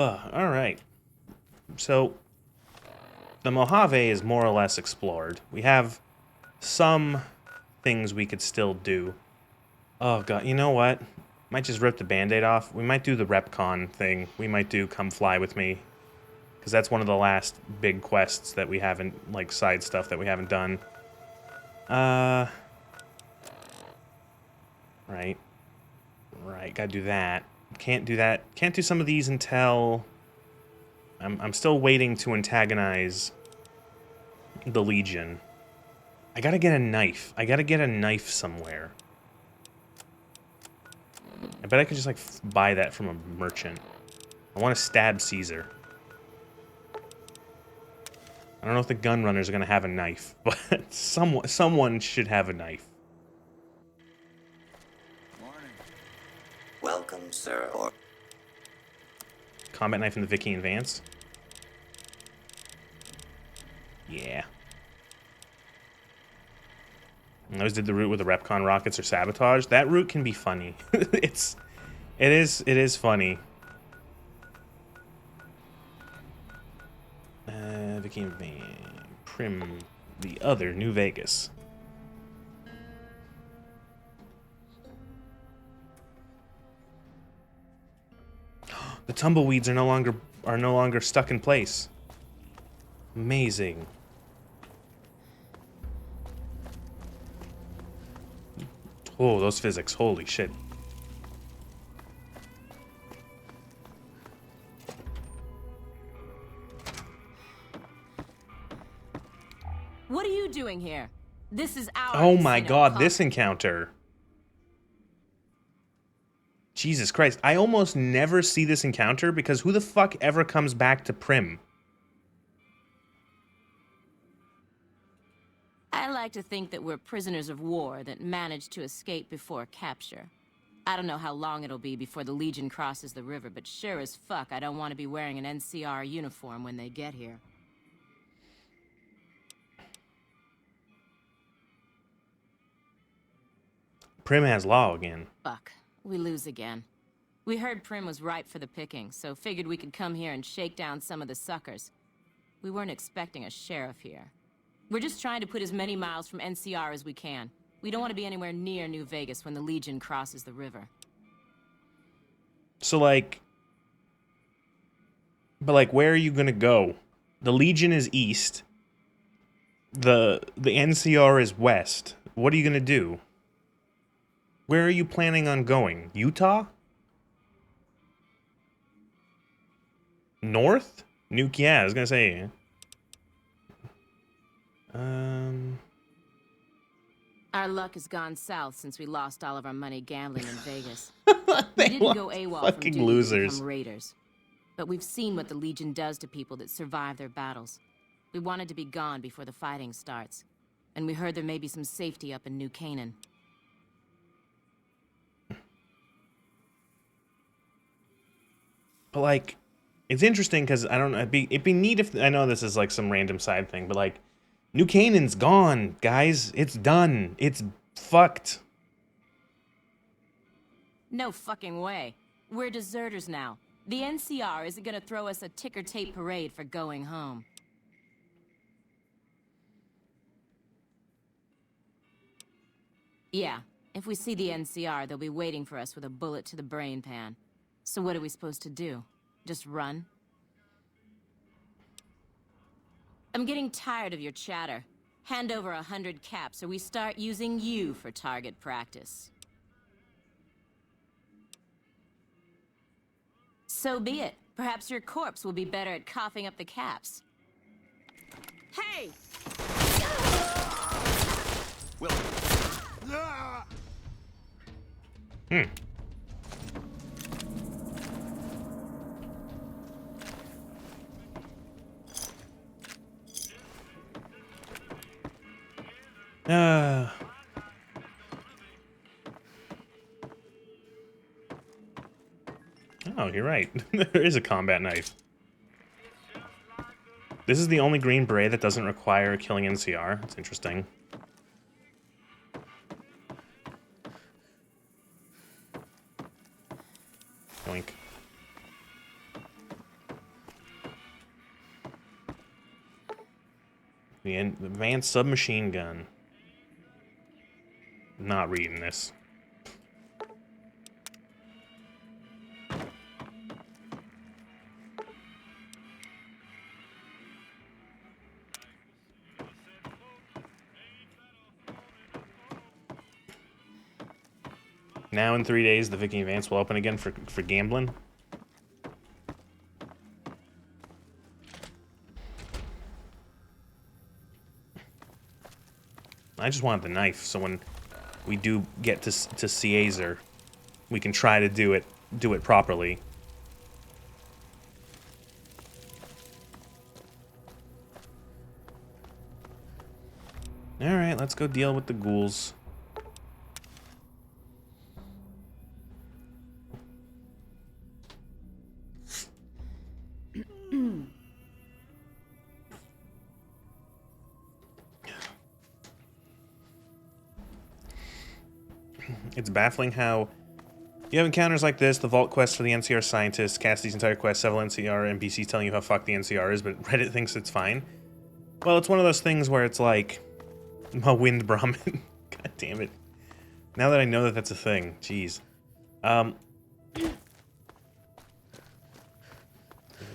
Alright. So, the Mojave is more or less explored. We have some things we could still do. Oh god, you know what? Might just rip the band-aid off. We might do the RepCon thing. We might do Come Fly With Me. Because that's one of the last big quests that we haven't, like, side stuff that we haven't done. Right. Right, gotta do that. Can't do that. Can't do some of these until... I'm still waiting to antagonize the Legion. I gotta get a knife. I gotta get a knife somewhere. I bet I could just, like, buy that from a merchant. I want to stab Caesar. I don't know if the gun runners are gonna have a knife, but someone should have a knife. Morning. Welcome, sir. Or Combat knife in the Vicky Advance. Yeah. I always did the route with the Repcon rockets or sabotage. That route can be funny. it is funny. Vicky Advance. Prim the other New Vegas. The tumbleweeds are no longer stuck in place. Amazing. Oh, those physics. Holy shit. What are you doing here? This is our Oh my casino, god, this encounter. Jesus Christ. I almost never see this encounter because who the fuck ever comes back to Prim? I like to think that we're prisoners of war that managed to escape before capture. I don't know how long it'll be before the Legion crosses the river, but sure as fuck I don't want to be wearing an NCR uniform when they get here. Prim has law again. Fuck. We lose again. We heard Prim was ripe for the picking, so figured we could come here and shake down some of the suckers. We weren't expecting a sheriff here. We're just trying to put as many miles from NCR as we can. We don't want to be anywhere near New Vegas when the Legion crosses the river. So, like... But, like, where are you gonna go? The Legion is east. The NCR is west. What are you gonna do? Where are you planning on going? Utah? North? Nuke, yeah, I was gonna say. Our luck has gone south since we lost all of our money gambling in Vegas. They We didn't go lost AWOL from fucking duty to losers. become raiders. But we've seen what the Legion does to people that survive their battles. We wanted to be gone before the fighting starts. And we heard there may be some safety up in New Canaan. But, like, it's interesting because I don't know. It'd be neat if I know this is like some random side thing, but like, New Canaan's gone, guys. It's done. It's fucked. No fucking way. We're deserters now. The NCR isn't gonna throw us a ticker tape parade for going home. Yeah, if we see the NCR, they'll be waiting for us with a bullet to the brain pan. So what are we supposed to do? Just run? I'm getting tired of your chatter. Hand over 100 caps or we start using you for target practice. So be it. Perhaps your corpse will be better at coughing up the caps. Hey! Will. Hmm. Oh, you're right. There is a combat knife. This is the only green beret that doesn't require killing NCR. That's interesting. Yoink. The advanced submachine gun. Not reading this. Now in 3 days, the Viking Advance will open again for gambling. I just want the knife, so when we do get to Caesar, we can try to do it properly. All right, let's go deal with the ghouls. It's baffling how you have encounters like this, the vault quest for the NCR scientists, Cassidy's entire quest, several NCR NPCs telling you how fucked the NCR is, but Reddit thinks it's fine. Well, it's one of those things where it's like, a wind Brahmin. God damn it. Now that I know that that's a thing, jeez. We can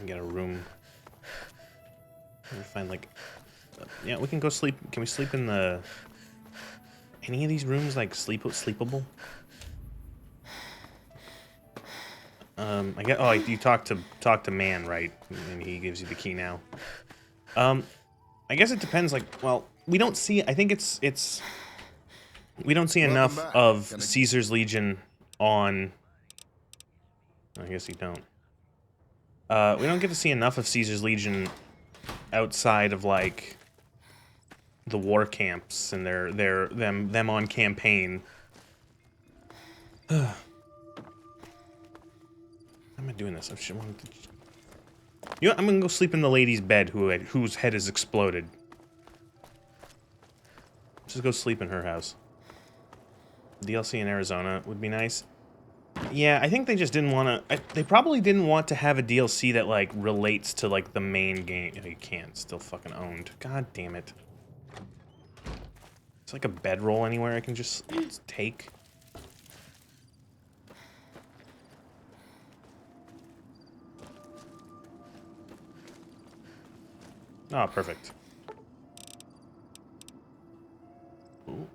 get a room. We find like, yeah, we can go sleep. Can we sleep in the? Any of these rooms like sleepable? I get. Oh, you talk to man, right? And he gives you the key now. I guess it depends. Like, well, we don't see. I think it's. We don't see enough of Caesar's Legion on. I guess you don't. We don't get to see enough of Caesar's Legion outside of like the war camps and them on campaign. How am I doing this? You know, I'm gonna go sleep in the lady's bed whose head is exploded. Just go sleep in her house. DLC in Arizona would be nice. Yeah, I think they just didn't want to. They probably didn't want to have a DLC that like relates to like the main game. You can't. Still fucking owned. God damn it. It's like a bedroll anywhere I can just take. Oh, perfect. Ooh.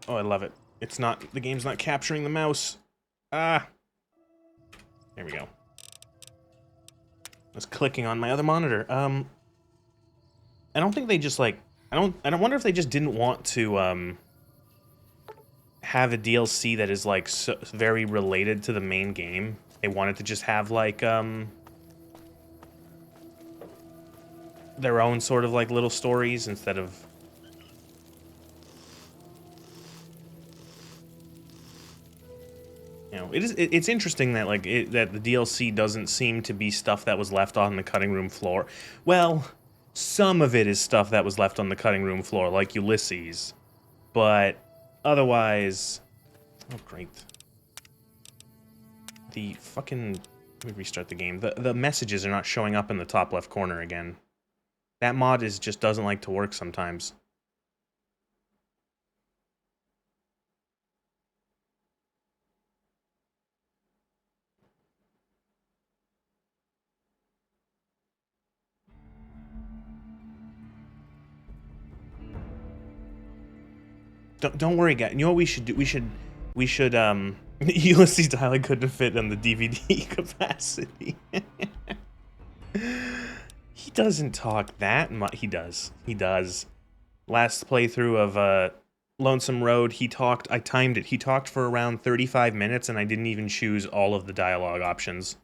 Oh, I love it. It's not. The game's not capturing the mouse. Ah. There we go. I was clicking on my other monitor. I don't think they just like. I don't wonder if they just didn't want to have a DLC that is like so very related to the main game. They wanted to just have like their own sort of like little stories instead of. You know, it's interesting that like that the DLC doesn't seem to be stuff that was left on the cutting room floor. Well, some of it is stuff that was left on the cutting room floor, like Ulysses, but otherwise, oh great. The fucking let me restart the game. The messages are not showing up in the top left corner again. That mod just doesn't like to work sometimes. Don't worry, guys. You know what we should do? We should Ulysses dialogue couldn't fit on the DVD capacity. He doesn't talk that much. He does. Last playthrough of Lonesome Road, I timed it. He talked for around 35 minutes, and I didn't even choose all of the dialogue options.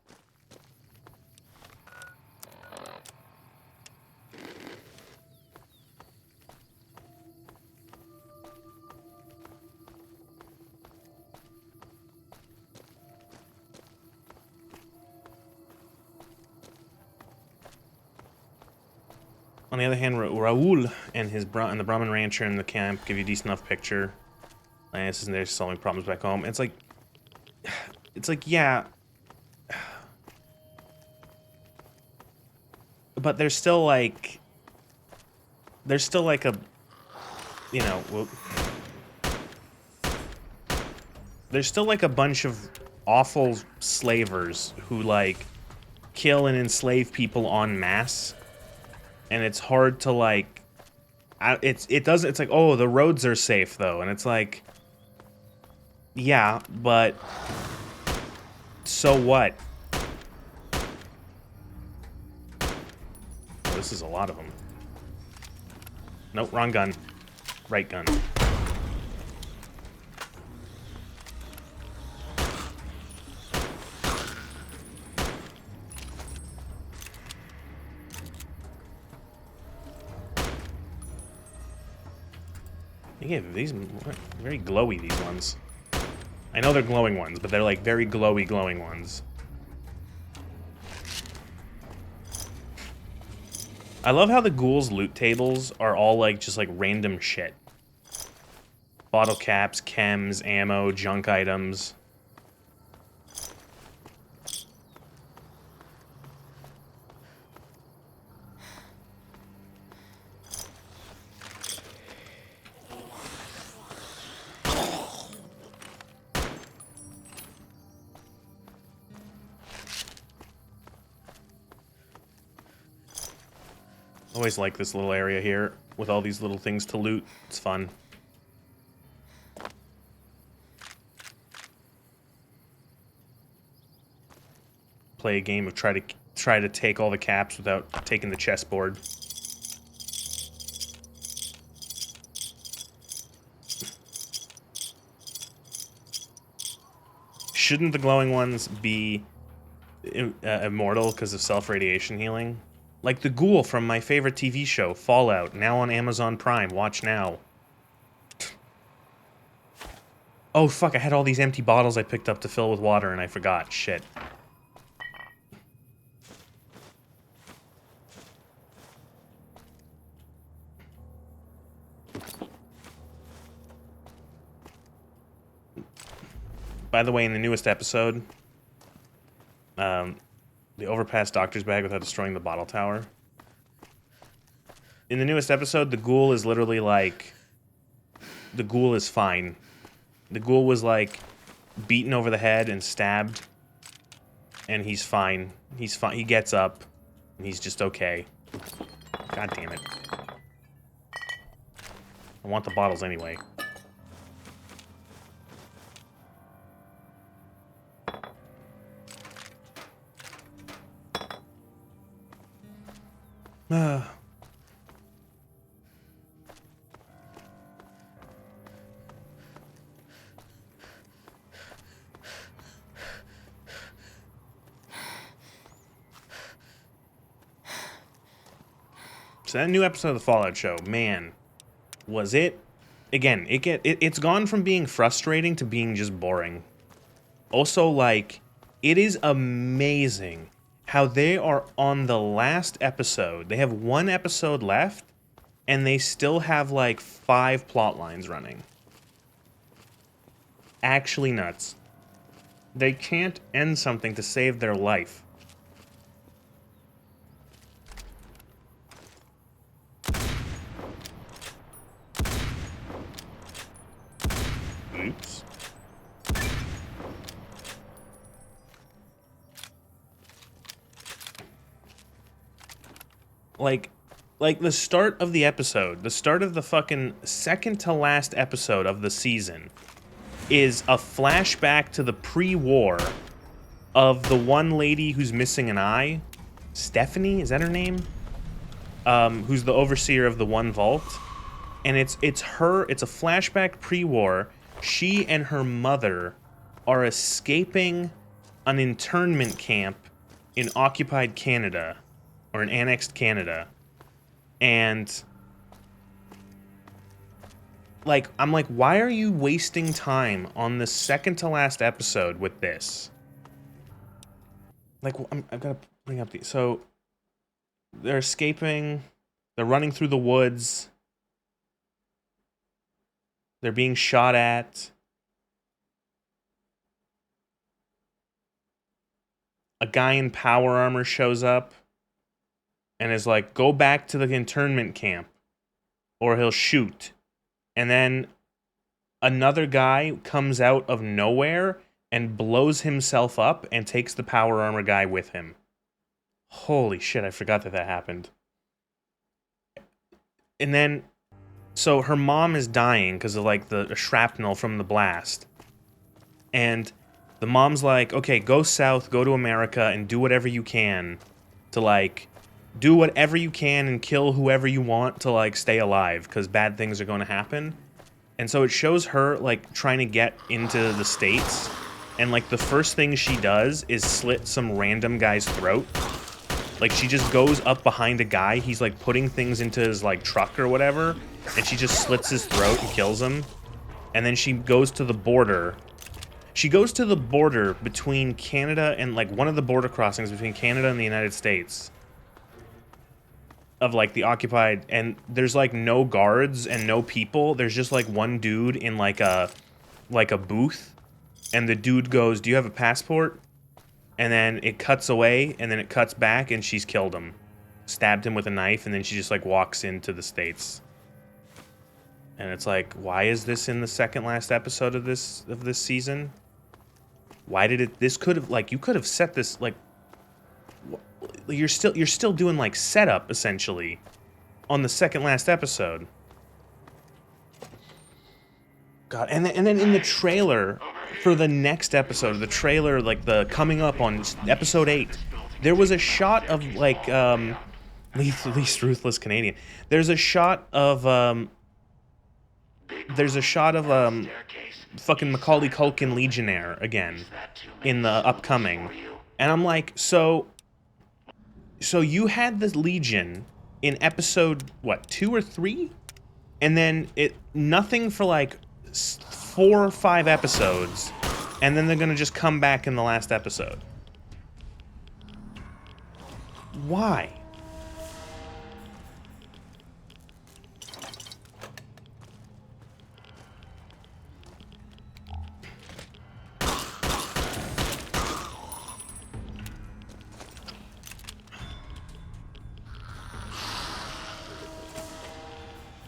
On the other hand, Raul and the Brahmin rancher in the camp give you a decent enough picture. Lance isn't there solving problems back home. It's like, yeah, but there's still like, there's still like a, you know, there's still like a bunch of awful slavers who like kill and enslave people en masse, and it's hard to like, it's like, oh, the roads are safe though, and it's like, yeah, but so what? Oh, this is a lot of them. Nope, wrong gun. Right gun. Yeah, these very glowy, these ones. I know they're glowing ones, but they're like very glowy, glowing ones. I love how the ghouls' loot tables are all like just like random shit. Bottle caps, chems, ammo, junk items. Always like this little area here with all these little things to loot. It's fun. Play a game of try to take all the caps without taking the chessboard. Shouldn't the glowing ones be immortal because of self-radiation healing? Like the ghoul from my favorite TV show, Fallout, now on Amazon Prime. Watch now. Oh, fuck, I had all these empty bottles I picked up to fill with water and I forgot. Shit. By the way, in the newest episode, the overpass doctor's bag without destroying the bottle tower. In the newest episode, the ghoul is literally like... The ghoul is fine. The ghoul was like beaten over the head and stabbed. And he's fine. He's fine. He gets up. And he's just okay. God damn it. I want the bottles anyway. So that new episode of the Fallout show, man, was it? Again, it's gone from being frustrating to being just boring. Also, like, it is amazing how they are on the last episode. They have one episode left, and they still have like 5 plot lines running. Actually nuts. They can't end something to save their life. Oops. Like the start of the episode, the start of the fucking second to last episode of the season is a flashback to the pre-war of the one lady who's missing an eye. Stephanie, is that her name? Who's the overseer of the one vault. And it's a flashback pre-war. She and her mother are escaping an internment camp in occupied Canada, or in annexed Canada. And like, I'm like, why are you wasting time on the second to last episode with this? Like, I've got to bring up these. So they're escaping. They're running through the woods. They're being shot at. A guy in power armor shows up and is like, go back to the internment camp. or he'll shoot. And then another guy comes out of nowhere and blows himself up and takes the power armor guy with him. Holy shit, I forgot that happened. And then, so her mom is dying because of, like, the shrapnel from the blast. And the mom's like, okay, go south, go to America, and do whatever you can to, like, do whatever you can and kill whoever you want to, like, stay alive, because bad things are going to happen. And so it shows her, like, trying to get into the States, and, like, the first thing she does is slit some random guy's throat. Like, she just goes up behind a guy, he's, like, putting things into his, like, truck or whatever, and she just slits his throat and kills him. And then she goes to the border. She goes to the border between Canada and, like, one of the border crossings between Canada and the United States. Of, like, the occupied, and there's, like, no guards and no people. There's just, like, one dude in, like a booth. And the dude goes, do you have a passport? And then it cuts away, and then it cuts back, and she's killed him. Stabbed him with a knife, and then she just, like, walks into the States. And it's like, why is this in the second last episode of this season? Why did it... This could have, like, you could have set this, like... You're still doing, like, setup, essentially, on the second last episode. God, and then in the trailer for the next episode, the trailer, like, the coming up on episode 8, there was a shot of, like, least ruthless Canadian. There's a shot of, fucking Macaulay Culkin Legionnaire again in the upcoming. And I'm like, so you had this Legion in episode, what, 2 or 3? And then nothing for, like, 4 or 5 episodes, and then they're gonna just come back in the last episode. Why?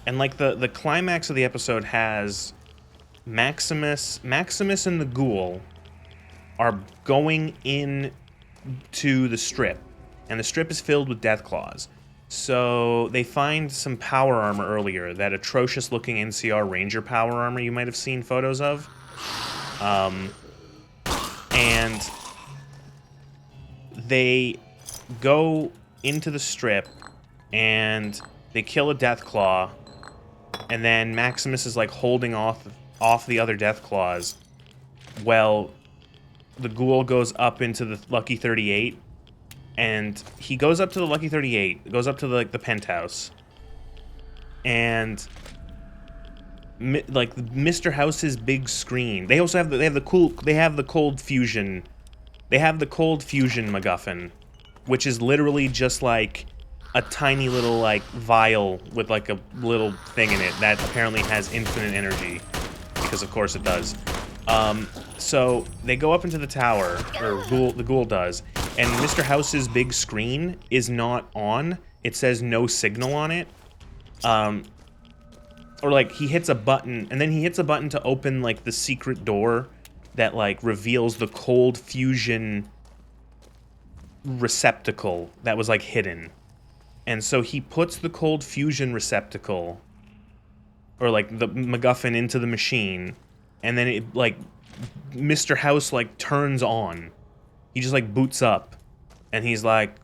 And, like, the climax of the episode has Maximus and the Ghoul are going in to the Strip, and the Strip is filled with Deathclaws. So they find some power armor earlier, that atrocious-looking NCR Ranger power armor you might have seen photos of. And they go into the Strip, and they kill a Deathclaw, and then Maximus is, like, holding off the other Deathclaws. Well, the Ghoul goes up into the Lucky 38, and he goes up to the Lucky 38, goes up to the penthouse, and like Mr. House's big screen. They also have the cold fusion MacGuffin, which is literally just like a tiny little, like, vial with, like, a little thing in it that apparently has infinite energy, because of course it does. So they go up into the tower, or the Ghoul does, and Mr. House's big screen is not on. It says no signal on it. Or, like, he hits a button, and then he hits a button to open, like, the secret door that, like, reveals the cold fusion receptacle that was, like, hidden. And so he puts the cold fusion receptacle, or, like, the MacGuffin into the machine, and then it, like, Mr. House, like, turns on. He just, like, boots up, and he's like,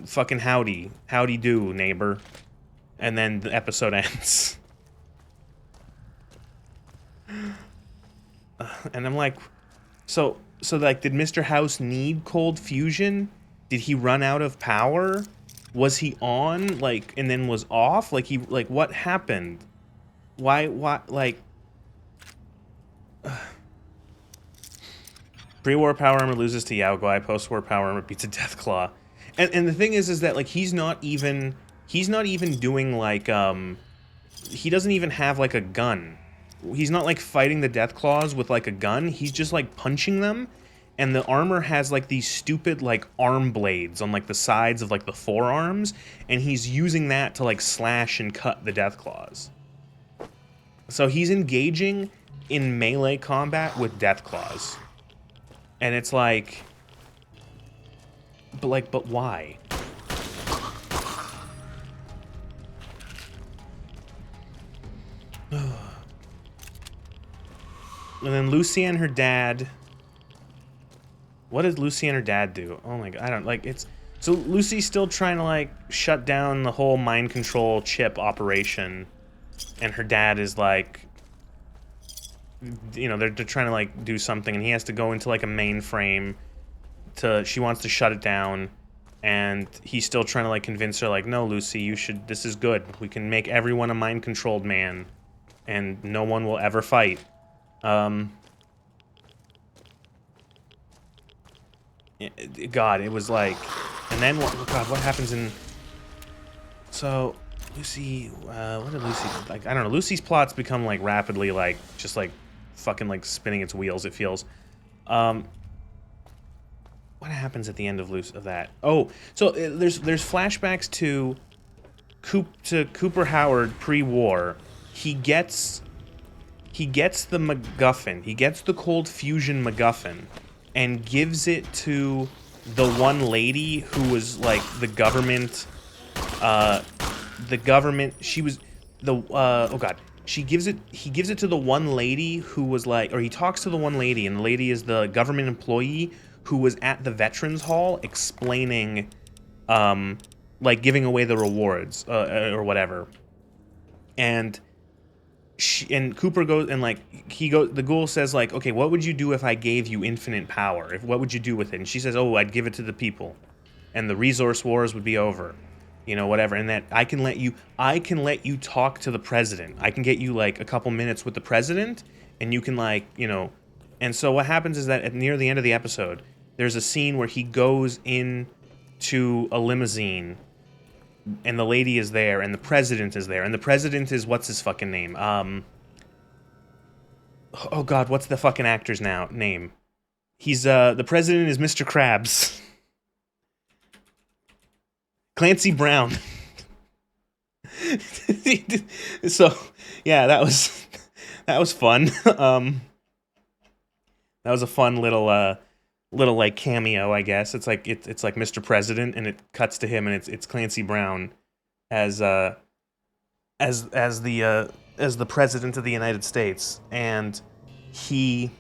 fucking howdy do, neighbor. And then the episode ends. And I'm like, so, like, did Mr. House need cold fusion? Did he run out of power? Was he on, like, and then was off? Like, what happened? Why, like... Pre-war power armor loses to Yao Guai, post-war power armor beats a Deathclaw. And the thing is that, like, he's not even doing, like, he doesn't even have, like, a gun. He's not, like, fighting the Deathclaws with, like, a gun. He's just, like, punching them, and the armor has like these stupid like arm blades on like the sides of like the forearms, and he's using that to like slash and cut the Deathclaws. So he's engaging in melee combat with Deathclaws. And it's like, but why? And then Lucy and her dad. What did Lucy and her dad do? Oh my god, I don't like it's. So Lucy's still trying to like shut down the whole mind control chip operation, and her dad is like, you know, they're trying to like do something, and he has to go into like a mainframe to. She wants to shut it down, and he's still trying to like convince her like, no, Lucy, you should. This is good. We can make everyone a mind controlled man, and no one will ever fight. God, it was like, and then what? God, what happens in? So Lucy, what did Lucy like? I don't know. Lucy's plots become like rapidly like just like fucking like spinning its wheels. It feels. What happens at the end of that? Oh, so there's flashbacks to Cooper Howard pre-war. He gets the MacGuffin. He gets the cold fusion MacGuffin, and gives it to the one lady who was like the government. She was the oh god. He gives it to the one lady who was like, or he talks to the one lady, and the lady is the government employee who was at the Veterans Hall explaining, like giving away the rewards, or whatever. And Cooper goes, and like, the ghoul says like, okay, what would you do if I gave you infinite power? What would you do with it? And she says, oh, I'd give it to the people, and the resource wars would be over. You know, whatever, and that I can let you talk to the president. I can get you like a couple minutes with the president, and you can like, you know, and so what happens is that near the end of the episode, there's a scene where he goes in to a limousine, and the lady is there, and the president is there, and the president is, what's his fucking name? Oh god, what's the fucking actor's name? He's the president is Mr. Krabs. Clancy Brown. So, yeah, that was fun. That was a fun little like cameo, I guess. It's like it's like Mr. President, and it cuts to him, and it's Clancy Brown as the president of the United States, and he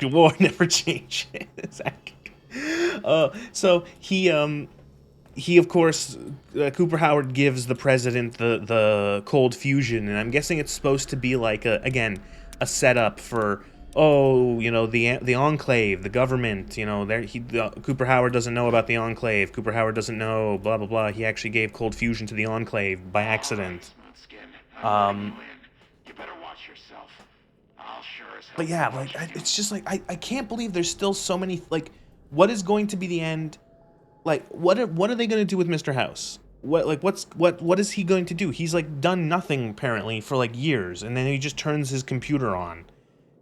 war never changes. So he of course, Cooper Howard gives the president the cold fusion, and I'm guessing it's supposed to be like a setup for, oh, you know, the Enclave, the government, you know, Cooper Howard doesn't know about the Enclave. Cooper Howard doesn't know, blah blah blah. He actually gave cold fusion to the Enclave by accident. You better watch yourself. But yeah, like it's just like I can't believe there's still so many, like, what is going to be the end? Like, what are they going to do with Mr. House? What is he going to do? He's like done nothing apparently for like years, and then he just turns his computer on,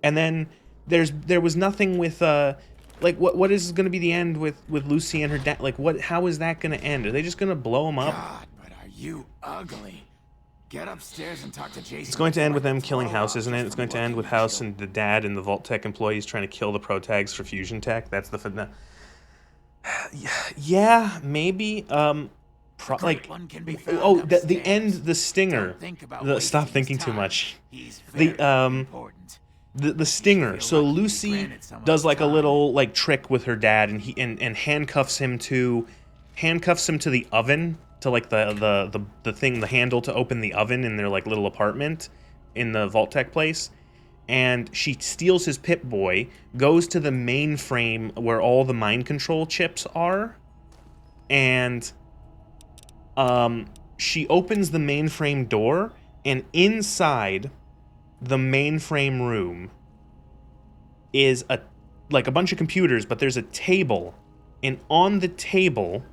and then there was nothing with like what is going to be the end with Lucy and her dad? Like, how is that going to end? Are they just going to blow him up? God, but are you ugly? Get upstairs and talk to Jason. It's going to end with them killing House, isn't it? It's going to end with House and the dad and the Vault Tech employees trying to kill the protags for fusion tech. That's the yeah, maybe. Like, oh, the end, the stinger. Stop thinking too much. The stinger. So Lucy does like a little like trick with her dad, and he handcuffs him to the oven, to like the thing, the handle to open the oven in their like little apartment in the Vault Tech place. And she steals his Pip-Boy, goes to the mainframe where all the mind control chips are, and she opens the mainframe door, and inside the mainframe room is a bunch of computers, but there's a table, and on the table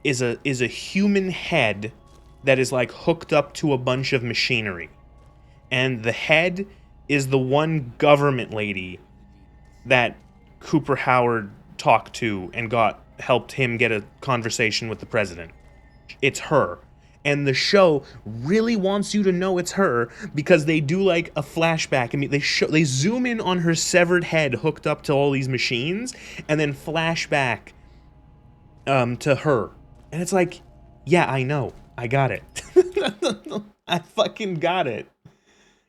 is a human head that is like hooked up to a bunch of machinery, and the head is the one government lady that Cooper Howard talked to and helped him get a conversation with the president. It's her. And the show really wants you to know it's her because they do like a flashback. I mean, they zoom in on her severed head hooked up to all these machines, and then flashback to her. And it's like, yeah, I know. I got it. I fucking got it.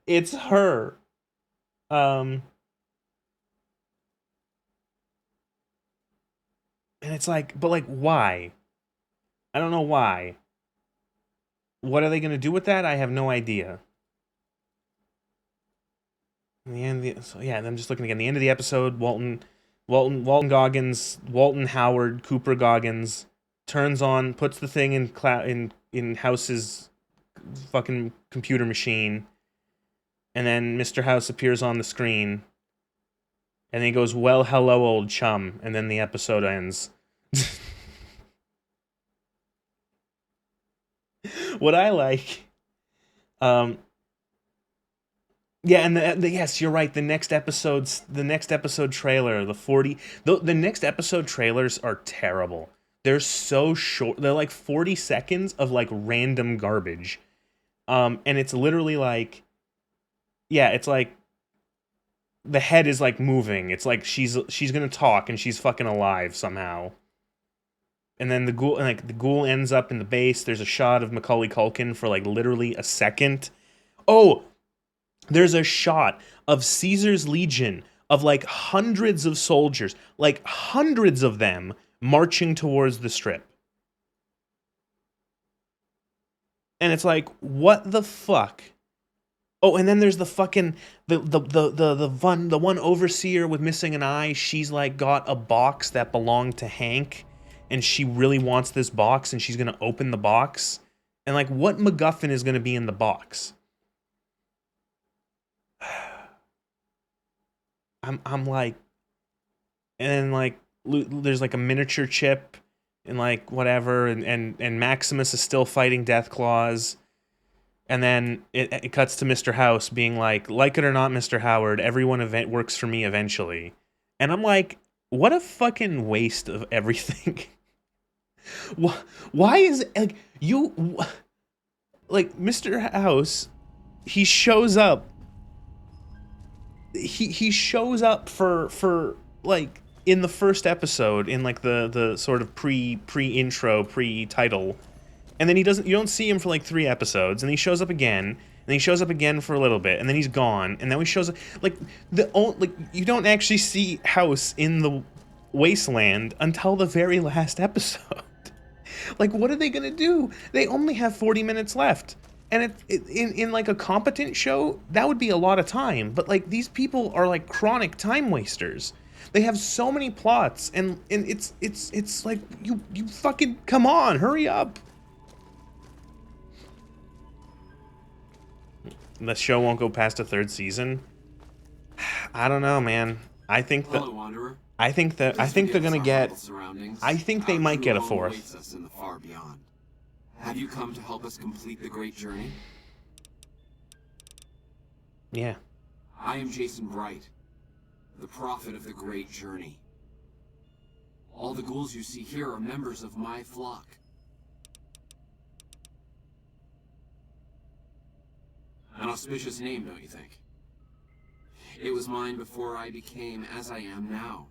It's her. And it's like, but like, why? I don't know why. What are they going to do with that? I have no idea. In the end, so yeah, I'm just looking again. The end of the episode, Walton Goggins, Walton Howard, Cooper Goggins turns on, puts the thing in House's fucking computer machine, and then Mr. House appears on the screen, and then he goes, "Well, hello, old chum," and then the episode ends. What I like, yeah, and yes, you're right. The next episode trailer, the next episode trailers are terrible. They're so short. They're like 40 seconds of like random garbage. And it's literally like, yeah, it's like the head is like moving. It's like she's gonna talk and she's fucking alive somehow. And then the ghoul ends up in the base. There's a shot of Macaulay Culkin for like literally a second. Oh, there's a shot of Caesar's Legion of like hundreds of soldiers, like hundreds of them marching towards the strip. And it's like, what the fuck? Oh, and then there's the fucking the one overseer with missing an eye. She's like got a box that belonged to Hank, and she really wants this box, and she's gonna open the box. And like, what MacGuffin is gonna be in the box? I'm like, and like, there's like a miniature chip, and like whatever, and Maximus is still fighting Deathclaws. And then it cuts to Mr. House being like it or not, Mr. Howard, everyone works for me eventually. And I'm like, what a fucking waste of everything. Why is like you like Mr. House? He shows up. He shows up for like in the first episode in like the sort of pre-intro pre-title. And then you don't see him for like 3 episodes, and he shows up again, and he shows up again for a little bit, and then he's gone, and then he shows up like you don't actually see House in the wasteland until the very last episode. Like, what are they gonna do? They only have 40 minutes left, and in like a competent show, that would be a lot of time. But like these people are like chronic time wasters. They have so many plots, and it's like you fucking come on, hurry up. The show won't go past a 3rd season. I don't know, man. I think they're gonna get. I think they might get a 4th. In the far beyond. Have you come to help us complete the great journey? Yeah. I am Jason Bright, the prophet of the great journey. All the ghouls you see here are members of my flock. An auspicious name, don't you think? It was mine before I became as I am now.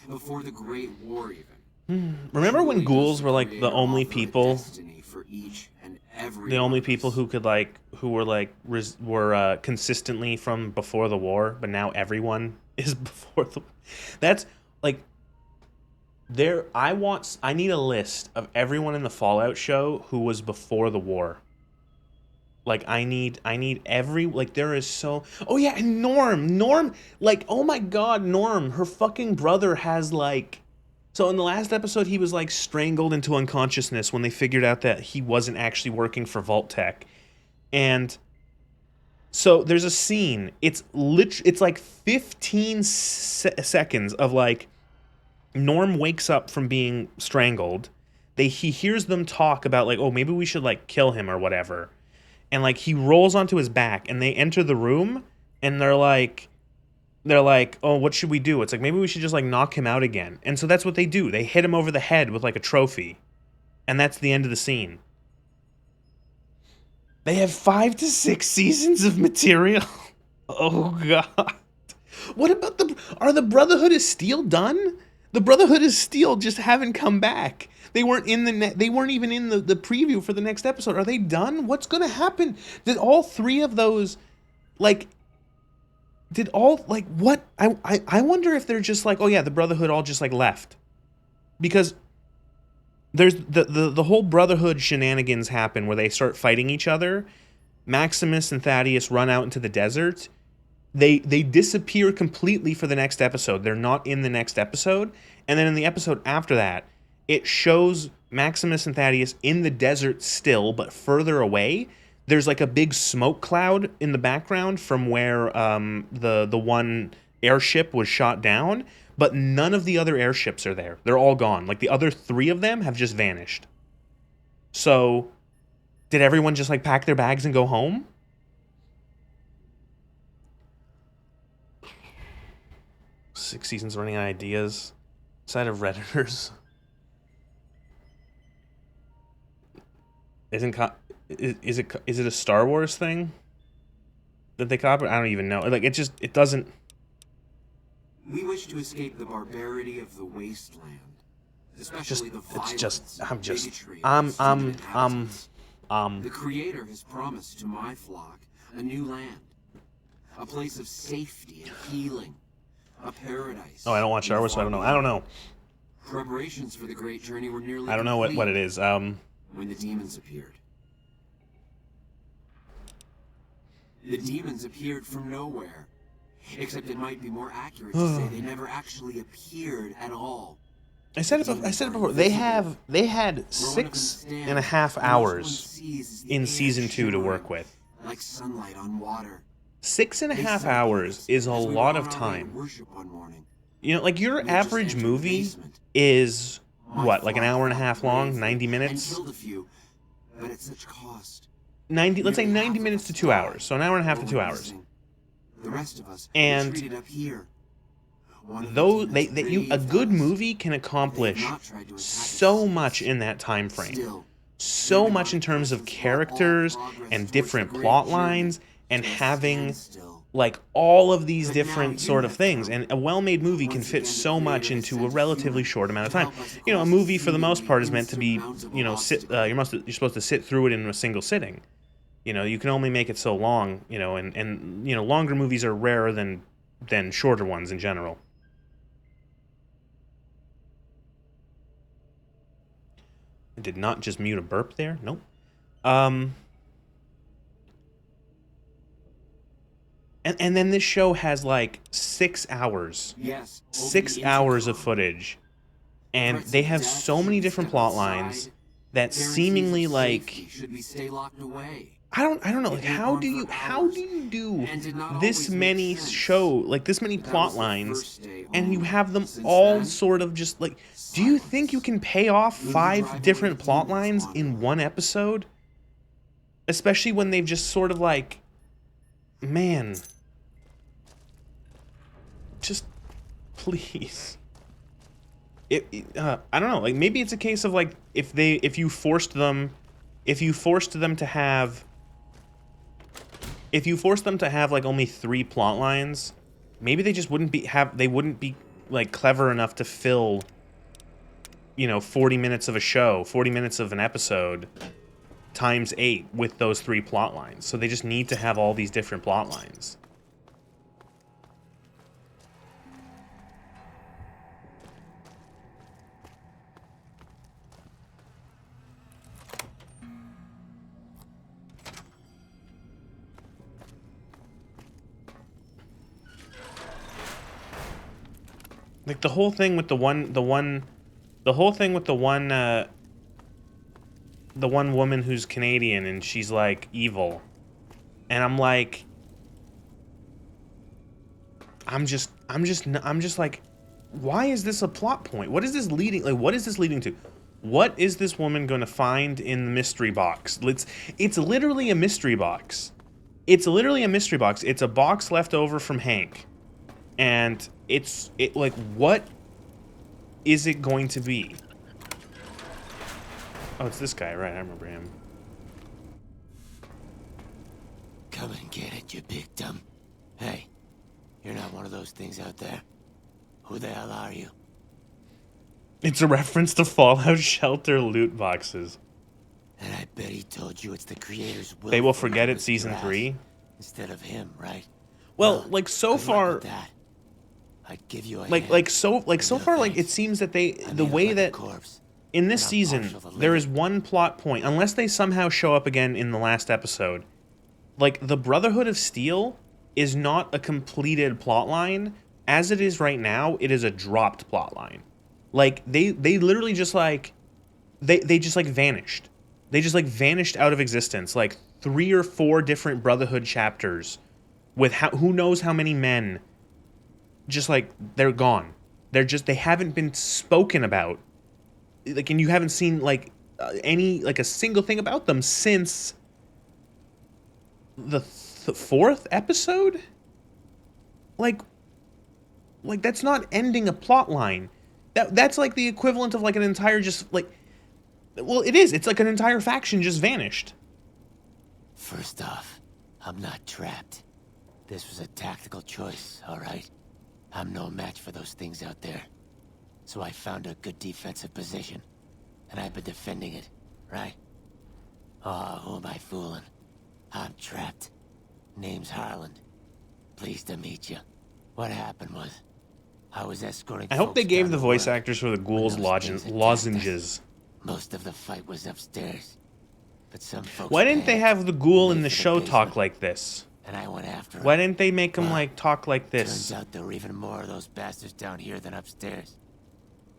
Before the Great War, even. Remember when ghouls were like the only people? For each and every the only people who could like, who were like, were consistently from before the war, but now everyone is before the. That's like. I need a list of everyone in the Fallout show who was before the war. Like, I need every, like, there is so... Oh, yeah, and Norm, like, oh my god, Norm, her fucking brother has, like... So in the last episode, he was, like, strangled into unconsciousness when they figured out that he wasn't actually working for Vault-Tec. And so there's a scene, it's like 15 seconds of, like, Norm wakes up from being strangled. He hears them talk about, like, oh, maybe we should, like, kill him or whatever. And, like, he rolls onto his back, and they enter the room, and they're like, they're like, oh, what should we do? It's like, maybe we should just like knock him out again. And so that's what they do. They hit him over the head with like a trophy. And that's the end of the scene. They have 5 to 6 seasons of material. Oh god. What about are the Brotherhood of Steel done? The Brotherhood of Steel just haven't come back. They weren't in they weren't even in the preview for the next episode. Are they done? What's gonna happen? Did all 3 of those like did all like what I wonder if they're just like, oh yeah, the Brotherhood all just like left. Because there's the whole Brotherhood shenanigans happen where they start fighting each other. Maximus and Thaddeus run out into the desert. They disappear completely for the next episode. They're not in the next episode. And then in the episode after that, it shows Maximus and Thaddeus in the desert still, but further away. There's like a big smoke cloud in the background from where the one airship was shot down, but none of the other airships are there. They're all gone. Like the other 3 of them have just vanished. So, did everyone just like pack their bags and go home? Six seasons running on ideas. Side of Redditors. Is it a Star Wars thing that they copy? I don't even know. Like it doesn't. We wish to escape the barbarity of the wasteland, especially the violence, bigotry, and stupid inhabitants. The Creator has promised to my flock a new land, a place of safety and healing, a paradise. Oh, I don't watch Star Wars, so I don't know. I don't know. Preparations for the great journey were nearly I don't know what it is. When the demons appeared. The demons appeared from nowhere. Except it might be more accurate to say they never actually appeared at all. I said it before. They had 6.5 hours in season 2 to work with. Like sunlight on water. 6.5 hours is a lot of time. You know, like your average movie is what, like an hour and a half long, 90 minutes? But at such cost. 90. Let's say 90 minutes to 2 hours. So an hour and a half to 2 hours. The rest of us and treated up here. Though a good movie can accomplish so much in that time frame. So much in terms of characters and different plot lines and having like all of these different sort of things. And a well-made movie can fit so much into a relatively short amount of time. You know, a movie for the most part is meant to be, you know, you're supposed to sit through it in a single sitting. You know, you can only make it so long, you know, and you know, longer movies are rarer than shorter ones in general. I did not just mute a burp there. Nope. And then this show has like 6 hours. Yes. 6 hours of footage. And they have so many different plot lines that seemingly like should we stay locked away? I don't know, like how do you do this many this many plot lines and you have them all sort of just like, do you think you can pay off 5 different plot lines in one episode? Especially when they've just sort of like, man, just please. I don't know, like maybe it's a case of like if you forced them to have like only 3 plot lines, maybe they just wouldn't be like clever enough to fill, you know, 40 minutes of a show, 40 minutes of an episode times 8 with those 3 plot lines. So they just need to have all these different plot lines. Like the whole thing with the one woman who's Canadian and she's like evil. And I'm like, I'm just like, why is this a plot point? What is this leading to? What is this woman going to find in the mystery box? It's literally a mystery box. It's a box left over from Hank. And like, what is it going to be? Oh, it's this guy, right? I remember him. Come and get it, you big dumb. Hey, you're not one of those things out there. Who the hell are you? It's a reference to Fallout Shelter loot boxes. And I bet he told you it's the creator's will. They will for you forget to it, whisk season your ass 3. instead of him, right? Well, like so good luck far, with that. I'd give you a like hand. so No far, like it thanks. seems that they I the may look way like a that corpse, in this but I'm season partial to there is living. one plot point, unless they somehow show up again in the last episode. Like the Brotherhood of Steel is not a completed plot line. As it is right now, it is a dropped plot line. Like they literally just like they just like vanished. They just like vanished out of existence. Like 3 or 4 different Brotherhood chapters with who knows how many men. Just like they're gone. They haven't been spoken about. Like, and you haven't seen like any like a single thing about them since the 4th episode. Like that's not ending a plot line. That's like the equivalent of like an entire just like. Well, it is. It's like an entire faction just vanished. First off, I'm not trapped. This was a tactical choice, all right? I'm no match for those things out there. So I found a good defensive position, and I've been defending it, right? Oh, who am I fooling? I'm trapped. Name's Harland. Pleased to meet you. What happened was, I was escorting I hope they folks gave down the to voice work actors for the when ghouls those things attacked us. lozenges. Most of the fight was upstairs, but some folks Why didn't they panicked have the ghoul and in made the for show talk basement, like this? and I went after Why them. didn't they make him Well, like talk like Turns this? out there were even more of those bastards down here than upstairs.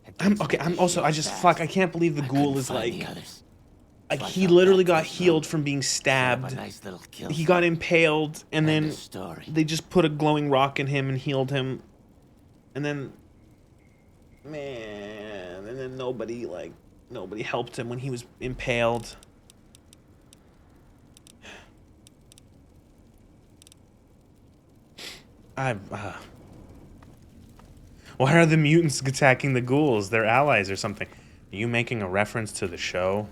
And I'm things okay. had to I'm also. heal I just fast. fuck. I can't believe the I ghoul couldn't is find the like. others. Like So I he fell literally back to got the healed room, from being set up a stabbed. nice little kill He site. got impaled, and End then of story. they just put a glowing rock in him and healed him, and then, man, and then nobody helped him when he was impaled. Why are the mutants attacking the ghouls? They're allies or something. Are you making a reference to the show?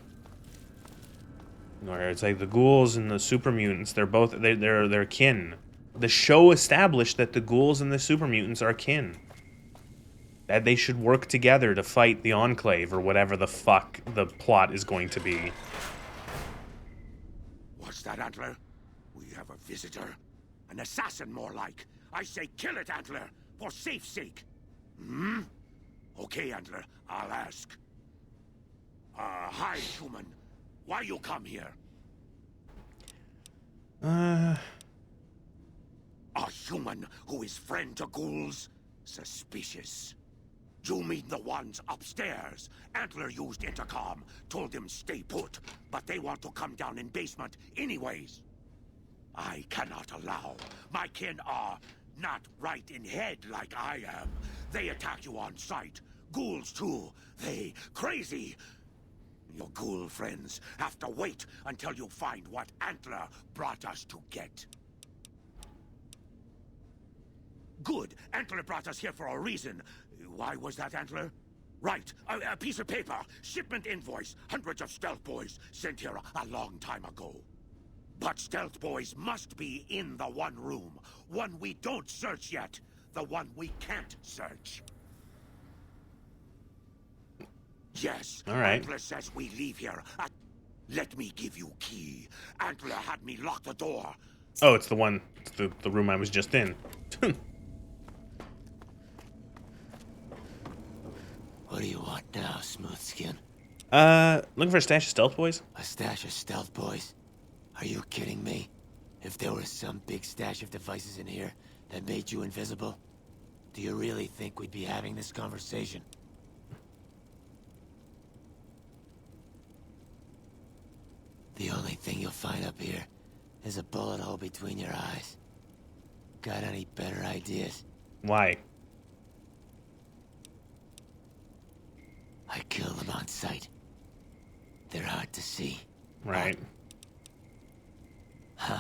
Where it's like the ghouls and the super mutants, they're kin. The show established that the ghouls and the super mutants are kin. That they should work together to fight the Enclave or whatever the fuck the plot is going to be. What's that, Antler? We have a visitor. An assassin, more like. I say kill it, Antler, for safe sake. Hmm? Okay, Antler, I'll ask. Hi, human. Why you come here? A human who is friend to ghouls? Suspicious. You mean the ones upstairs? Antler used intercom, told them stay put, but they want to come down in basement anyways. I cannot allow. My kin are not right in head like I am. They attack you on sight. Ghouls too. They crazy. Your ghoul friends have to wait until you find what Antler brought us to get. Good. Antler brought us here for a reason. Why was that, Antler? Right. A piece of paper. Shipment invoice. Hundreds of stealth boys sent here a long time ago. But stealth boys must be in the one room. One we don't search yet. The one we can't search. Yes. All right. Antler says we leave here. Let me give you key. Antler had me lock the door. Oh, it's the one. It's the room I was just in. What do you want now, smooth skin? Looking for a stash of stealth boys? A stash of stealth boys? Are you kidding me? If there was some big stash of devices in here that made you invisible, do you really think we'd be having this conversation? The only thing you'll find up here is a bullet hole between your eyes. Got any better ideas? Why? I kill them on sight. They're hard to see. Right. Huh.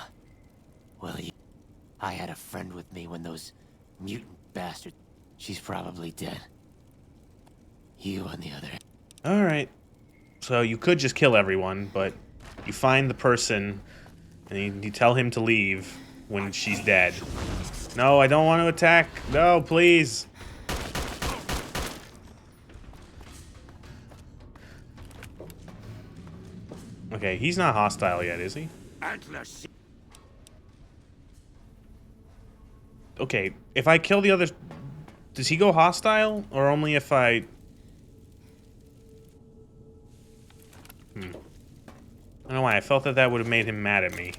Well, I had a friend with me when those mutant bastard. She's probably dead. You, on the other hand. All right. So you could just kill everyone, but you find the person and you tell him to leave when she's dead. No, I don't want to attack. No, please. Okay, he's not hostile yet, is he? Okay, if I kill the other... Does he go hostile? Or only if I... I don't know why. I felt that that would have made him mad at me.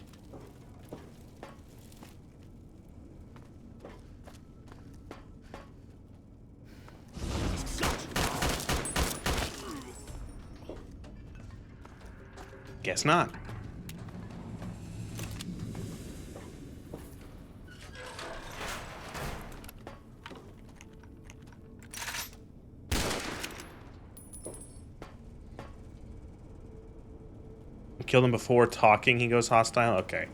Guess not. Killed him before talking, he goes hostile? Okay.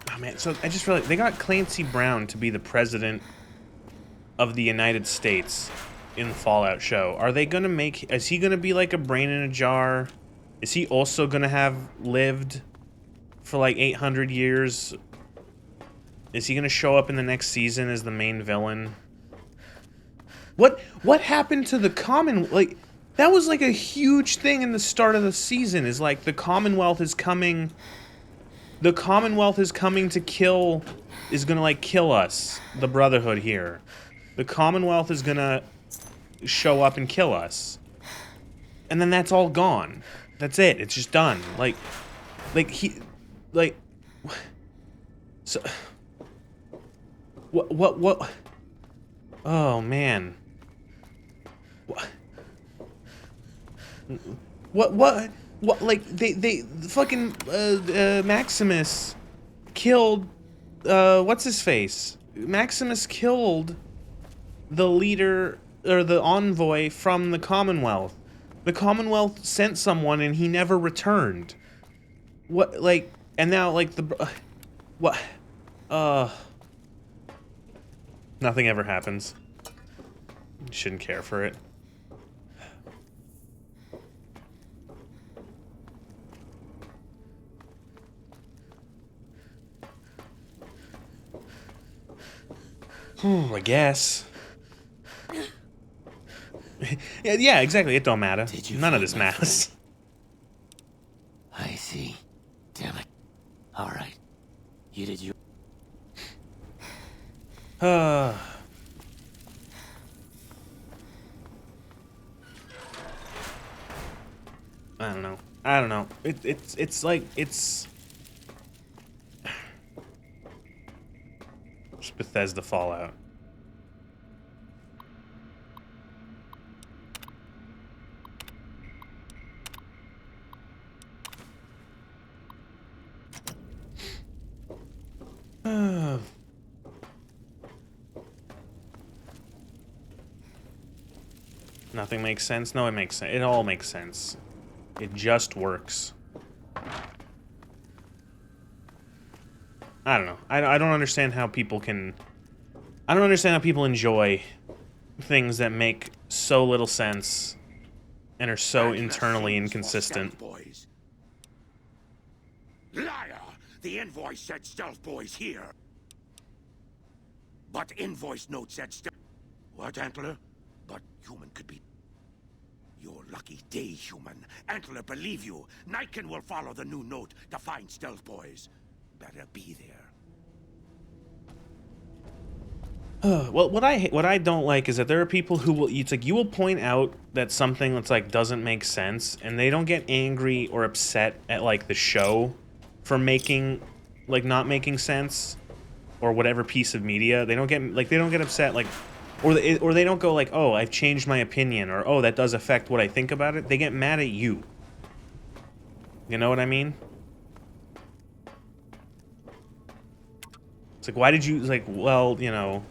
Oh man, so I just realized they got Clancy Brown to be the president of the United States in the Fallout show. Are they gonna make... Is he gonna be like a brain in a jar? Is he also gonna have lived for like 800 years? Is he gonna show up in the next season as the main villain? What happened to the common... Like, that was like a huge thing in the start of the season, is like the Commonwealth is coming... The Commonwealth is coming to kill... Is gonna like kill us, the Brotherhood here. The Commonwealth is gonna show up and kill us. And then that's all gone. That's it. It's just done. Like he... Like... So... What... Oh, man. What, like, they fucking, Maximus killed, what's-his-face? Maximus killed the leader, or the envoy from the Commonwealth. The Commonwealth sent someone and he never returned. What, like, and now, like, what? Nothing ever happens. You shouldn't care for it. I guess. Yeah, exactly. It don't matter. None of this matters. I see. Damn it. All right. You did your... I don't know. I don't know. It's like it's Bethesda Fallout. Nothing makes sense? No, it makes sense. It all makes sense. It just works. I don't know. I don't understand how people can... I don't understand how people enjoy things that make so little sense and are so internally inconsistent. Boys. Liar! The invoice said stealth boys here. But invoice note said stealth... What, Antler? But human could be... Your lucky day, human. Antler, believe you. Nightkin will follow the new note to find stealth boys. Better be there. Well, what I don't like is that there are people who will... It's like, you will point out that something that's, like, doesn't make sense, and they don't get angry or upset at, like, the show for making... Like, not making sense, or whatever piece of media. They don't get... Like, they don't get upset, like... Or they don't go like, oh, I've changed my opinion, or oh, that does affect what I think about it. They get mad at you. You know what I mean? It's like, why did you, it's like, well, you know,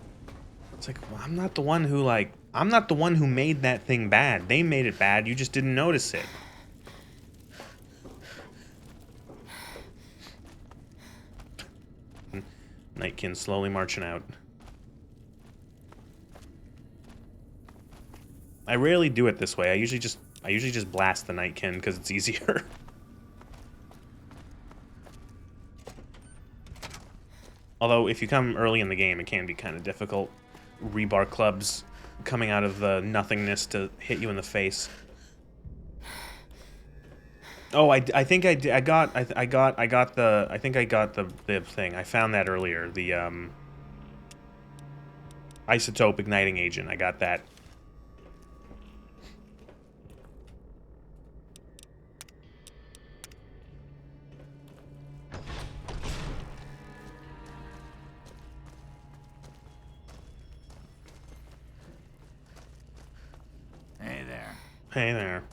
it's like, well, I'm not the one who, like, I'm not the one who made that thing bad. They made it bad, you just didn't notice it. Nightkin slowly marching out. I rarely do it this way. I usually just blast the Nightkin because it's easier. Although, if you come early in the game, it can be kind of difficult. Rebar clubs coming out of the nothingness to hit you in the face. Oh, I think I got the thing. I found that earlier. The isotope igniting agent. I got that. Hey there. Hey there.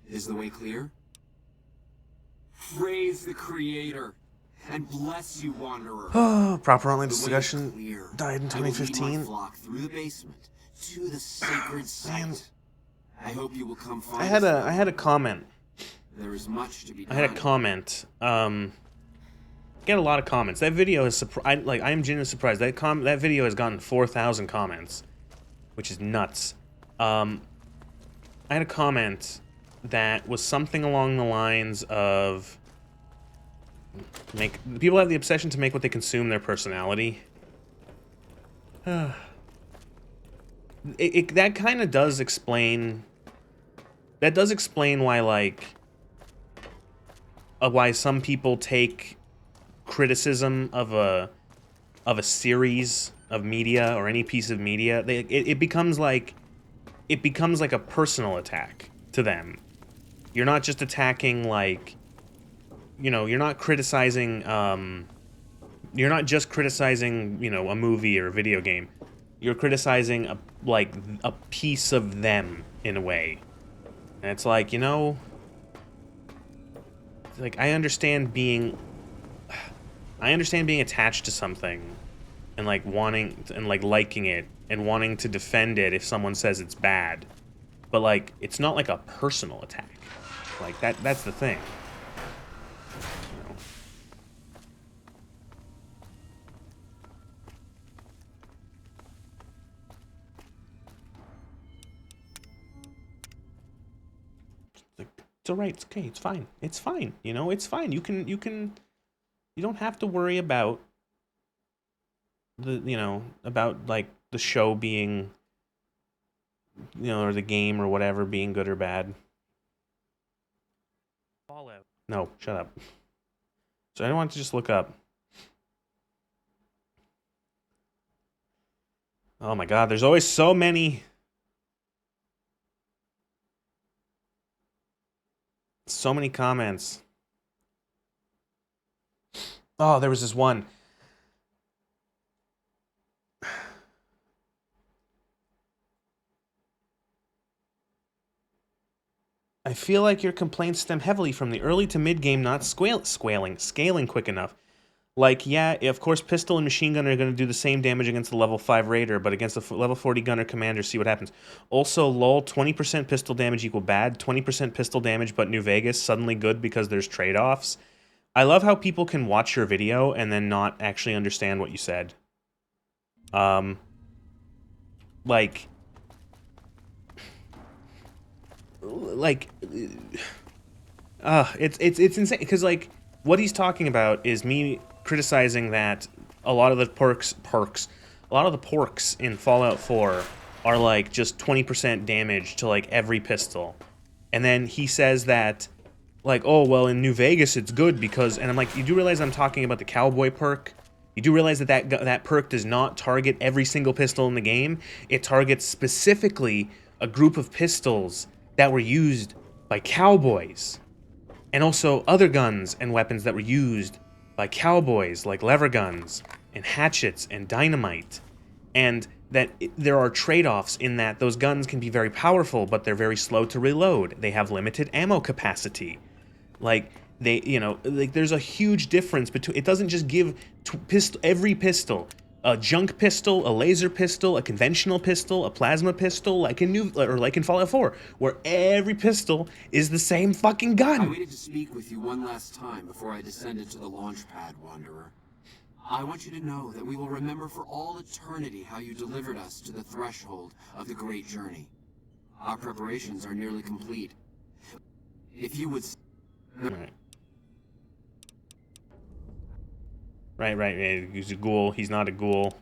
Is the way clear? Praise the Creator, and bless you, Wanderer. Oh, proper online The way is discussion clear. died in I will lead 2015. my flock through the basement to the sacred Man. site. I hope you will come find I had us. a comment. There is much to be I done. had a comment. Get a lot of comments. That video is I am genuinely surprised. That video has gotten 4,000 comments, which is nuts. I had a comment that was something along the lines of people have the obsession to make what they consume their personality. That kind of does explain. That does explain why, like, why some people take criticism of a series of media or any piece of media. It becomes like a personal attack to them. You're not just attacking, like, you know, you're not criticizing. You're not just criticizing, you know, a movie or a video game. You're criticizing a piece of them in a way. And it's like, you know, like, I understand being attached to something and, like, wanting and, like, liking it and wanting to defend it if someone says it's bad. But, like, it's not like a personal attack. Like, that's the thing. You know. It's alright, it's okay, it's fine. It's fine, you know, it's fine. You don't have to worry about about, like, the show being, you know, or the game or whatever being good or bad. Fallout. No, shut up. So I don't want to just look up. Oh my god, there's always so many. So many comments. Oh, there was this one. I feel like your complaints stem heavily from the early to mid-game not scaling quick enough. Like, yeah, of course, pistol and machine gun are going to do the same damage against the level 5 raider, but against the level 40 gunner commander, see what happens. Also, lol, 20% pistol damage equal bad, 20% pistol damage but New Vegas, suddenly good because there's trade-offs. I love how people can watch your video and then not actually understand what you said. Like, it's insane because, like, what he's talking about is me criticizing that a lot of the porks in Fallout 4 are, like, just 20% damage to, like, every pistol. And then he says that, like, oh, well, in New Vegas it's good because, and I'm like, you do realize I'm talking about the cowboy perk? You do realize that perk does not target every single pistol in the game? It targets specifically a group of pistols that were used by cowboys. And also other guns and weapons that were used by cowboys, like lever guns. and hatchets and dynamite, and that there are trade-offs in that those guns can be very powerful, but they're very slow to reload. They have limited ammo capacity. Like, they, you know, like there's a huge difference between, it doesn't just give every pistol, a junk pistol, a laser pistol, a conventional pistol, a plasma pistol, like in like in Fallout 4, where every pistol is the same fucking gun. I waited to speak with you one last time before I descended to the launch pad, Wanderer. I want you to know that we will remember for all eternity how you delivered us to the threshold of the great journey. Our preparations are nearly complete. If you would... Right. He's a ghoul. He's not a ghoul.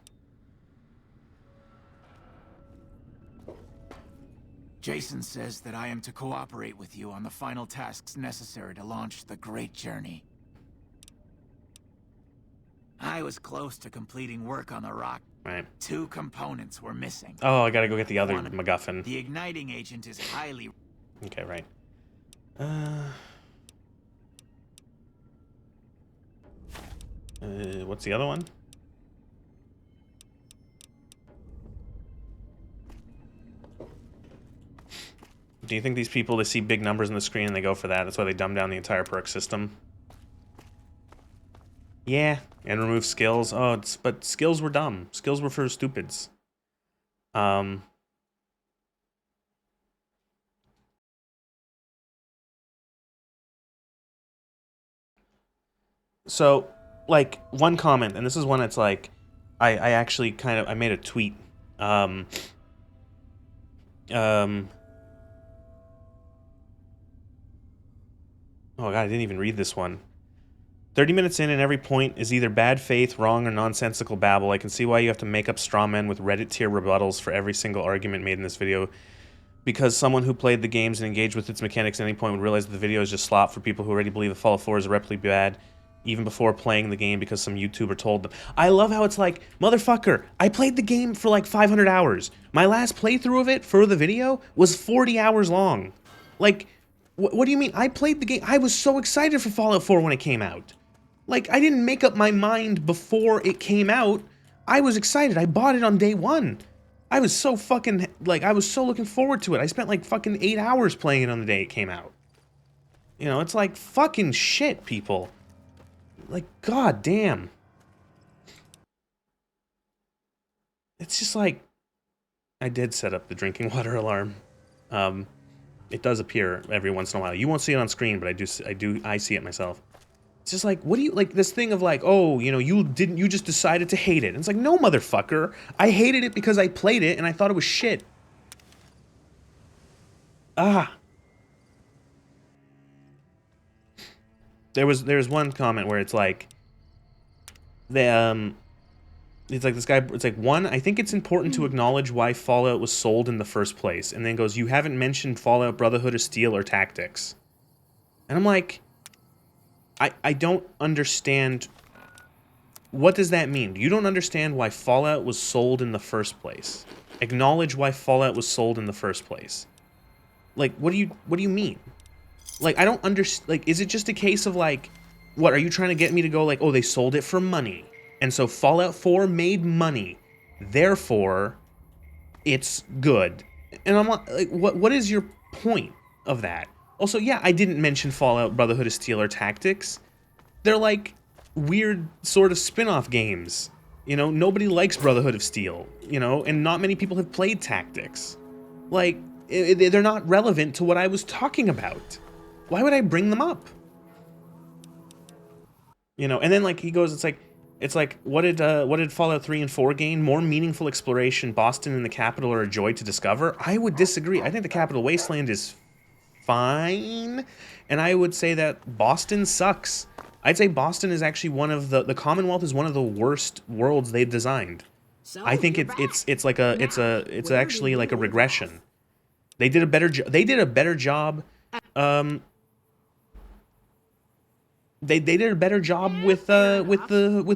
Jason says that I am to cooperate with you on the final tasks necessary to launch the great journey. I was close to completing work on the rock. Right. 2 components were missing. Oh, I gotta go get the other MacGuffin. The igniting agent is highly... Okay, right. What's the other one? Do you think these people, they see big numbers on the screen and they go for that? That's why they dumb down the entire perk system? Yeah, and remove skills. Oh, but skills were dumb. Skills were for stupids. So, like, one comment, and this is one it's like, I actually kind of, I made a tweet. Oh god, I didn't even read this one. 30 minutes in and every point is either bad faith, wrong, or nonsensical babble. I can see why you have to make up straw men with Reddit tier rebuttals for every single argument made in this video. Because someone who played the games and engaged with its mechanics at any point would realize that the video is just slop for people who already believe that Fallout 4 is irreparably bad, even before playing the game because some YouTuber told them. I love how it's like, motherfucker, I played the game for like 500 hours. My last playthrough of it for the video was 40 hours long. Like, what do you mean? I played the game. I was so excited for Fallout 4 when it came out. Like, I didn't make up my mind before it came out. I was excited. I bought it on day 1. I was so fucking, like, I was so looking forward to it. I spent like fucking 8 hours playing it on the day it came out. You know, it's like fucking shit, people. Like, god damn. It's just like, I did set up the drinking water alarm. It does appear every once in a while. You won't see it on screen, but I see it myself. It's just like, what do you, like, this thing of like, oh, you know, you just decided to hate it. And it's like, no, motherfucker. I hated it because I played it and I thought it was shit. Ah. There's one comment where it's like, it's like this guy, it's like, one, I think it's important to acknowledge why Fallout was sold in the first place. And then goes, you haven't mentioned Fallout Brotherhood of Steel or Tactics. And I'm like, I don't understand. What does that mean? You don't understand why Fallout was sold in the first place. Acknowledge why Fallout was sold in the first place. Like, what do you mean? Like, I don't understand. Like, is it just a case of like, what, are you trying to get me to go like, oh, they sold it for money. And so Fallout 4 made money. Therefore, it's good. And I'm like, what is your point of that? Also, yeah, I didn't mention Fallout Brotherhood of Steel or Tactics. They're like weird sort of spin-off games. You know, nobody likes Brotherhood of Steel, you know, and not many people have played Tactics. Like, they're not relevant to what I was talking about. Why would I bring them up? You know, and then like he goes, it's like, what did Fallout 3 and 4 gain? More meaningful exploration. Boston and the capital are a joy to discover. I would disagree. I think the Capital Wasteland is fine, and I would say that Boston sucks. I'd say Boston is actually one of the Commonwealth is one of the worst worlds they've designed. So I think it's actually like a regression. They did a better job. They did a better job with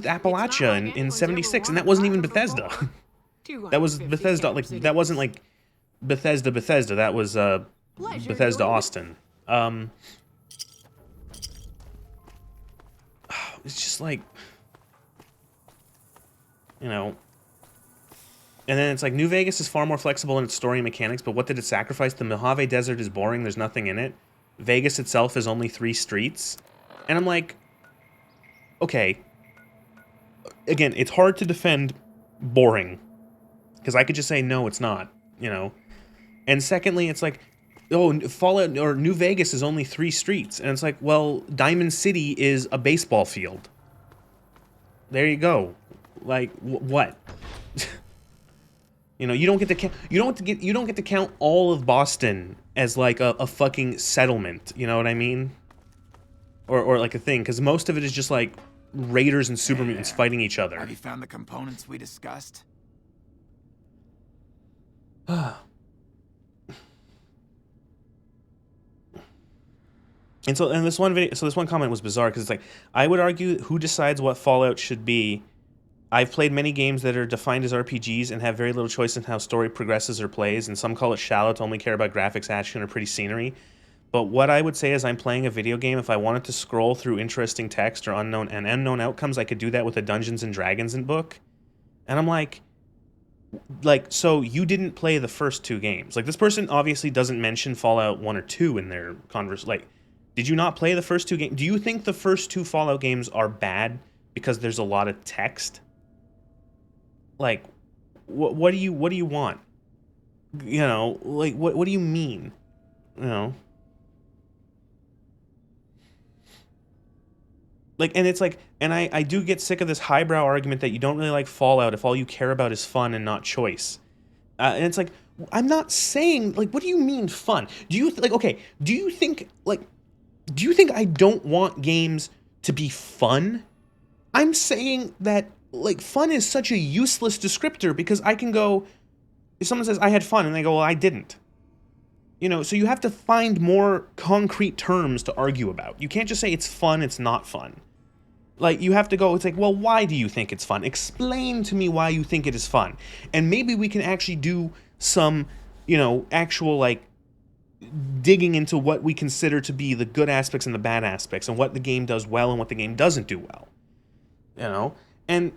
Appalachia in 76, and that wasn't even Bethesda. That was Bethesda, like that wasn't like Bethesda. That was Bethesda Austin. It's just like, you know. And then it's like, New Vegas is far more flexible in its story and mechanics, but what did it sacrifice? The Mojave Desert is boring, there's nothing in it. Vegas itself is only 3 streets. And I'm like, okay. Again, it's hard to defend boring. Because I could just say, no, it's not, you know. And secondly, it's like, oh, Fallout or New Vegas is only 3 streets. And it's like, well, Diamond City is a baseball field. There you go. Like, what? You know, you don't get to count. You don't get to count all of Boston as like a fucking settlement. You know what I mean? Or like a thing, because most of it is just like raiders and super mutants fighting each other. Have you found the components we discussed? And this one comment was bizarre because it's like, I would argue, who decides what Fallout should be? I've played many games that are defined as RPGs and have very little choice in how story progresses or plays, and some call it shallow to only care about graphics, action, or pretty scenery. But what I would say is, I'm playing a video game. If I wanted to scroll through interesting text or unknown outcomes, I could do that with a Dungeons and Dragons book. And I'm like, so you didn't play the first 2 games. Like, this person obviously doesn't mention Fallout 1 or 2 in their converse. Like, did you not play the first 2 games? Do you think the first 2 Fallout games are bad because there's a lot of text? Like, what do you want? You know, like, what do you mean? You know? Like, and it's like, and I do get sick of this highbrow argument that you don't really like Fallout if all you care about is fun and not choice. And it's like, I'm not saying, like, what do you mean fun? Do you, like, okay, do you think I don't want games to be fun? I'm saying that, like, fun is such a useless descriptor because I can go, if someone says, I had fun, and they go, well, I didn't. You know, so you have to find more concrete terms to argue about. You can't just say it's fun, it's not fun. Like, you have to go, it's like, well, why do you think it's fun? Explain to me why you think it is fun. And maybe we can actually do some, you know, actual, like, digging into what we consider to be the good aspects and the bad aspects, and what the game does well and what the game doesn't do well. You know? And,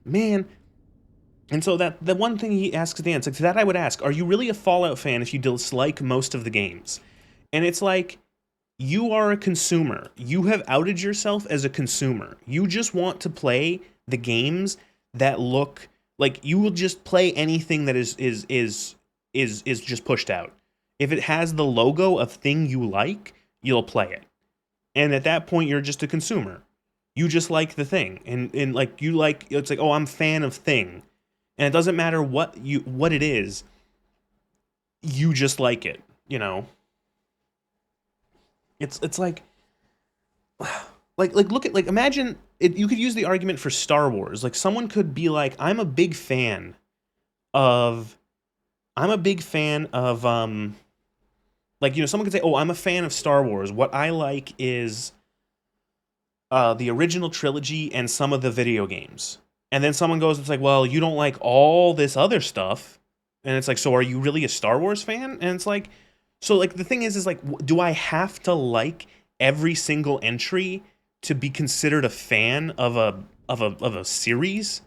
man. And so that the one thing he asks at the end, it's like, to that I would ask, are you really a Fallout fan if you dislike most of the games? And it's like, you are a consumer. You have outed yourself as a consumer. You just want to play the games that look like, you will just play anything that is just pushed out. If it has the logo of thing you like, you'll play it. And at that point, you're just a consumer. You just like the thing. And like, you like, it's like, oh, I'm a fan of thing. And it doesn't matter what it is. You just like it, you know? It's like look at, like, imagine it, you could use the argument for Star Wars. Like, someone could be like, I'm a big fan of like, you know, someone could say, oh, I'm a fan of Star Wars. What I like is the original trilogy and some of the video games. And then someone goes, it's like, well, you don't like all this other stuff. And it's like, so are you really a Star Wars fan? And it's like, so, like, the thing is like, do I have to like every single entry to be considered a fan of a series?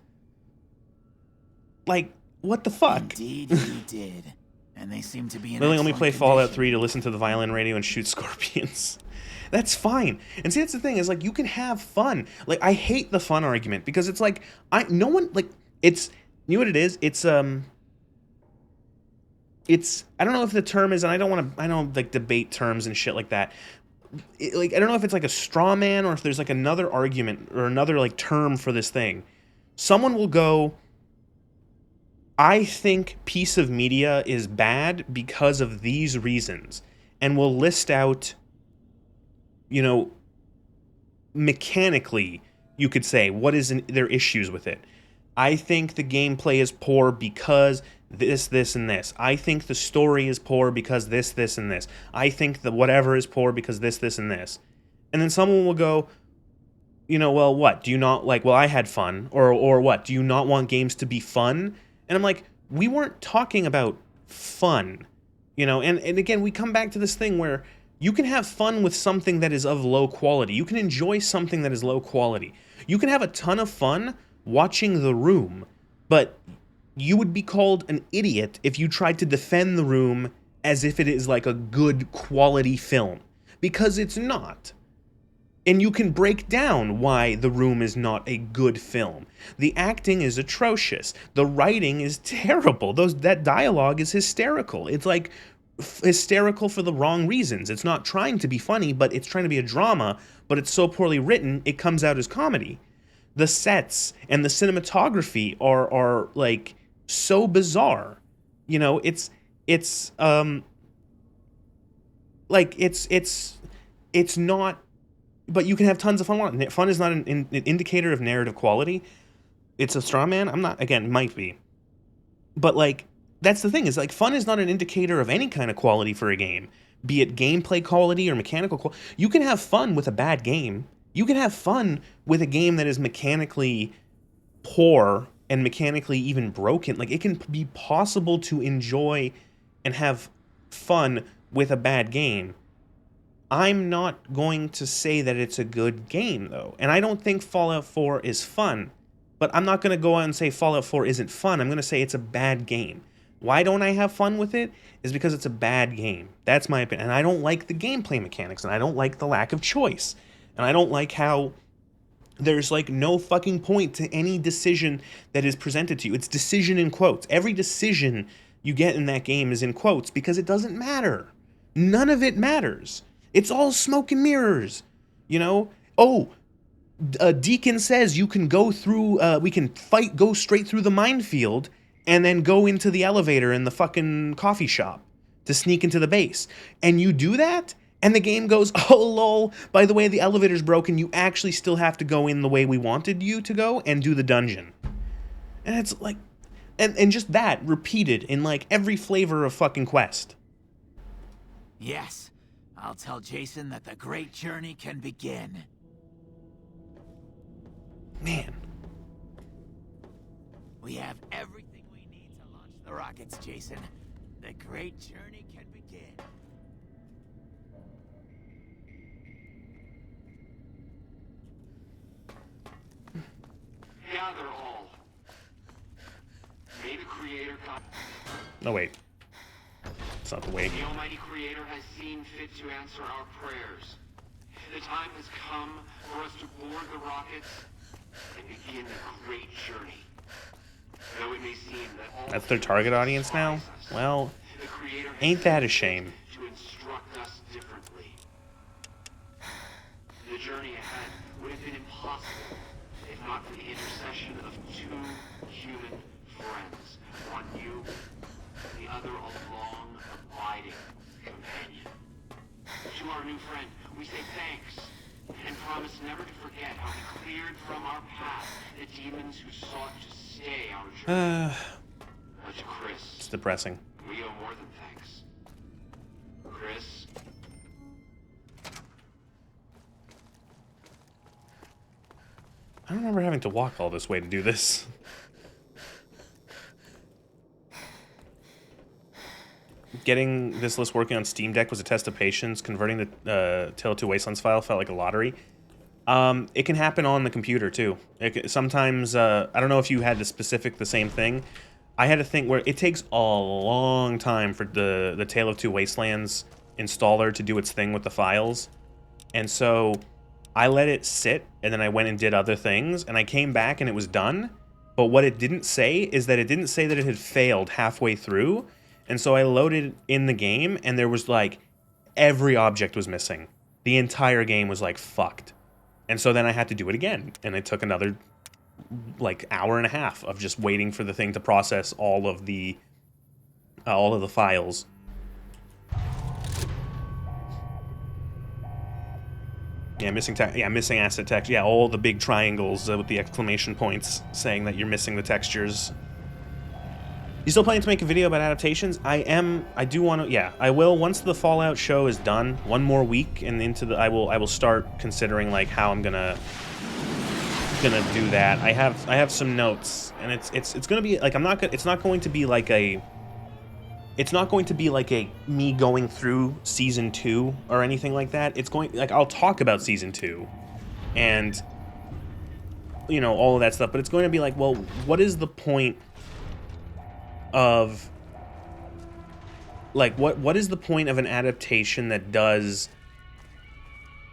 Like, what the fuck? Indeed, you did. And they seem to be in Literally only play excellent Fallout condition. 3 to listen to the violin radio and shoot scorpions. That's fine. And see, that's the thing, is like, you can have fun. Like, I hate the fun argument because it's like, no one, like, it's, you know what it is? It's I don't know if the term is, and I don't like debate terms and shit like that. Like, I don't know if it's like a straw man or if there's like another argument or another like term for this thing. Someone will go, I think piece of media is bad because of these reasons, and will list out, you know, mechanically, you could say, what is their issues with it. I think the gameplay is poor because this, and this. I think the story is poor because this, and this. I think the whatever is poor because this, and this. And then someone will go, you know, well, what? Do you not like, well, I had fun. Or what? Do you not want games to be fun? And I'm like, we weren't talking about fun. You know, and again, we come back to this thing where you can have fun with something that is of low quality. You can enjoy something that is low quality. You can have a ton of fun watching The Room, but you would be called an idiot if you tried to defend The Room as if it is like a good quality film, because it's not. And you can break down why The Room is not a good film. The acting is atrocious. The writing is terrible. That dialogue is hysterical. It's like hysterical for the wrong reasons. It's not trying to be funny, but it's trying to be a drama, but it's so poorly written, it comes out as comedy. The sets and the cinematography are like so bizarre. You know, it's not, but you can have tons of fun with it. Fun is not an indicator of narrative quality. It's a straw man. I'm not, again, might be. But, like, that's the thing, is, like, fun is not an indicator of any kind of quality for a game. Be it gameplay quality or mechanical quality. You can have fun with a bad game. You can have fun with a game that is mechanically poor and mechanically even broken. Like, it can be possible to enjoy and have fun with a bad game. I'm not going to say that it's a good game, though. And I don't think Fallout 4 is fun. But I'm not going to go out and say Fallout 4 isn't fun. I'm going to say it's a bad game. Why don't I have fun with it? Is because it's a bad game. That's my opinion. And I don't like the gameplay mechanics. And I don't like the lack of choice. And I don't like how there's, like, no fucking point to any decision that is presented to you. It's decision in quotes. Every decision you get in that game is in quotes because it doesn't matter. None of it matters. It's all smoke and mirrors, you know? Oh, Deacon says you can go through, we can go straight through the minefield and then go into the elevator in the fucking coffee shop to sneak into the base. And you do that, and the game goes, oh, lol, by the way, the elevator's broken, you actually still have to go in the way we wanted you to go and do the dungeon. And it's like, and just that repeated in, like, every flavor of fucking Quest. Yes. I'll tell Jason that the great journey can begin. Man. We have everything we need to launch the rockets, Jason. The great journey can begin. Gather all. May the Creator God... No, wait. It's not the way. The Almighty Creator has seen fit to answer our prayers. The time has come for us to board the rockets and begin the great journey. Though it may seem that all That's their target audience now? Well, ain't that a shame? to instruct us differently. The journey ahead would have been impossible if not for the intercession of two human friends. One you, the other a long, abiding companion. To our new friend, we say thanks and promise never to forget how he cleared from our path the demons who sought to stay our journey. But to Chris, It's depressing. we owe more than thanks. Chris, I don't remember having to walk all this way to do this. Getting this list working on Steam Deck was a test of patience. Converting the Tale of Two Wastelands file felt like a lottery. It can happen on the computer, too. Sometimes, I don't know if you had the same thing. I had a thing where it takes a long time for the Tale of Two Wastelands installer to do its thing with the files. And so I let it sit, and then I went and did other things, and I came back and it was done. But what it didn't say is that it didn't say that it had failed halfway through. And so I loaded in the game, and there was, like, every object was missing. The entire game was, like, fucked. And so then I had to do it again. And it took another, like, hour and a half of just waiting for the thing to process all of the files. Yeah, missing asset text. Yeah, all the big triangles with the exclamation points saying that you're missing the textures. You still planning to make a video about adaptations? I do want to. Yeah, I will once the Fallout show is done. One more week and into the, I will start considering like how I'm gonna do that. I have some notes, and it's gonna be like it's not going to be like a me going through season 2 or anything like that. It's going, like, I'll talk about season 2, and you know, all of that stuff, but it's going to be like, well, what is the point of, like, what is the point of an adaptation that does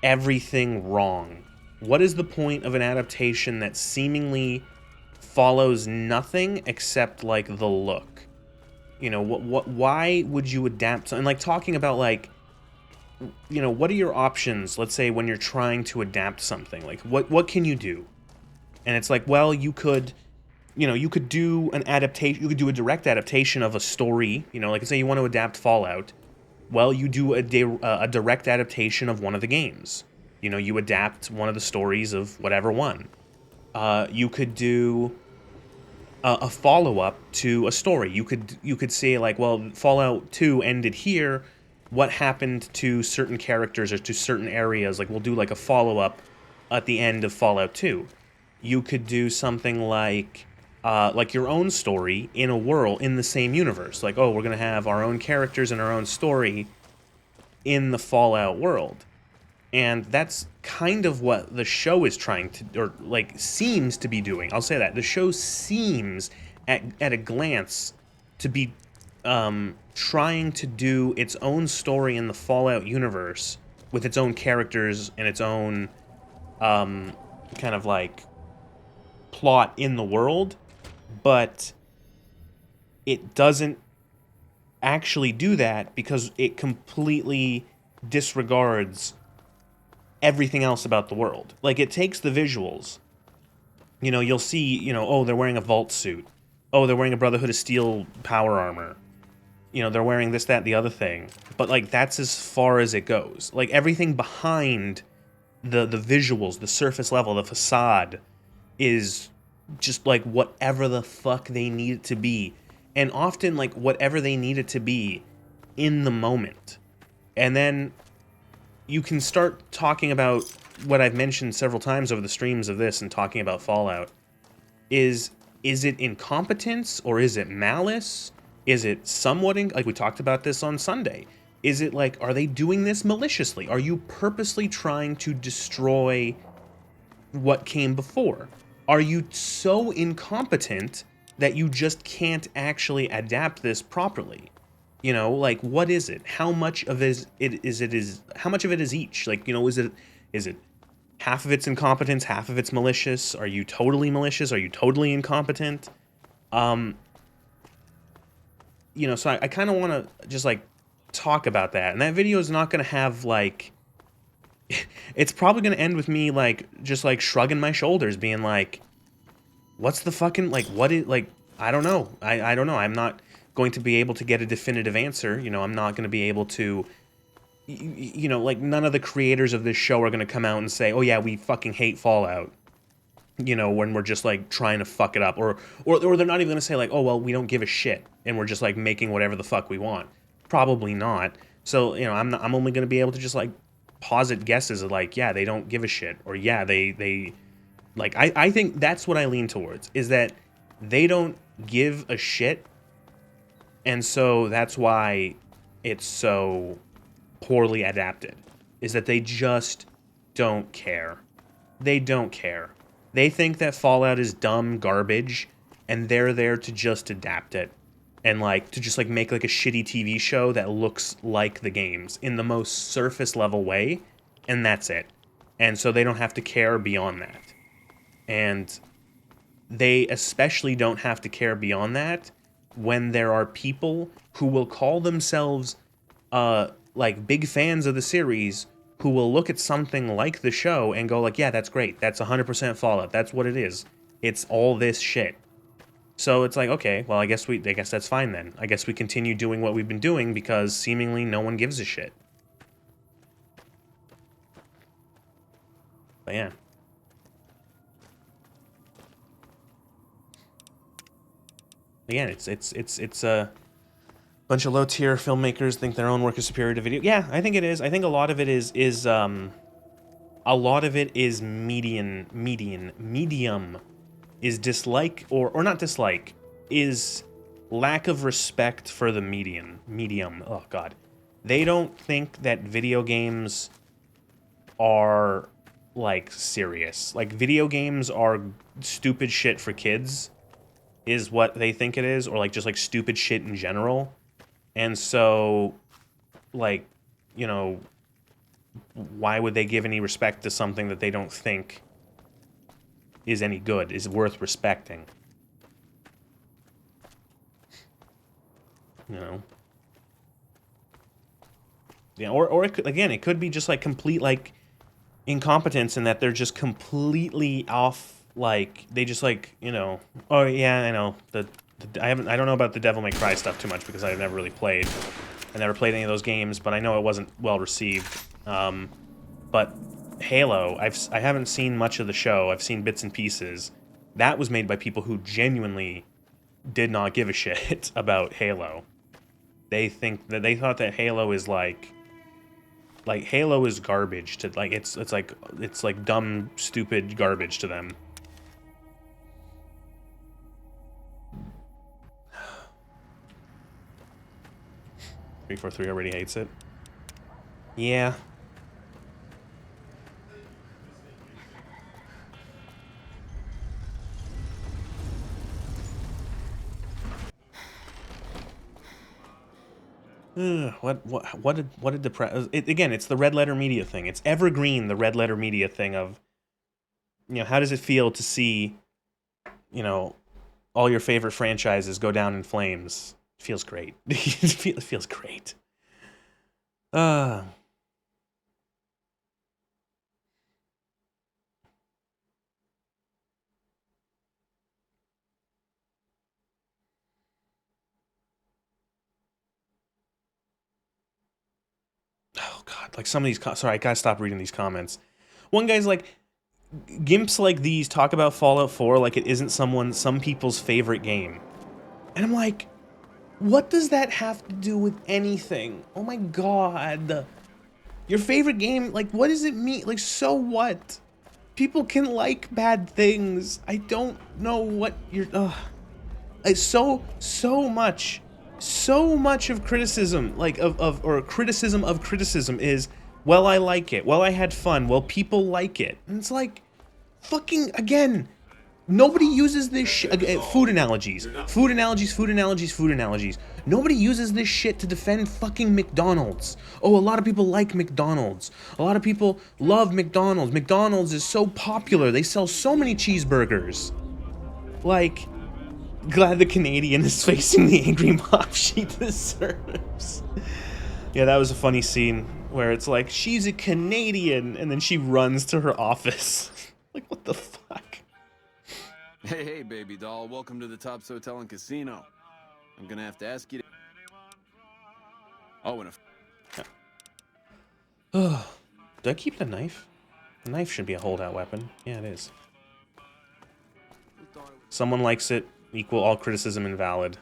everything wrong? What is the point of an adaptation that seemingly follows nothing except, like, the look? You know, why would you adapt something? Like, talking about, like, you know, what are your options, let's say, when you're trying to adapt something? Like, what can you do? And it's like, well, you could, you know, you could do an adaptation, you could do a direct adaptation of a story, you know, like, say you want to adapt Fallout. Well, you do a direct adaptation of one of the games. You know, you adapt one of the stories of whatever one. You could do a follow-up to a story. You could say, like, well, Fallout 2 ended here. What happened to certain characters or to certain areas? Like, we'll do, like, a follow-up at the end of Fallout 2. You could do something like your own story in a world, in the same universe. Like, oh, we're going to have our own characters and our own story in the Fallout world. And that's kind of what the show is trying to, or, like, seems to be doing. I'll say that. The show seems, at a glance, to be trying to do its own story in the Fallout universe with its own characters and its own kind of, like, plot in the world, but it doesn't actually do that because it completely disregards everything else about the world. Like, it takes the visuals. You know, you'll see, you know, oh, they're wearing a vault suit. Oh, they're wearing a Brotherhood of Steel power armor. You know, they're wearing this, that, the other thing. But, like, that's as far as it goes. Like, everything behind the visuals, the surface level, the facade, is just, like, whatever the fuck they need it to be. And often, like, whatever they need it to be in the moment. And then you can start talking about what I've mentioned several times over the streams of this and talking about Fallout. Is it incompetence or is it malice? Is it somewhat, like we talked about this on Sunday? Is it like, are they doing this maliciously? Are you purposely trying to destroy what came before? Are you so incompetent that you just can't actually adapt this properly? You know, like, what is it? How much of how much of it is each? Like, you know, is it half of it's incompetence, half of it's malicious? Are you totally malicious? Are you totally incompetent? You know, so I kind of want to just, like, talk about that. And that video is not going to have, like, it's probably going to end with me, like, just, like, shrugging my shoulders, being like, what's the fucking, like, what is, like, I don't know. I don't know. I'm not going to be able to get a definitive answer. You know, I'm not going to be able to, you know, like, none of the creators of this show are going to come out and say, oh yeah, we fucking hate Fallout. You know, when we're just, like, trying to fuck it up. Or they're not even going to say, like, oh, well, we don't give a shit, and we're just, like, making whatever the fuck we want. Probably not. So, you know, I'm only going to be able to just, like, posit guesses of, like, yeah, they don't give a shit. Or, yeah, they like, I think that's what I lean towards, is that they don't give a shit, and so that's why it's so poorly adapted, is that they just don't care. They don't care. They think that Fallout is dumb garbage, and they're there to just adapt it. And, like, to just, like, make, like, a shitty TV show that looks like the games in the most surface level way, and that's it. And so they don't have to care beyond that. And they especially don't have to care beyond that when there are people who will call themselves, like, big fans of the series, who will look at something like the show and go, like, yeah, that's great. That's 100% Fallout. That's what it is. It's all this shit. So it's like, okay, well, I guess that's fine then. I guess we continue doing what we've been doing because seemingly no one gives a shit. But yeah. Again, it's a bunch of low-tier filmmakers think their own work is superior to video. Yeah, I think it is. I think a lot of it is medium is dislike, or not dislike, is lack of respect for the medium. Oh god. They don't think that video games are like serious. Like video games are stupid shit for kids is what they think it is, or like just like stupid shit in general. And so like, you know, why would they give any respect to something that they don't think is any good, is worth respecting? You know? Yeah, or it could, again, it could be just like complete like incompetence in that they're just completely off, like they just like, you know, oh yeah, I know I don't know about the Devil May Cry stuff too much because I've never really played. I never played any of those games, but I know it wasn't well received. But Halo, I haven't seen much of the show. I've seen bits and pieces. That was made by people who genuinely did not give a shit about Halo. They thought that Halo is like Halo is garbage to like it's like dumb stupid garbage to them. 343 already hates it. Yeah. What did the press? Again, it's the red letter media thing. It's evergreen, the red letter media thing of, you know, how does it feel to see, you know, all your favorite franchises go down in flames? It feels great. It feels great. Oh God, like some of these. Sorry, I gotta stop reading these comments. One guy's like, gimps like these talk about Fallout 4 like it isn't some people's favorite game, and I'm like, what does that have to do with anything? Oh my God. Your favorite game, like, what does it mean? Like, so what? People can like bad things. I don't know what you're... It's so much of criticism, like, or criticism of criticism is, well, I like it. Well, I had fun. Well, people like it. And it's like, fucking, again... Nobody uses this shit. Food analogies. Food analogies, food analogies, food analogies. Nobody uses this shit to defend fucking McDonald's. Oh, a lot of people like McDonald's. A lot of people love McDonald's. McDonald's is so popular. They sell so many cheeseburgers. Like, glad the Canadian is facing the angry mob she deserves. Yeah, that was a funny scene where it's like, she's a Canadian, and then she runs to her office. Like, what the fuck? Hey, baby doll. Welcome to the Tops Hotel and Casino. I'm gonna have to ask you to... Oh, and Do I keep the knife? The knife should be a holdout weapon. Yeah, it is. Someone likes it. Equal all criticism invalid.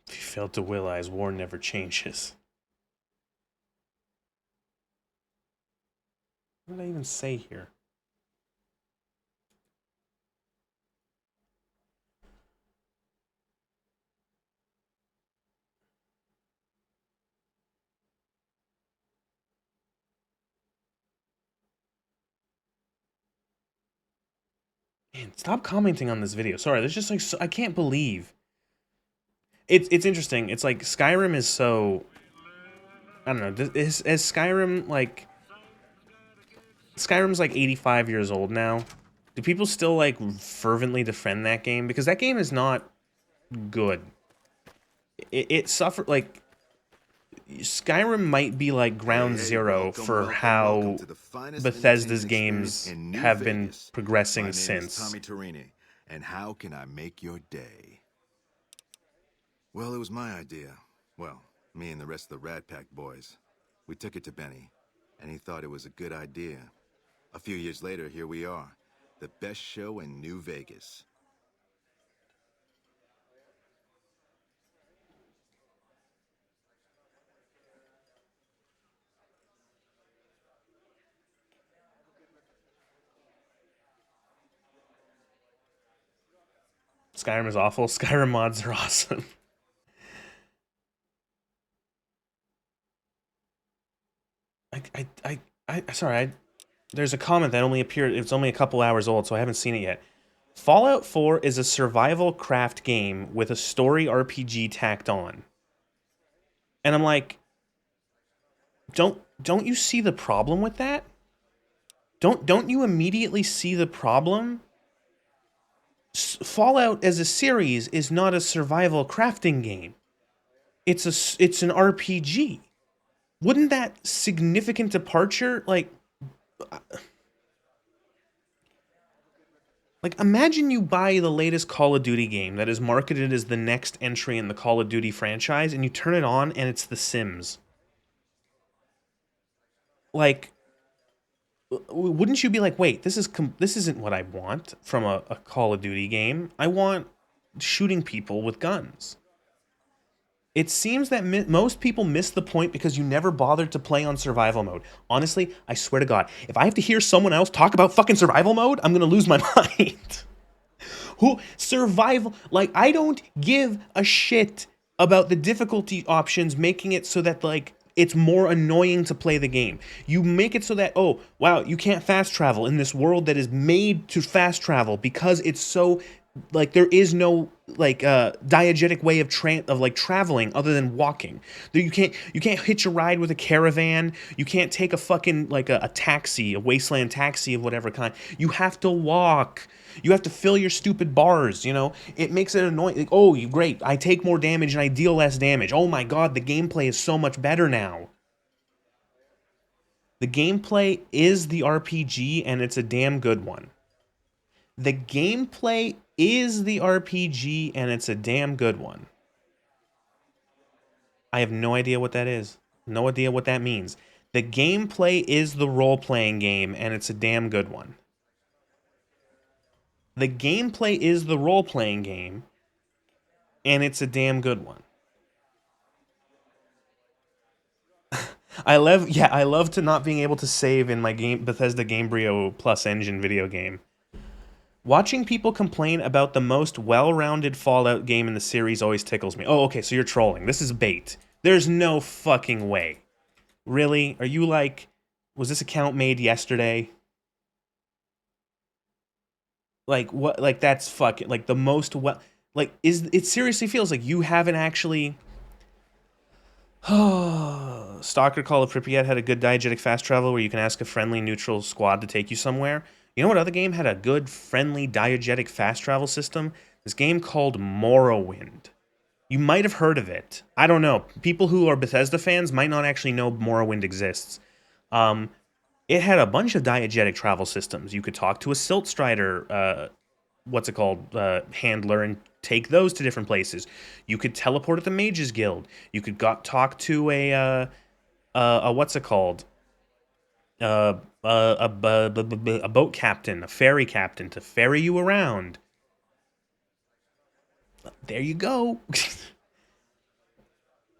If you failed to realize, war never changes. What did I even say here? Man, stop commenting on this video. Sorry, there's just like I can't believe. It's interesting. It's like Skyrim is so... I don't know. Is Skyrim like... Skyrim's like 85 years old now. Do people still like fervently defend that game? Because that game is not good. It suffered like... Skyrim might be like ground zero for how Bethesda's games have been progressing since. Tommy Tarini, and how can I make your day? Well, it was my idea. Well, me and the rest of the Rat Pack boys. We took it to Benny, and he thought it was a good idea. A few years later, here we are. The best show in New Vegas. Skyrim is awful. Skyrim mods are awesome. Sorry, there's a comment that only appeared, it's only a couple hours old, so I haven't seen it yet. Fallout 4 is a survival craft game with a story RPG tacked on. And I'm like, don't you see the problem with that? Don't you immediately see the problem? Fallout as a series is not a survival crafting game. It's an RPG. Wouldn't that significant departure, like imagine you buy the latest Call of Duty game that is marketed as the next entry in the Call of Duty franchise, and you turn it on and it's The Sims. Like, wouldn't you be like, wait, this isn't what I want from a Call of Duty game. I want shooting people with guns. It seems that most people miss the point because you never bothered to play on survival mode. Honestly, I swear to God, if I have to hear someone else talk about fucking survival mode, I'm gonna lose my mind. Survival, like, I don't give a shit about the difficulty options making it so that, like, it's more annoying to play the game. You make it so that, oh, wow, you can't fast travel in this world that is made to fast travel because it's so, like, there is no, like, diegetic way of traveling other than walking. You can't hitch a ride with a caravan. You can't take a fucking, like, a taxi, a wasteland taxi of whatever kind. You have to walk. You have to fill your stupid bars, you know? It makes it annoying. Like, oh, great, I take more damage and I deal less damage. Oh my God, the gameplay is so much better now. The gameplay is the RPG, and it's a damn good one. The gameplay is the RPG, and it's a damn good one. I have no idea what that is. No idea what that means. The gameplay is the role-playing game, and it's a damn good one. The gameplay is the role-playing game, and it's a damn good one. I love to not being able to save in my game Bethesda Gamebryo Plus Engine video game. Watching people complain about the most well-rounded Fallout game in the series always tickles me. Oh, okay, so you're trolling. This is bait. There's no fucking way. Really? Are you like, was this account made yesterday? Like, what? Like, that's fucking, like, the most well, like, it seriously feels like you haven't actually... Stalker Call of Pripyat had a good diegetic fast travel where you can ask a friendly neutral squad to take you somewhere. You know what other game had a good friendly diegetic fast travel system? This game called Morrowind. You might have heard of it. I don't know. People who are Bethesda fans might not actually know Morrowind exists. It had a bunch of diegetic travel systems. You could talk to a Silt Strider, handler, and take those to different places. You could teleport at the Mages Guild. You could talk to a boat captain, a ferry captain, to ferry you around. There you go.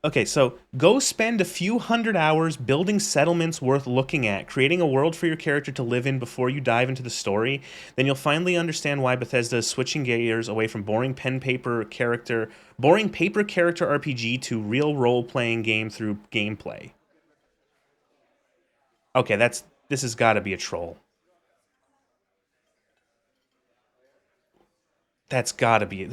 Okay, so go spend a few hundred hours building settlements worth looking at, creating a world for your character to live in before you dive into the story. Then you'll finally understand why Bethesda is switching gears away from boring paper character RPG to real role-playing game through gameplay. Okay, this has got to be a troll. That's got to be.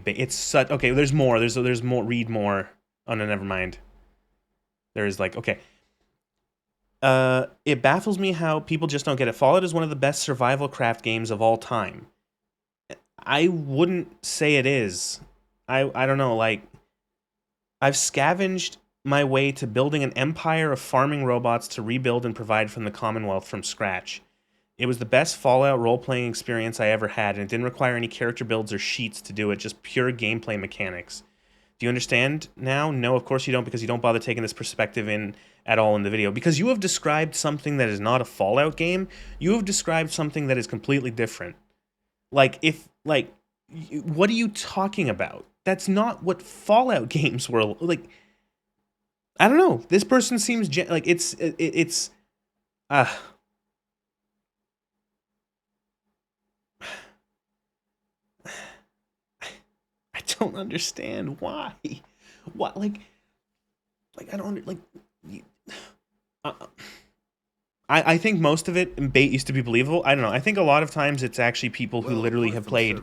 It's such. Okay, there's more. There's more. Read more. Oh no, never mind. There is, like, okay. It baffles me how people just don't get it. Fallout is one of the best survival craft games of all time. I wouldn't say it is. I don't know, like, I've scavenged my way to building an empire of farming robots to rebuild and provide from the Commonwealth from scratch. It was the best Fallout role-playing experience I ever had, and it didn't require any character builds or sheets to do it, just pure gameplay mechanics. Do you understand now? No, of course you don't, because you don't bother taking this perspective in at all in the video. Because you have described something that is not a Fallout game, you have described something that is completely different. Like, what are you talking about? That's not what Fallout games were, like, I don't know. This person seems, like, it's don't understand why. What, like I don't, like, uh, I think most of it in bait used to be believable. I don't know. I think a lot of times it's actually people who literally have played.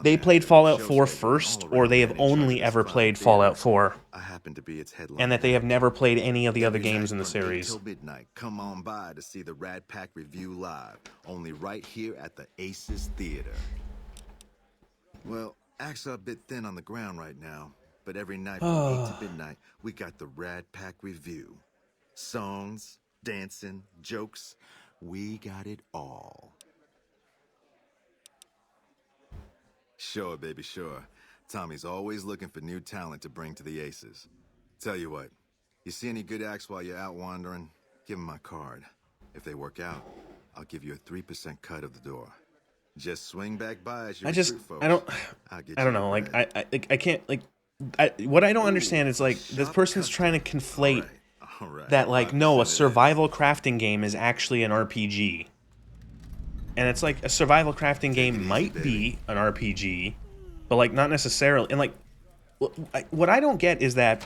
They played Fallout 4 first, or they have only ever played Fallout 4, I happen to be its headline. and that they have never played any of the other Every games night in the from 8 series. till midnight, come on by to see the Rad Pack review live, only right here at the Aces Theater. Well, acts are a bit thin on the ground right now, but every night from 8 to midnight, we got the Rad Pack review. Songs, dancing, jokes, we got it all. Sure, baby, sure. Tommy's always looking for new talent to bring to the Aces. Tell you what, you see any good acts while you're out wandering, give them my card. If they work out, I'll give you a 3% cut of the door. Just swing back by as you recruit folks. I don't know, like, I can't, like, what I don't understand is, like, this person's trying to conflate that, like, no, a survival crafting game is actually an RPG. And it's like, a survival crafting game might be an RPG, but, like, not necessarily. And, like, what I don't get is that,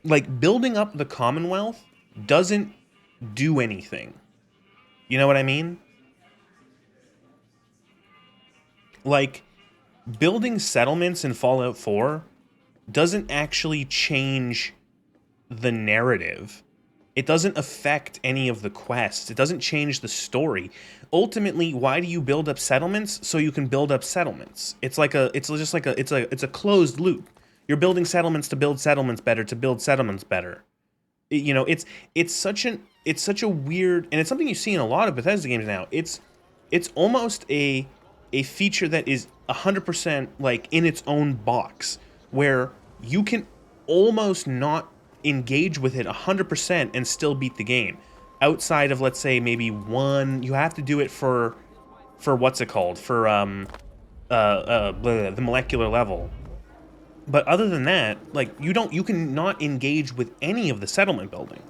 like, building up the Commonwealth doesn't do anything. You know what I mean? Like, building settlements in Fallout 4 doesn't actually change the narrative. It doesn't affect any of the quests. It doesn't change the story. Ultimately, why do you build up settlements? So you can build up settlements. It's a closed loop. You're building settlements to build settlements better, to build settlements better. You know, it's such a weird, and it's something you see in a lot of Bethesda games now. It's almost a feature that is 100% like in its own box, where you can almost not engage with it 100% and still beat the game. Outside of, let's say, maybe one, you have to do it for what's it called? For the molecular level. But other than that, like, you can not engage with any of the settlement building.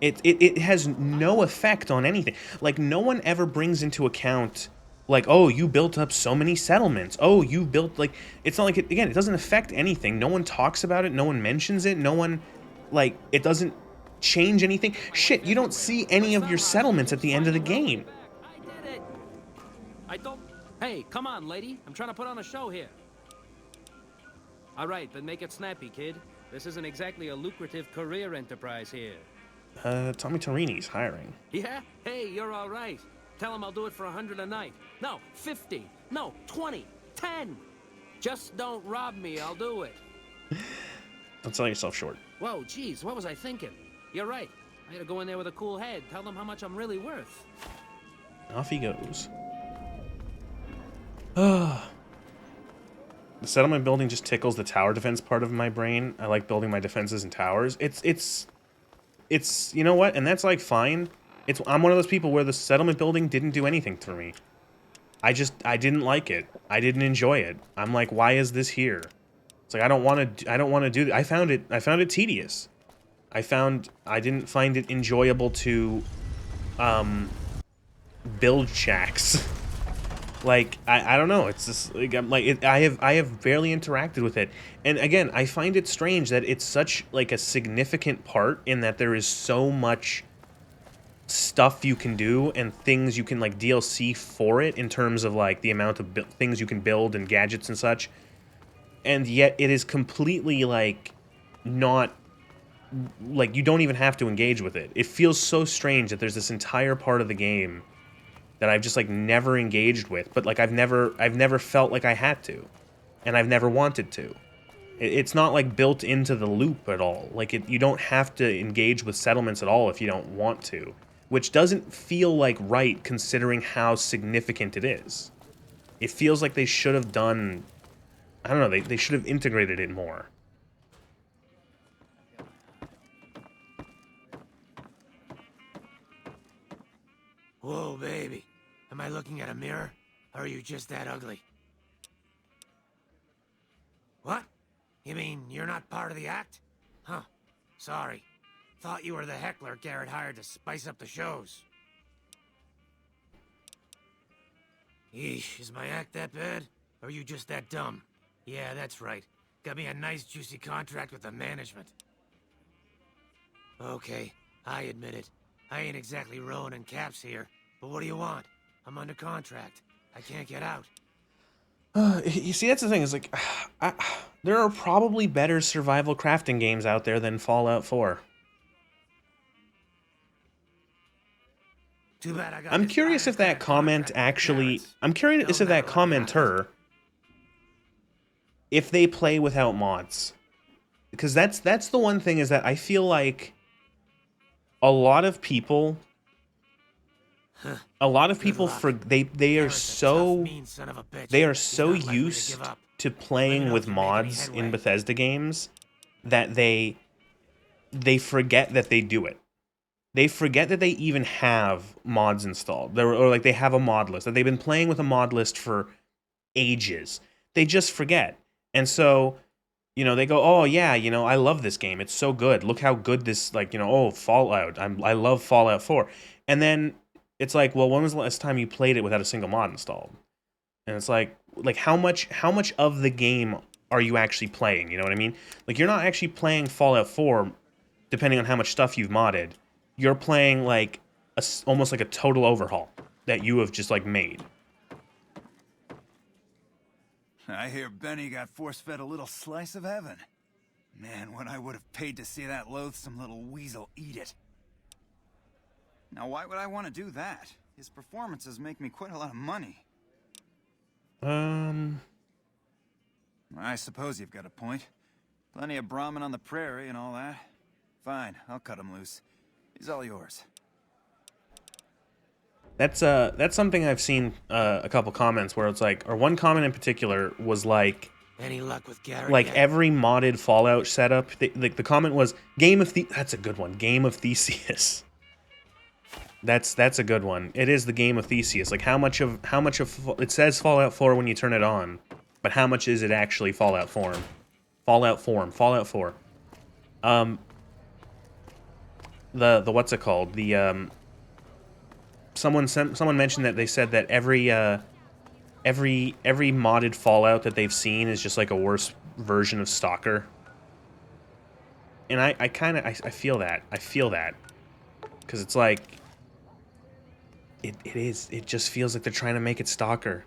It has no effect on anything. Like, no one ever brings into account, like, oh, you built up so many settlements. Oh, you built, like, it's not like, it doesn't affect anything. No one talks about it. No one mentions it. No one, like, it doesn't change anything. Shit, you don't see any of your settlements at the end of the game. I did it. I don't. Hey, come on, lady. I'm trying to put on a show here. All right, but make it snappy, kid. This isn't exactly a lucrative career enterprise here. Tommy Torini's hiring. Yeah? Hey, you're all right. Tell him I'll do it for 100 a night. No, 50. No, 20. 10. Just don't rob me, I'll do it. Don't sell yourself short. Whoa, geez, what was I thinking? You're right. I gotta go in there with a cool head. Tell them how much I'm really worth. Off he goes. The settlement building just tickles the tower defense part of my brain. I like building my defenses in towers. It's you know what? And that's, like, fine. I'm one of those people where the settlement building didn't do anything for me. I didn't like it. I didn't enjoy it. I'm like, why is this here? It's like, I don't want to do I found it tedious. I didn't find it enjoyable to build shacks. Like, I don't know. It's just like, I have barely interacted with it. And again, I find it strange that it's such, like, a significant part in that there is so much stuff you can do and things you can, like, DLC for it in terms of, like, the amount of things you can build and gadgets and such. And yet it is completely, like, not, like, you don't even have to engage with it. It feels so strange that there's this entire part of the game that I've just, like, never engaged with, but, like, I've never felt like I had to, and I've never wanted to. It's not, like, built into the loop at all. Like, you don't have to engage with settlements at all if you don't want to, which doesn't feel like right considering how significant it is. It feels like they should have done, I don't know, they should have integrated it more. Whoa, baby. Am I looking at a mirror? Or are you just that ugly? What? You mean you're not part of the act? Huh. Sorry. Thought you were the heckler Garrett hired to spice up the shows. Yeesh, is my act that bad? Or are you just that dumb? Yeah, that's right. Got me a nice juicy contract with the management. Okay, I admit it. I ain't exactly rowing in caps here. But what do you want? I'm under contract. I can't get out. You see, that's the thing. Is like, there are probably better survival crafting games out there than Fallout 4. Too bad I got I'm this curious if that ironclad comment contract with actually. parents. I'm curious if that commenter, if they play without mods, because that's the one thing is that I feel like a lot of people. A lot of people they are so used to playing with mods in Bethesda games that they forget that they do it. They forget that they even have mods installed. Or like they have a mod list, that they've been playing with a mod list for ages. They just forget. And so, you know, they go, "Oh yeah, you know, I love this game. It's so good. Look how good this, like, you know, oh, Fallout. I love Fallout 4." And then it's like, well, when was the last time you played it without a single mod installed? And it's like how much of the game are you actually playing? You know what I mean? Like, you're not actually playing Fallout 4, depending on how much stuff you've modded. You're playing like almost like a total overhaul that you have just like made. I hear Benny got force-fed a little slice of heaven. Man, what I would have paid to see that loathsome little weasel eat it. Now, why would I want to do that? His performances make me quite a lot of money. I suppose you've got a point. Plenty of Brahmin on the prairie and all that. Fine, I'll cut him loose. He's all yours. That's something I've seen a couple comments where it's like, or one comment in particular was like, any luck with Garrett? Like yet? every modded Fallout setup, like the comment was that's a good one. Game of Theseus. That's a good one. It is the Game of Theseus. Like how much of it says Fallout 4 when you turn it on, but how much is it actually Fallout 4? Fallout 4. The what's it called? The someone mentioned that they said that every modded Fallout that they've seen is just like a worse version of Stalker. And I feel that. Because it's like it just feels like they're trying to make it Stalker.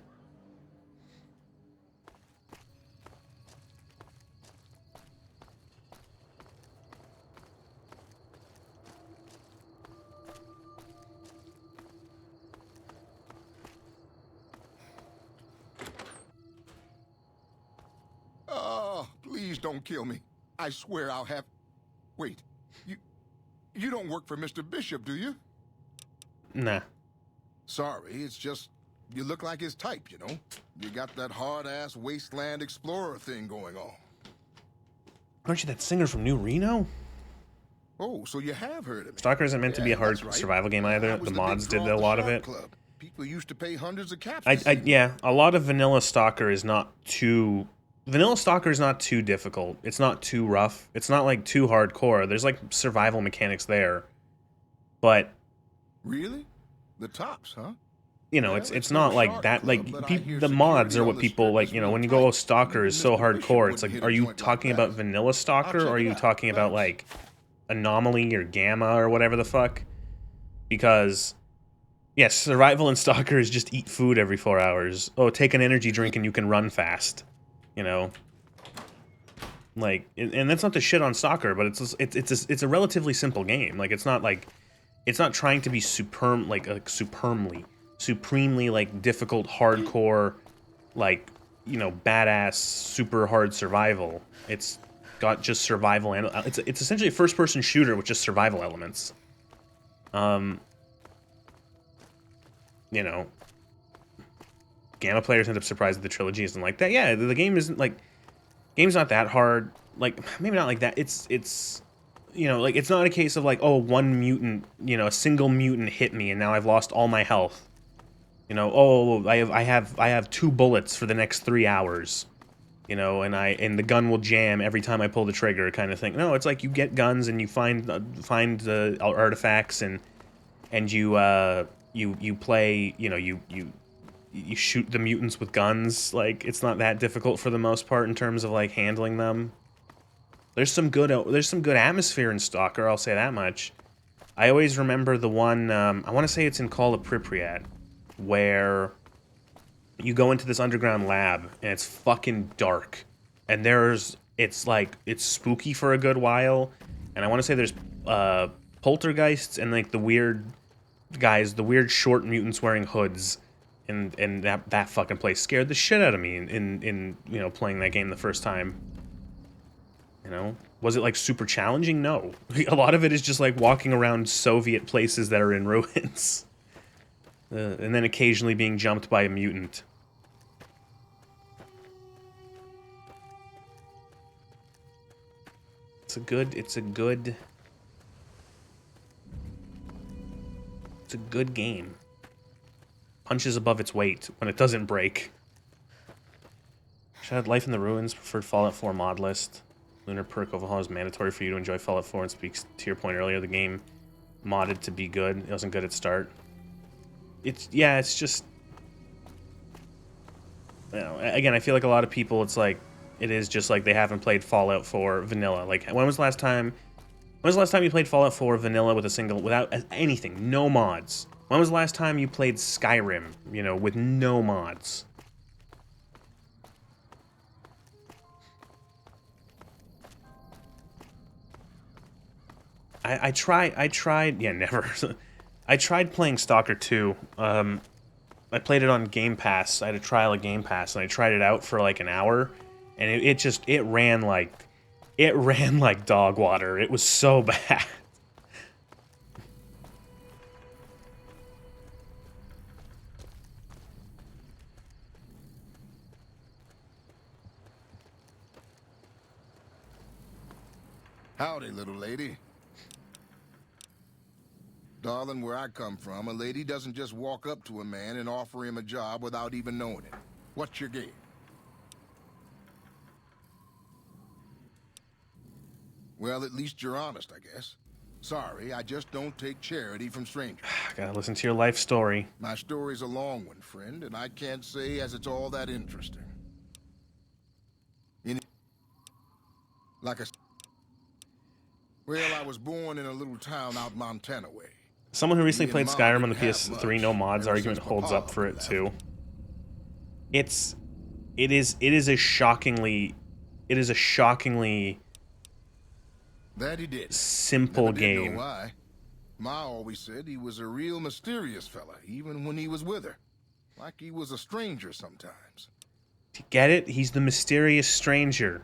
Please don't kill me. I swear I'll have... Wait, you don't work for Mr. Bishop, do you? Nah. Sorry, it's just you look like his type, you know? You got that hard-ass wasteland explorer thing going on. Aren't you that singer from New Reno? Oh, so you have heard of me. Stalker isn't meant to be a hard survival game either. The mods did a lot of it. People used to pay hundreds of caps. Yeah, a lot of vanilla Stalker is not too... Vanilla Stalker is not too difficult. It's not too rough. It's not like too hardcore. There's like survival mechanics there, but really, the tops, huh? You know, it's not like that. Like the mods are what people like. You know, when you go, "Oh, Stalker is so hardcore," it's like, are you talking about vanilla Stalker, or are you talking about like Anomaly or Gamma or whatever the fuck? Because yes, survival in Stalker is just eat food every 4 hours. Oh, take an energy drink and you can run fast. You know, like, and that's not the shit on Stalker, but it's a relatively simple game. Like, it's not trying to be supremely like difficult, hardcore, like, you know, badass, super hard survival. It's got just survival, and it's essentially a first-person shooter with just survival elements. You know. Gamma players end up surprised that the trilogy isn't like that. Yeah, the game isn't like... Game's not that hard. Like, maybe not like that. It's you know, like, it's not a case of like, oh, one mutant, you know, a single mutant hit me and now I've lost all my health. You know, oh, I have 2 bullets for the next 3 hours. You know, and the gun will jam every time I pull the trigger kind of thing. No, it's like you get guns and you find the artifacts and you play, you know, you you shoot the mutants with guns. Like, it's not that difficult for the most part in terms of like handling them. There's some good atmosphere in Stalker, I'll say that much. I always remember the one, I want to say it's in Call of Pripyat, where you go into this underground lab, and it's fucking dark. And it's spooky for a good while. And I want to say there's poltergeists and like the weird guys, the weird short mutants wearing hoods. And that fucking place scared the shit out of me in you know, playing that game the first time. You know? Was it like super challenging? No. A lot of it is just like walking around Soviet places that are in ruins. And then occasionally being jumped by a mutant. It's a good game. Punches above its weight when it doesn't break. Should have Life in the Ruins, preferred Fallout 4 mod list. Lunar perk overhaul is mandatory for you to enjoy Fallout 4 and speaks to your point earlier. The game modded to be good. It wasn't good at start. It's just, you know, again, I feel like a lot of people, it is just like they haven't played Fallout 4 vanilla. Like, when was the last time you played Fallout 4 vanilla without anything, no mods? When was the last time you played Skyrim, you know, with no mods? I tried, yeah, never. I tried playing Stalker 2. I played it on Game Pass. I had a trial of Game Pass, and I tried it out for like an hour, and it ran like dog water. It was so bad. Howdy, little lady. Darling, where I come from, a lady doesn't just walk up to a man and offer him a job without even knowing it. What's your game? Well, at least you're honest, I guess. Sorry, I just don't take charity from strangers. Gotta listen to your life story. My story's a long one, friend, and I can't say as it's all that interesting. Well, I was born in a little town out Montana way. Someone who recently played Skyrim on the PS3 no mods argument holds up for it too. It is a shockingly that he did. Simple game. Never did know why. Ma always said he was a real mysterious fella, even when he was with her. Like he was a stranger sometimes. Get it? He's the mysterious stranger.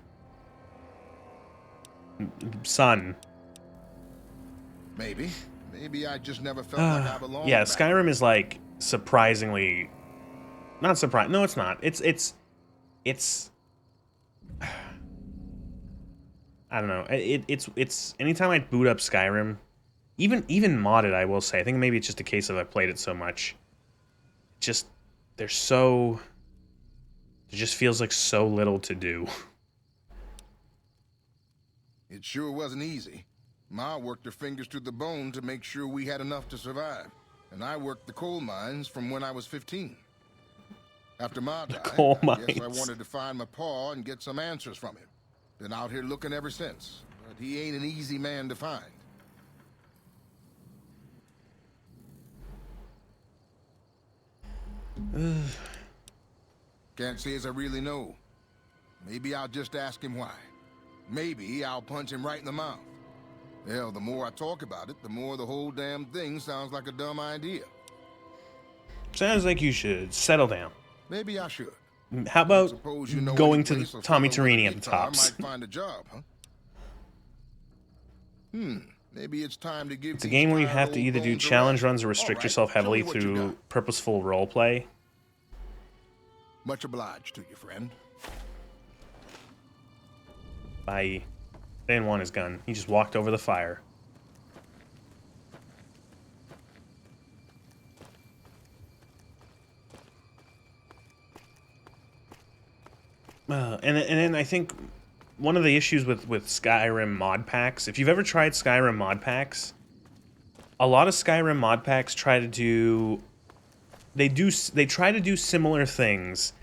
Son. Maybe. Maybe I just never felt like I belonged. Yeah, Skyrim is like surprisingly... Not surprising. No, it's not. It's... I don't know. It's anytime I boot up Skyrim, even modded, I will say. I think maybe it's just a case of I played it so much. Just there just feels like so little to do. It sure wasn't easy. Ma worked her fingers to the bone to make sure we had enough to survive, and I worked the coal mines from when I was 15. After Ma died, I guess I wanted to find my pa and get some answers from him. Been out here looking ever since, but he ain't an easy man to find. Can't say as I really know. Maybe I'll just ask him why. Maybe I'll punch him right in the mouth. Hell, the more I talk about it, the more the whole damn thing sounds like a dumb idea. Sounds like you should settle down. Maybe I should. How about going to Tommy Tarini at the Tops? Might find a job, huh? Maybe it's time to give. It's a game where you have to either do challenge runs or restrict yourself heavily through purposeful roleplay. Much obliged to you, friend. Bye. They didn't want his gun. He just walked over the fire. And then I think one of the issues with Skyrim mod packs, if you've ever tried Skyrim mod packs, a lot of Skyrim mod packs try to do they try to do similar things.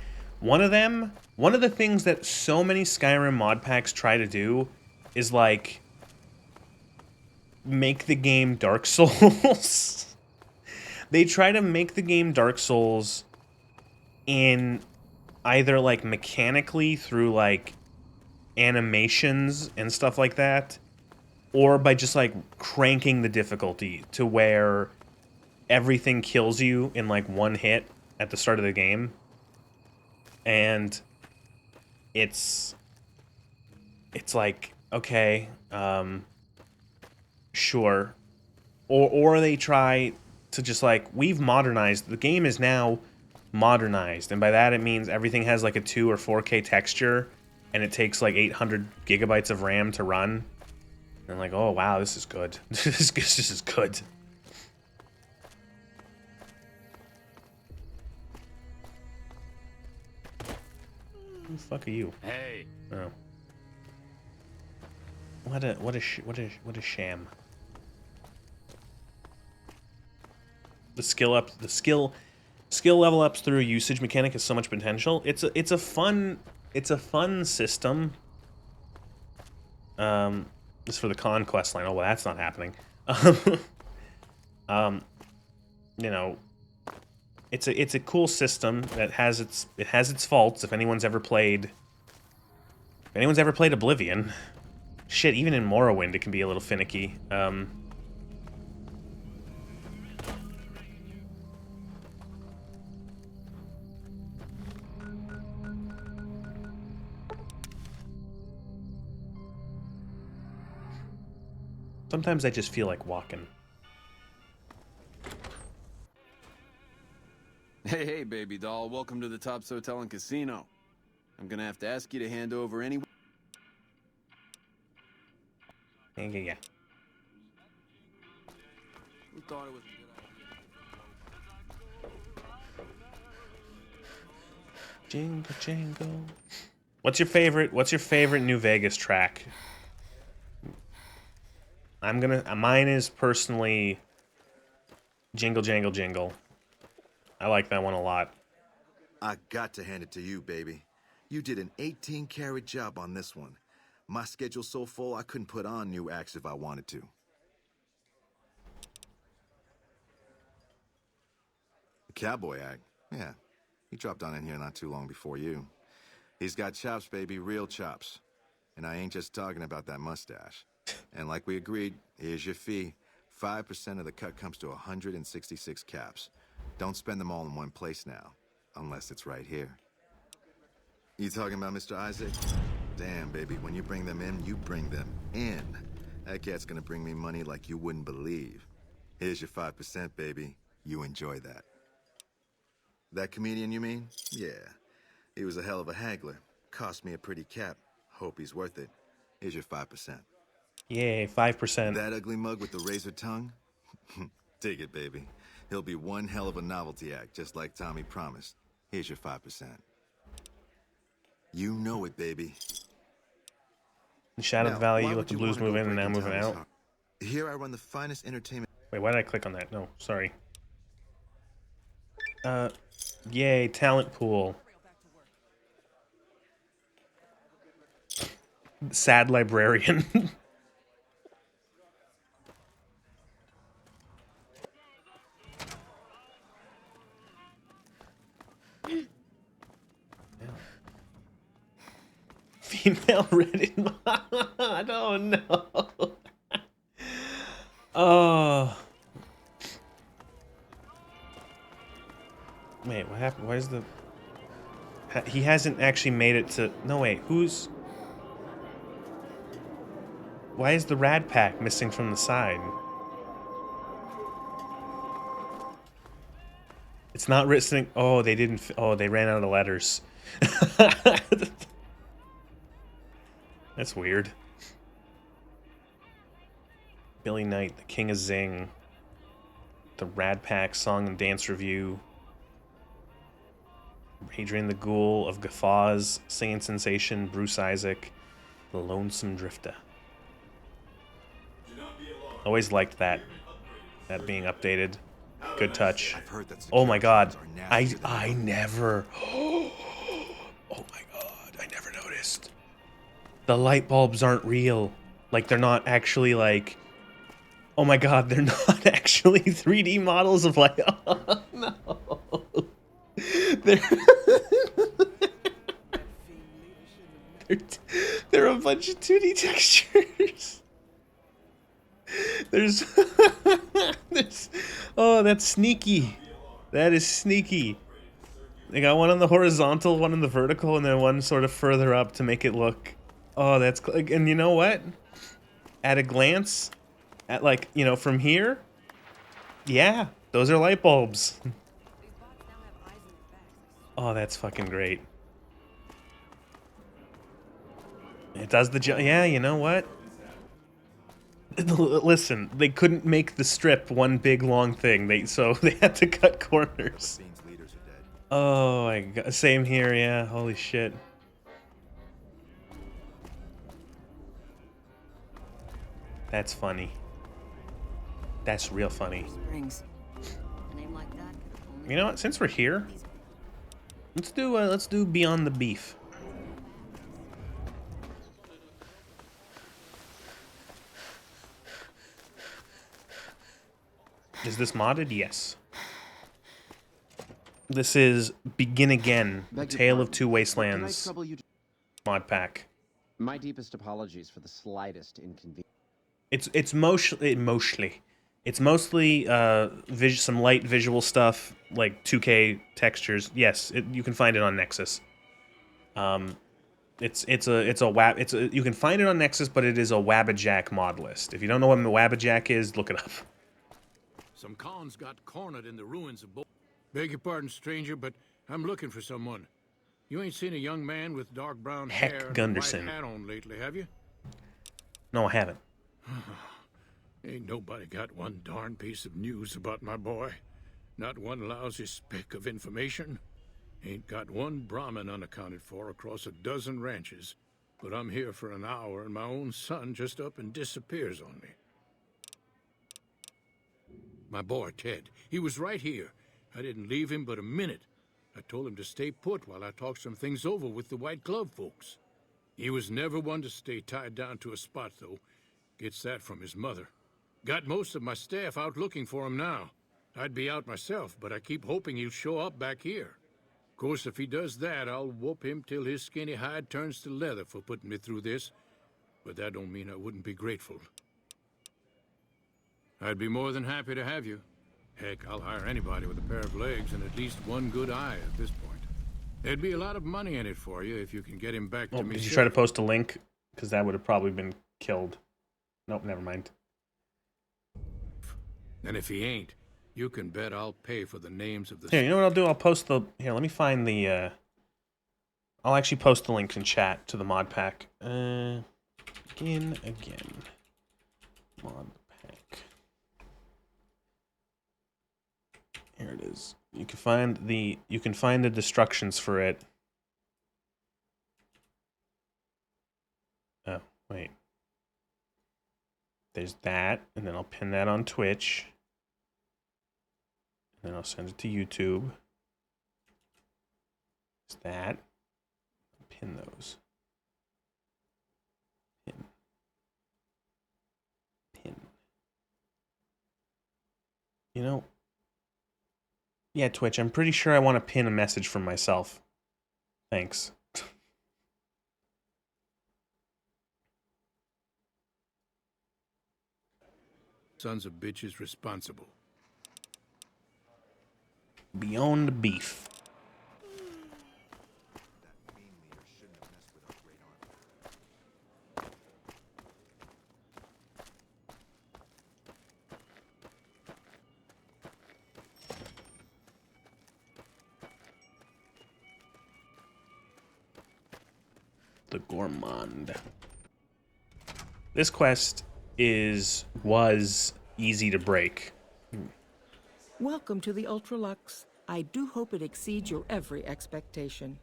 One of the things that so many Skyrim mod packs try to do is like make the game Dark Souls. They try to make the game Dark Souls in either like mechanically through like animations and stuff like that, or by just like cranking the difficulty to where everything kills you in like one hit at the start of the game. And it's like, okay, sure. Or they try to just like, we've modernized, the game is now modernized, and by that it means everything has like a 2 or 4K texture, and it takes like 800 gigabytes of RAM to run. And I'm like, oh wow, this is good. This is good. Who the fuck are you? Hey. Oh. What a sham. The skill level ups through a usage mechanic has so much potential. It's a fun system. Just for the conquest line. Oh well, that's not happening. You know, it's a cool system that has its faults. If anyone's ever played Oblivion, shit, even in Morrowind it can be a little finicky. Sometimes I just feel like walking. Hey, baby doll. Welcome to the Tops Hotel and Casino. I'm gonna have to ask you to hand over any... Yeah. Who thought it was a good idea? Jingle, jingle. What's your favorite New Vegas track? Mine is personally Jingle Jangle Jingle. I like that one a lot. I got to hand it to you, baby. You did an 18-karat job on this one. My schedule's so full I couldn't put on new acts if I wanted to. The cowboy act? Yeah. He dropped on in here not too long before you. He's got chops, baby, real chops. And I ain't just talking about that mustache. And like we agreed, here's your fee. 5% of the cut comes to 166 caps. Don't spend them all in one place now, unless it's right here. You talking about Mr. Isaac? Damn, baby, when you bring them in, you bring them in. That cat's gonna bring me money like you wouldn't believe. Here's your 5%, baby. You enjoy that. That comedian, you mean? Yeah. He was a hell of a haggler. Cost me a pretty cap. Hope he's worth it. Here's your 5%. Yay, 5%. That ugly mug with the razor tongue? Take it, baby. He'll be one hell of a novelty act, just like Tommy promised. Here's your 5%. You know it, baby. In Shadow of the Valley, you let the blues move in and now moving out. Here I run the finest entertainment. Wait, why did I click on that? No, sorry. Yay, talent pool. Sad librarian. Female Reddit mod. Oh no. Oh. Wait, what happened? Where's the... He hasn't actually made it to... No, wait, who's... Why is the rad pack missing from the side? It's not written... Oh, they didn't... Oh, they ran out of letters. That's weird. Billy Knight, the King of Zing. The Rad Pack Song and Dance Review. Adrian the Ghoul of Guffaws, Singing Sensation, Bruce Isaac, The Lonesome Drifter. Always liked that being updated. Good touch. I've heard that Oh my god. security zones are nastier than I hell. never... Oh my god, I never noticed. The light bulbs aren't real. Like, they're not actually, like... Oh my god, they're not actually 3D models of, like... Oh, no. They're... they're a bunch of 2D textures. There's... Oh, that's sneaky. That is sneaky. They got one on the horizontal, one on the vertical, and then one sort of further up to make it look... Oh, that's... And you know what? At a glance, at like, you know, from here, yeah, those are light bulbs. Oh, that's fucking great. It does the job. Yeah, you know what? Listen, they couldn't make the strip one big long thing. So they had to cut corners. Oh my god, same here, yeah. Holy shit. That's funny. That's real funny. You know what? Since we're here, let's do Beyond the Beef. Is this modded? Yes. This is Begin Again, Tale of Two Wastelands mod pack. My deepest apologies for the slightest inconvenience. It's mostly some light visual stuff like 2K textures. Yes, you can find it on Nexus. You can find it on Nexus, but it is a Wabbajack mod list. If you don't know what a Wabbajack is, look it up. Some cons got cornered in the ruins of Beg your pardon, stranger, but I'm looking for someone. You ain't seen a young man with dark brown hair and a white hat on lately, have you? No, I haven't. Ain't nobody got one darn piece of news about my boy. Not one lousy speck of information. Ain't got one Brahmin unaccounted for across a dozen ranches. But I'm here for an hour and my own son just up and disappears on me. My boy, Ted, he was right here. I didn't leave him but a minute. I told him to stay put while I talked some things over with the White Glove folks. He was never one to stay tied down to a spot, though. Gets that from his mother. Got most of my staff out looking for him now. I'd be out myself, but I keep hoping he'll show up back here. Of course, if he does that, I'll whoop him till his skinny hide turns to leather for putting me through this. But that don't mean I wouldn't be grateful. I'd be more than happy to have you. Heck, I'll hire anybody with a pair of legs and at least one good eye at this point. There'd be a lot of money in it for you if you can get him back to me. Did you try to post a link? Because that would have probably been killed. Nope, never mind. And if he ain't, you can bet I'll pay for the names of the... Here, you know what I'll do? I'll post the... Here, let me find the... I'll actually post the links in chat to the mod pack. Begin Again. Mod pack. Here it is. You can find the destructions for it. Oh, wait. There's that, and then I'll pin that on Twitch. And then I'll send it to YouTube. There's that. Pin those. Pin. You know... Yeah, Twitch, I'm pretty sure I want to pin a message from myself. Thanks. Sons of bitches responsible. Beyond Beef. The Gourmand. This quest was easy to break. Welcome to the Ultralux. I do hope it exceeds your every expectation.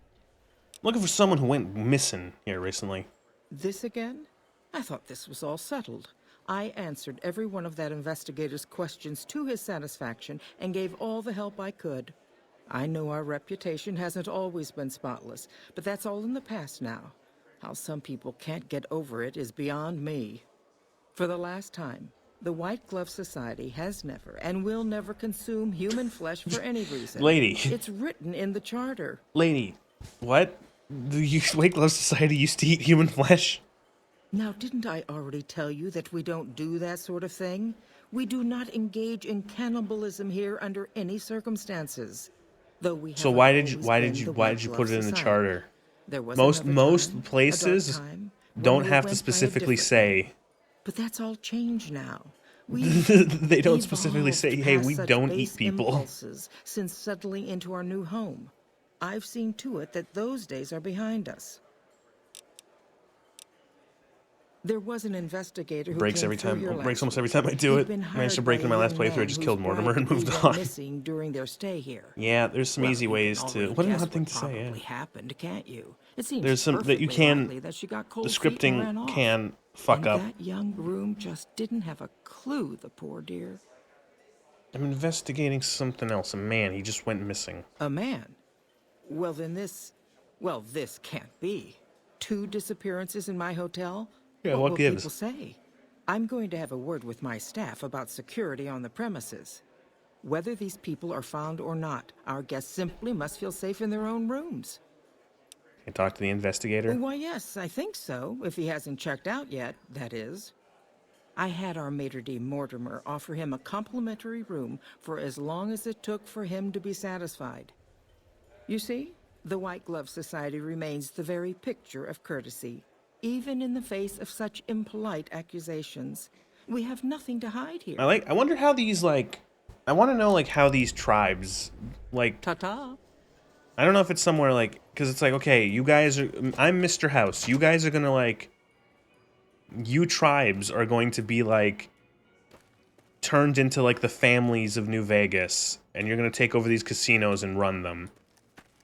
Looking for someone who went missing here recently. This again? I thought this was all settled. I answered every one of that investigator's questions to his satisfaction and gave all the help I could. I know our reputation hasn't always been spotless, but that's all in the past now. How some people can't get over it is beyond me. For the last time, the White Glove Society has never and will never consume human flesh for any reason. Lady. It's written in the charter. Lady, what? The White Glove Society used to eat human flesh? Now, didn't I already tell you that we don't do that sort of thing? We do not engage in cannibalism here under any circumstances. Though we So haven't why did always you been the put it in the White Glove charter? Society. There was Most another time, places a dark time, when don't we have to went by a specifically different say. way. But that's all changed now. They don't specifically evolved say, "Hey, past we such don't base eat people." impulses since settling into our new home. I've seen to it that those days are behind us. There was an investigator who Breaks came every through time. here Breaks last almost every week. time I do He'd it. been Managed to hired break by in my a last young playthrough. I man just whose killed Mortimer bride and moved went on. missing during their stay here. Yeah, there's some Well, easy you ways can to. already What an guess odd thing what to say. Yeah. probably happened, can't you? It seems There's some that you perfectly can. likely that she got The cold feet and ran scripting off. can fuck And up. that young groom just didn't have a clue, the poor dear. I'm investigating something else. A man. He just went missing. A man? Well, then this can't be. 2 disappearances in my hotel? Yeah, what will gives? people say? I'm going to have a word with my staff about security on the premises. Whether these people are found or not, our guests simply must feel safe in their own rooms. Can I talk to the investigator? Why, yes, I think so, if he hasn't checked out yet, that is. I had our maitre d' Mortimer offer him a complimentary room for as long as it took for him to be satisfied. You see, the White Glove Society remains the very picture of courtesy, even in the face of such impolite accusations. We have nothing to hide here. I wonder how these, like... I want to know, like, how these tribes, like... Ta-ta. I don't know if it's somewhere, like... Because it's like, okay, you guys are... I'm Mr. House. You guys are gonna, like... You tribes are going to be, like... turned into, like, the families of New Vegas. And you're gonna take over these casinos and run them.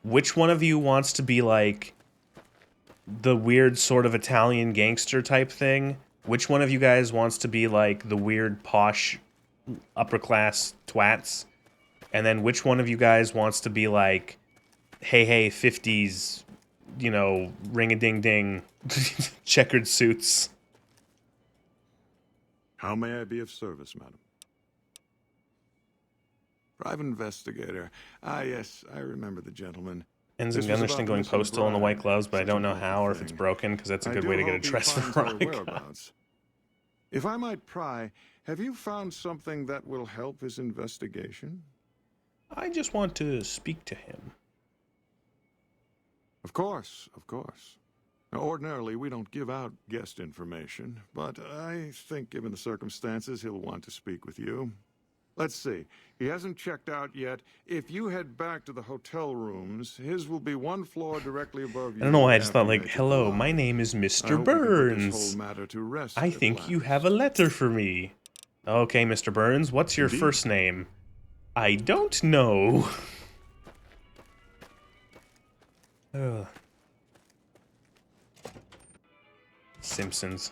Which one of you wants to be, like... the weird sort of Italian gangster type thing? Which one of you guys wants to be, like, the weird posh... upper class twats, and then which one of you guys wants to be like, hey 50s, you know, ring-a-ding-ding, checkered suits? How may I be of service, madam? Private investigator. Ah, yes, I remember the gentleman. Ends This in was Gunderson about going missing postal in the bride. white gloves, but I Such don't a know awful how or if it's thing. broken, because that's a I good do way to get a hope he dress for finds her Veronica. whereabouts. If I might pry, have you found something that will help his investigation? I just want to speak to him. Of course, of course. Now, ordinarily, we don't give out guest information, but I think given the circumstances, he'll want to speak with you. Let's see. He hasn't checked out yet. If you head back to the hotel rooms, his will be 1 floor directly above you. I don't know why I just after thought, you like, make it hello, along. my name is I Mr. hope we can put this Burns. whole matter to rest I at think you last. have a letter for me. Okay, Mr. Burns, what's your Indeed. first name? I don't know. Ugh. Simpsons.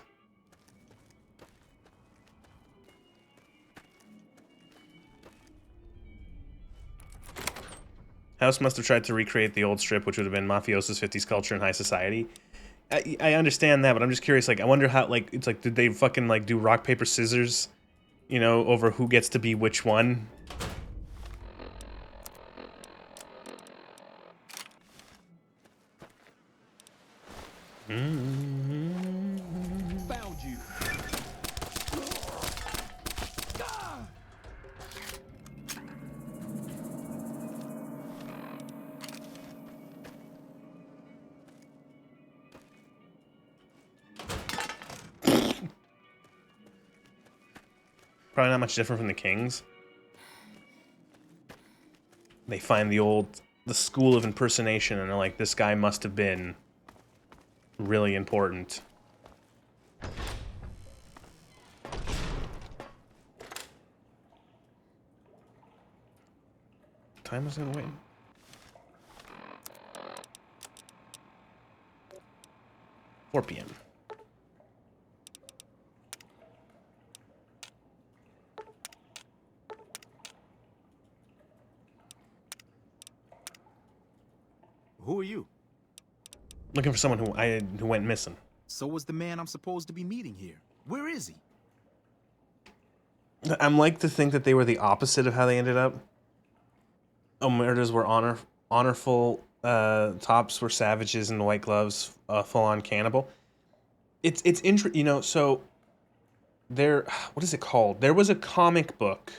House must have tried to recreate the old strip, which would have been mafioso's 50s culture in high society. I understand that, but I'm just curious, like, I wonder how, like, it's like, did they fucking, like, do rock, paper, scissors, you know, over who gets to be which one? Found you. Probably not much different from the Kings. They find the school of impersonation, and they're like, this guy must have been really important. Time is gonna wait. $4 p.m. who are you? Looking for someone who went missing. So was the man I'm supposed to be meeting here. Where is he? I'm like to think that they were the opposite of how they ended up. Omertas were honorful, tops were savages, and the white gloves full-on cannibal. It's interesting, you know. So there, what is it called? There was a comic book.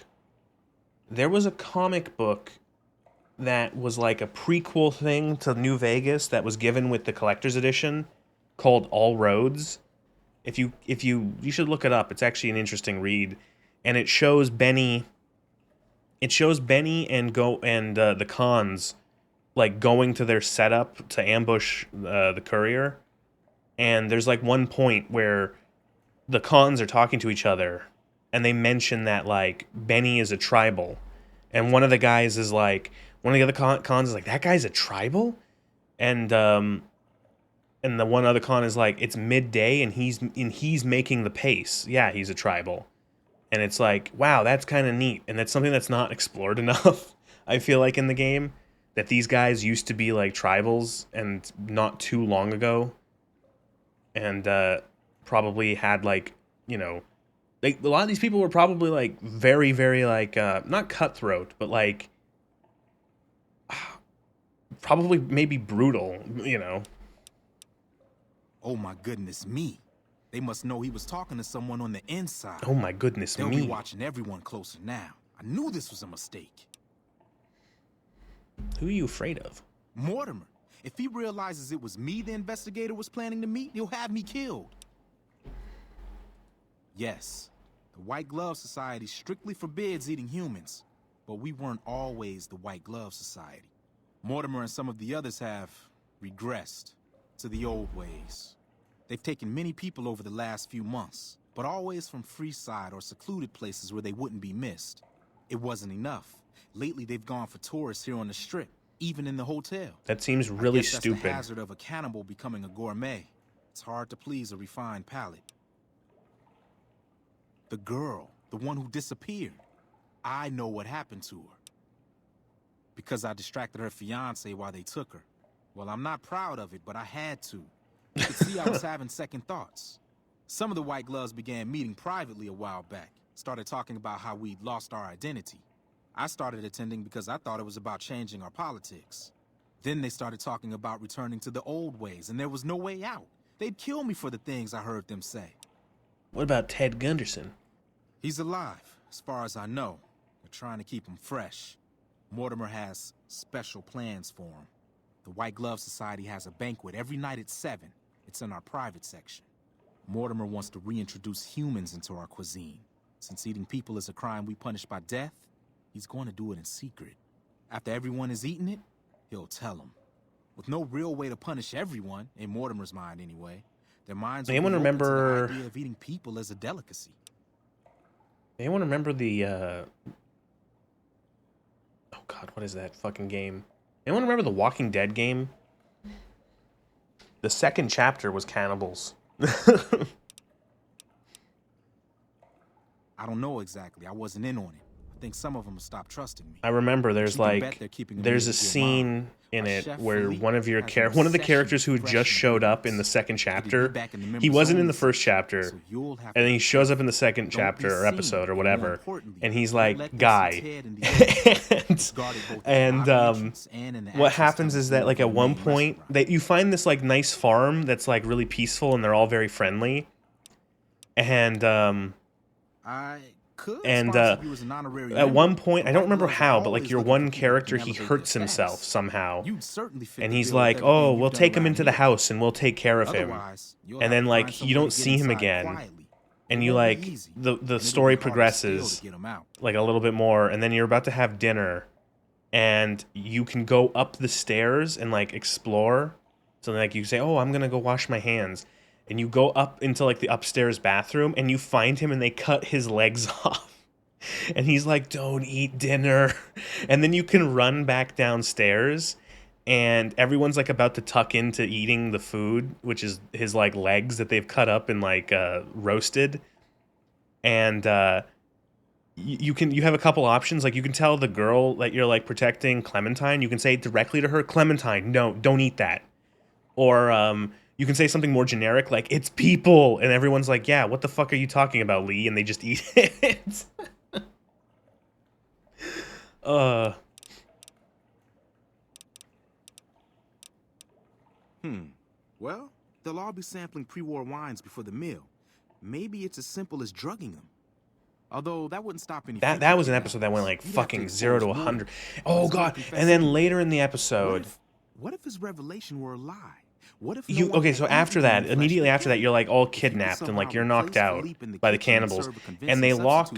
There was a comic book that was like a prequel thing to New Vegas that was given with the collector's edition called All Roads. If you should look it up. It's actually an interesting read, and it shows Benny. It shows Benny and the cons like going to their setup to ambush the courier, and there's like one point where the cons are talking to each other, and they mention that like Benny is a tribal, and one of the guys is like, one of the other cons is like, that guy's a tribal, and the one other con is like, it's midday and he's making the pace. Yeah, he's a tribal. And it's like, wow, that's kind of neat. And that's something that's not explored enough, I feel like, in the game. That these guys used to be like tribals and not too long ago. And probably had like, you know, like a lot of these people were probably like very, very like, not cutthroat, but like probably maybe brutal, you know. Oh my goodness me. They must know he was talking to someone on the inside. Oh my goodness They'll me. be watching everyone closer now. I knew this was a mistake. Who are you afraid of? Mortimer. If he realizes it was me the investigator was planning to meet, he'll have me killed. Yes, the White Glove Society strictly forbids eating humans, but we weren't always the White Glove Society. Mortimer and some of the others have regressed to the old ways. They've taken many people over the last few months, but always from Freeside or secluded places where they wouldn't be missed. It wasn't enough. Lately, they've gone for tourists here on the Strip, even in the hotel. That seems really I guess that's stupid. the hazard of a cannibal becoming a gourmet. It's hard to please a refined palate. The girl, the one who disappeared, I know what happened to her. Because I distracted her fiancé while they took her. Well, I'm not proud of it, but I had to. You could see I was having second thoughts. Some of the White Gloves began meeting privately a while back. Started talking about how we'd lost our identity. I started attending because I thought it was about changing our politics. Then they started talking about returning to the old ways, and there was no way out. They'd kill me for the things I heard them say. What about Ted Gunderson? He's alive, as far as I know. They're trying to keep him fresh. Mortimer has special plans for him. The White Glove Society has a banquet every night at 7. It's in our private section. Mortimer wants to reintroduce humans into our cuisine. Since eating people is a crime we punish by death, he's going to do it in secret. After everyone has eaten it, he'll tell them. With no real way to punish everyone, in Mortimer's mind anyway, their minds will be open to the idea of eating people as a delicacy. Anyone remember the oh god, what is that fucking game? Anyone remember the Walking Dead game? The second chapter was cannibals. I don't know exactly. I wasn't in on it. I think some of them stopped trusting me. I remember there's But you can bet like they're keeping an there's ear a to your scene mom. in Our it chef where Philippe one of has an one of the obsession characters who with just fresh showed up in the ingredients. second It'll be chapter. back in the He members wasn't in only the first section, chapter. so you'll have And then to he be shows up careful. in the second Don't be chapter or seen, episode or and more whatever. importantly, And he's don't like, let them see guy. Ted in the open. It's guarded both at the And lobby entrance and in the what access happens tunnels is that leading like to at the one main point restaurant. that you find this like nice farm that's like really peaceful and they're all very friendly. And I could and sponsor you as an honorary at member. one point, The I don't White remember Gloves are how, but like always your looking one for people who character, can he elevate hurts their himself status. somehow. You'd certainly fit And the he's bill with like, everything oh, you've we'll done take him around into the here. house and we'll take care of him. Otherwise, you'll And have then to like find you somewhere don't to get see him inside again. quietly. And It you won't be like easy, the and it'll story be hard as steel to progresses get 'em out. like a little bit more, and then you're about to have dinner and you can go up the stairs and like explore. So like you say, oh, I'm gonna go wash my hands. And you go up into like the upstairs bathroom and you find him and they cut his legs off. And he's like, don't eat dinner. And then you can run back downstairs and everyone's like about to tuck into eating the food, which is his like legs that they've cut up and like roasted. And you have a couple options. Like, you can tell the girl that you're like protecting, Clementine. You can say directly to her, Clementine, no, don't eat that. Or you can say something more generic, like, it's people, and everyone's like, yeah, what the fuck are you talking about, Lee? And they just eat it. Well, they'll all be sampling pre-war wines before the meal. Maybe it's as simple as drugging them. Although that wouldn't stop any. That was an episode that went like fucking 0 to 100. Oh god! And then later in the episode, what if his revelation were a lie? What if okay, so after that, immediately after that, you're like all kidnapped and like you're knocked out by the cannibals, and they lock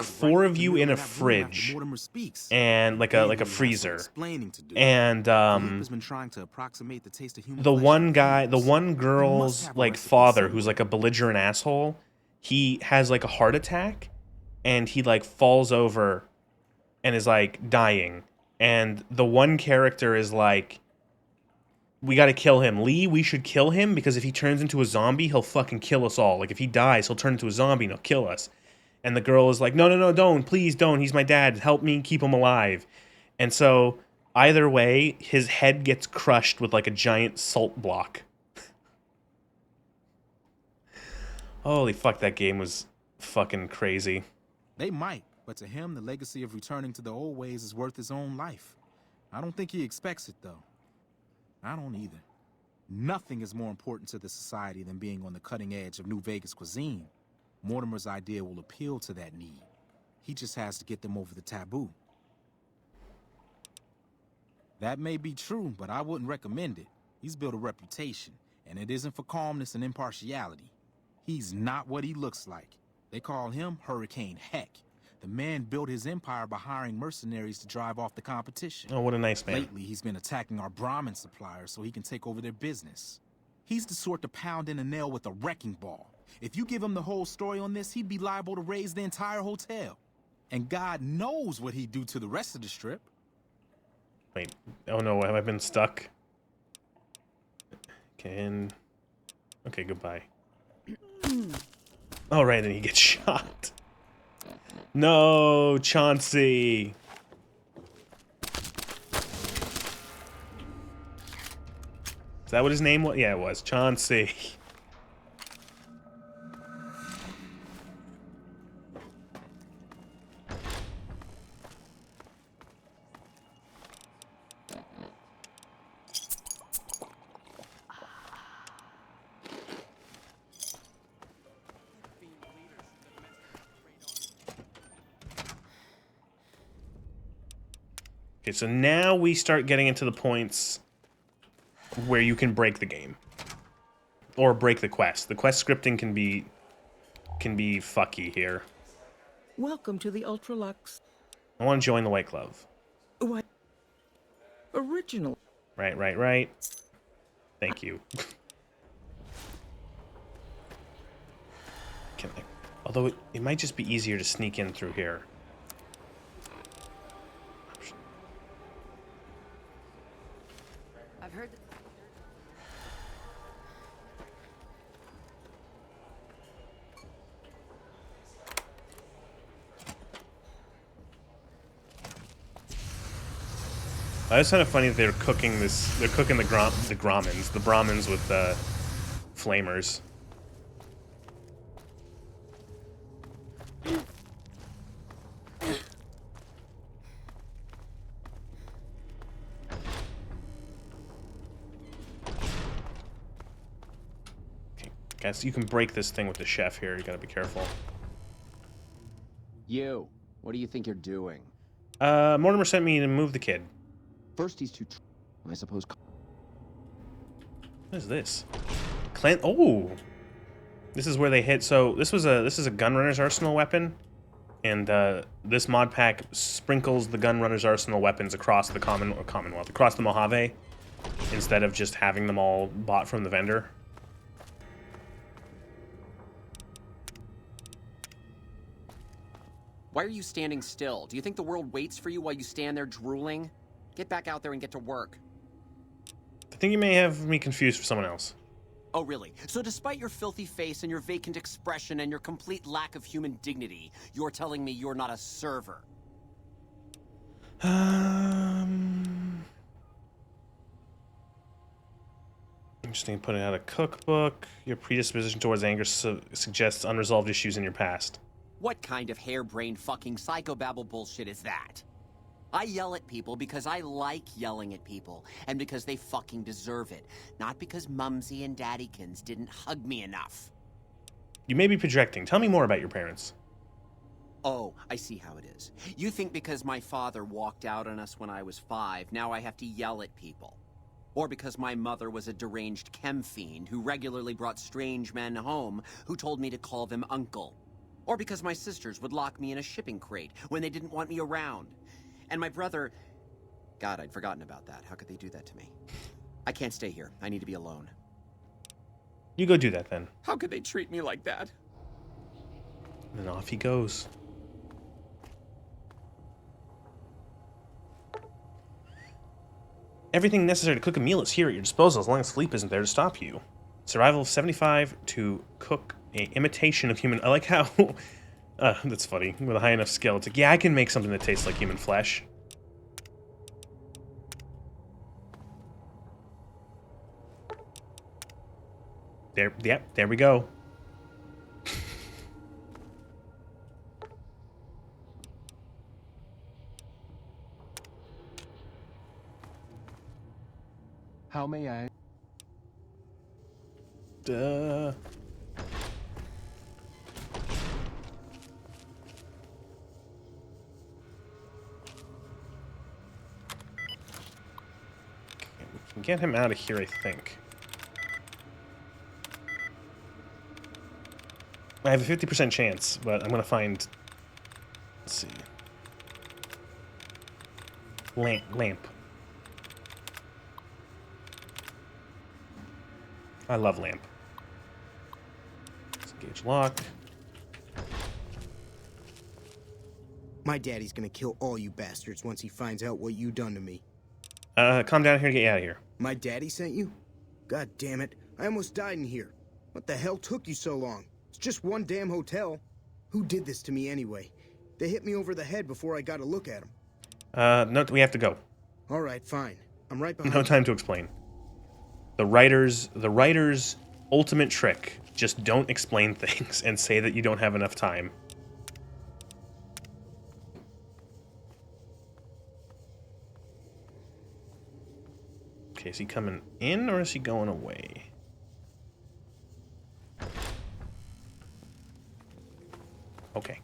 four of you in a fridge and like a freezer, and the one girl's like father, who's like a belligerent asshole, he has like a heart attack, and he like falls over and is like dying, and the one character is like, we gotta kill him. Lee, we should kill him, because if he turns into a zombie, he'll fucking kill us all. Like, if he dies, he'll turn into a zombie and he'll kill us. And the girl is like, no, don't. Please don't. He's my dad. Help me keep him alive. And so, either way, his head gets crushed with like a giant salt block. Holy fuck, that game was fucking crazy. They might, but to him, the legacy of returning to the old ways is worth his own life. I don't think he expects it, though. I don't either. Nothing is more important to the society than being on the cutting edge of New Vegas cuisine. Mortimer's idea will appeal to that need. He just has to get them over the taboo. That may be true, but I wouldn't recommend it. He's built a reputation, and it isn't for calmness and impartiality. He's not what he looks like. They call him Hurricane Heck. The man built his empire by hiring mercenaries to drive off the competition. Oh, what a nice man. Lately, he's been attacking our Brahmin suppliers so he can take over their business. He's the sort to pound in a nail with a wrecking ball. If you give him the whole story on this, he'd be liable to raise the entire hotel. And God knows what he'd do to the rest of the strip. Wait, oh no, have I been stuck? Okay, goodbye. Oh, right, then he gets shot. No, Chauncey. Is that what his name was? Yeah, it was. Chauncey. Okay, so now we start getting into the points where you can break the game. Or break the quest. The quest scripting can be fucky here. Welcome to the Ultralux. I want to join the White Glove. What? Original. Right. Thank you. Although it might just be easier to sneak in through here. I've heard that. It's kind of funny that they're cooking this. They're cooking the Brahmins with flamers. Okay, guys, you can break this thing with the chef here. You gotta be careful. You, what do you think you're doing? Mortimer sent me to move the kid. First, he's too. I suppose. What is this? Oh, this is where they hit. So this is a gunrunner's arsenal weapon, and this mod pack sprinkles the gunrunner's arsenal weapons across the Commonwealth, across the Mojave, instead of just having them all bought from the vendor. Why are you standing still? Do you think the world waits for you while you stand there drooling? Get back out there and get to work. I think you may have me confused for someone else. Oh, really? So despite your filthy face and your vacant expression and your complete lack of human dignity, you're telling me you're not a server? Interesting. Putting out a cookbook. Your predisposition towards anger suggests unresolved issues in your past. What kind of harebrained fucking psychobabble bullshit is that? I yell at people because I like yelling at people, and because they fucking deserve it. Not because Mumsy and Daddykins didn't hug me enough. You may be projecting. Tell me more about your parents. Oh, I see how it is. You think because my father walked out on us when I was 5, now I have to yell at people. Or because my mother was a deranged chem fiend who regularly brought strange men home who told me to call them uncle. Or because my sisters would lock me in a shipping crate when they didn't want me around. And my brother... God, I'd forgotten about that. How could they do that to me? I can't stay here. I need to be alone. You go do that then. How could they treat me like that? And off he goes. Everything necessary to cook a meal is here at your disposal as long as sleep isn't there to stop you. Survival of 75 to cook an imitation of human... I like how... that's funny. With a high enough skill, it's like, yeah, I can make something that tastes like human flesh. There, yep, there we go. How may I? Duh. We can get him out of here, I think. I have a 50% chance, but I'm gonna find... Let's see. Lamp. I love lamp. Disengage lock. My daddy's gonna kill all you bastards once he finds out what you done to me. Calm down here and get you out of here. My daddy sent you? God damn it. I almost died in here. What the hell took you so long? It's just one damn hotel. Who did this to me anyway? They hit me over the head before I got a look at them. No, we have to go. Alright, fine. I'm right behind No time to explain. The writer's ultimate trick. Just don't explain things and say that you don't have enough time. Okay, is he coming in or is he going away? Okay.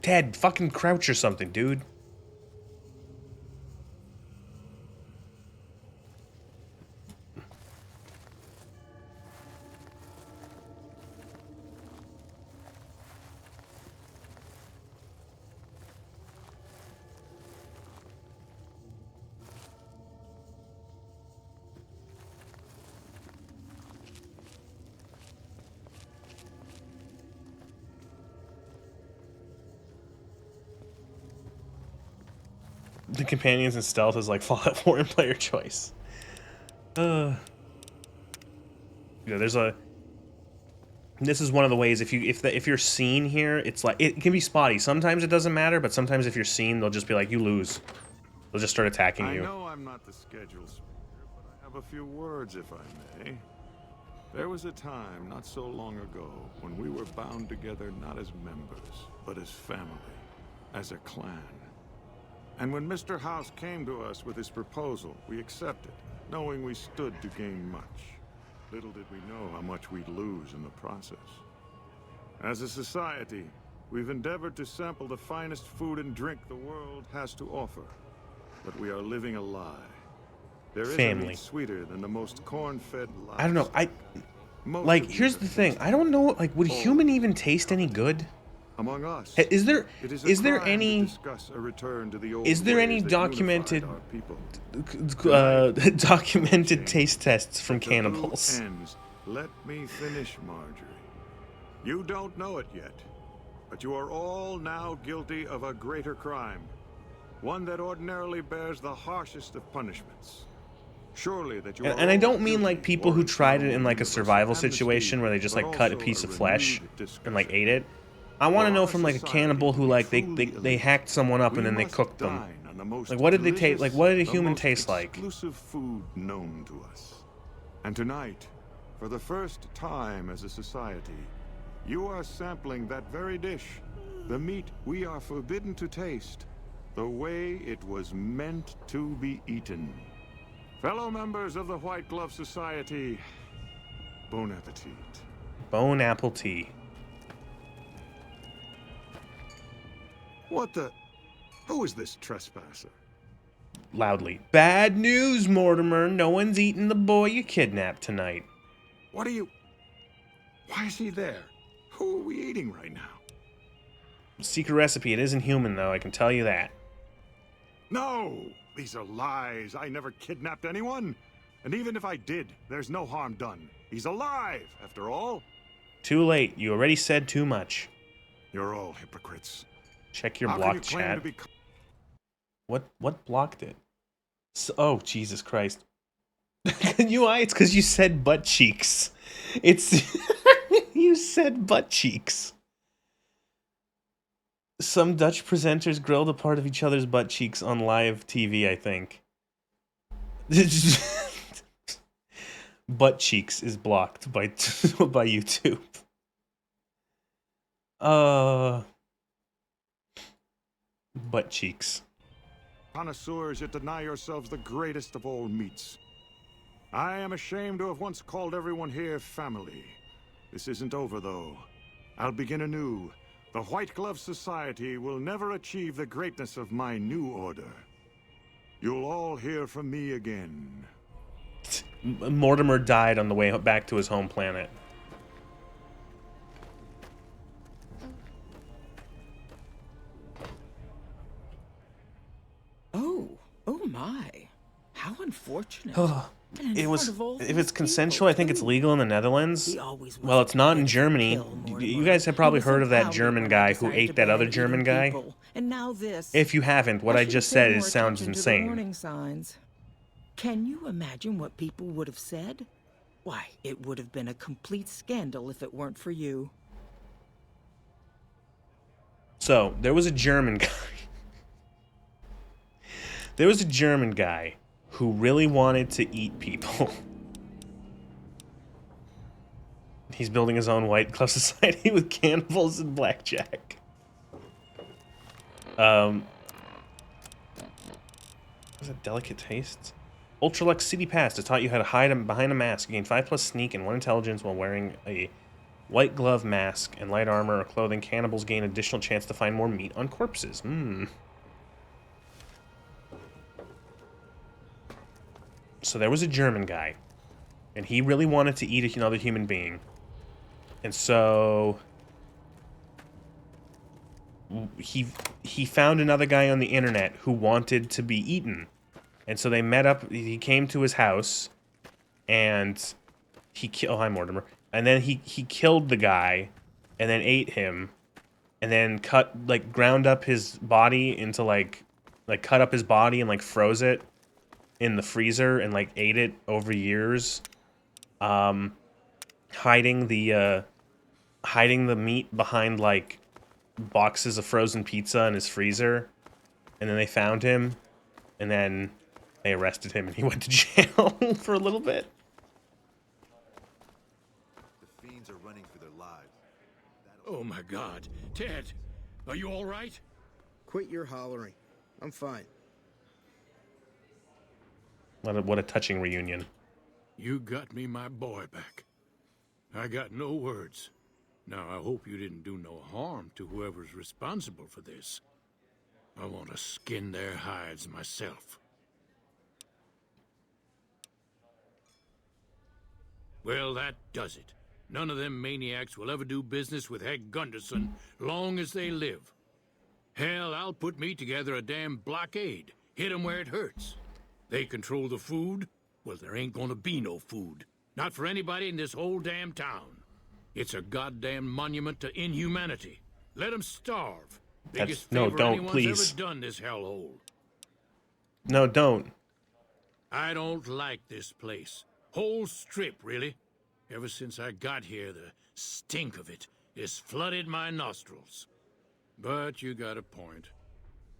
Ted, fucking crouch or something, dude. The companions and stealth is like Fallout 4 in player choice. Yeah, there's a. This is one of the ways if you're seen here, it's like it can be spotty. Sometimes it doesn't matter, but sometimes if you're seen, they'll just be like, you lose. They'll just start attacking you. I know I'm not the scheduled speaker, but I have a few words, if I may. There was a time not so long ago when we were bound together not as members, but as family, as a clan. And when Mr. House came to us with his proposal, we accepted, knowing we stood to gain much. Little did we know how much we'd lose in the process. As a society, we've endeavored to sample the finest food and drink the world has to offer. But we are living a lie. There is a meat sweeter than the most corn-fed livestock. I don't know. Like, here's the thing. I don't know. Like, would human even taste any good? Among us, is there any documented taste tests from cannibals? Let me finish, Marjorie. You don't know it yet, but you are all now guilty of a greater crime. One that ordinarily bears the harshest of punishments. Surely that you And I don't mean like people who tried it in like a survival situation where they just like cut a piece of flesh and like ate it. I want to know from like a cannibal who like they hacked someone up and then they cooked them. Like what did they taste? Like what did a human taste like? Exclusive food known to us. And tonight, for the first time as a society, you are sampling that very dish, the meat we are forbidden to taste, the way it was meant to be eaten. Fellow members of the White Glove Society, bon appetit. Bon appetit. What the? Who is this trespasser? Loudly. Bad news, Mortimer. No one's eating the boy you kidnapped tonight. What are you? Why is he there? Who are we eating right now? Secret recipe. It isn't human, though. I can tell you that. No! These are lies. I never kidnapped anyone. And even if I did, there's no harm done. He's alive, after all. Too late. You already said too much. You're all hypocrites. Check your blocked chat. What blocked it? So, oh, Jesus Christ. It's because you said butt cheeks. It's... You said butt cheeks. Some Dutch presenters grilled a part of each other's butt cheeks on live TV, I think. Butt cheeks is blocked by YouTube. Butt cheeks. Connoisseurs, yet deny yourselves the greatest of all meats. I am ashamed to have once called everyone here family. This isn't over, though. I'll begin anew. The White Glove Society will never achieve the greatness of my new order. You'll all hear from me again. Mortimer died on the way back to his home planet. Oh my. How unfortunate. It was, if it's consensual, I think it's legal in the Netherlands. Well, it's not in Germany. You guys have probably heard of that German guy who ate that other German guy. And now this. If you haven't, what I just said sounds insane. Warning signs. Can you imagine what people would have said? Why, it would have been a complete scandal if it weren't for you. So, there was a German guy. There was a German guy who really wanted to eat people. He's building his own White Glove Society with cannibals and blackjack. Was it delicate tastes? Ultralux City Pass has taught you how to hide behind a mask. You gain 5+ sneak and 1 intelligence while wearing a white glove mask and light armor or clothing. Cannibals gain additional chance to find more meat on corpses. So there was a German guy, and he really wanted to eat another human being. And so he found another guy on the internet who wanted to be eaten. And so they met up, he came to his house, and oh, hi Mortimer. And then he killed the guy, and then ate him, and then ground up his body into cut up his body and froze it in the freezer and ate it over years, hiding the meat behind boxes of frozen pizza in his freezer. And then they found him, and then they arrested him, and he went to jail for a little bit. The fiends are running for their lives. Oh my God, Ted, are you all right? Quit your hollering. I'm fine. What a touching reunion. You got me my boy back. I got no words. Now, I hope you didn't do no harm to whoever's responsible for this. I want to skin their hides myself. Well, that does it. None of them maniacs will ever do business with Hank Gunderson long as they live. Hell, I'll put me together a damn blockade. Hit 'em where it hurts. They control the food? Well, there ain't gonna be no food. Not for anybody in this whole damn town. It's a goddamn monument to inhumanity. Let them starve. That's, Biggest no, favor don't, anyone's please. ever done this hellhole. No, don't. I don't like this place. Whole strip, really. Ever since I got here, the stink of it has flooded my nostrils. But you got a point.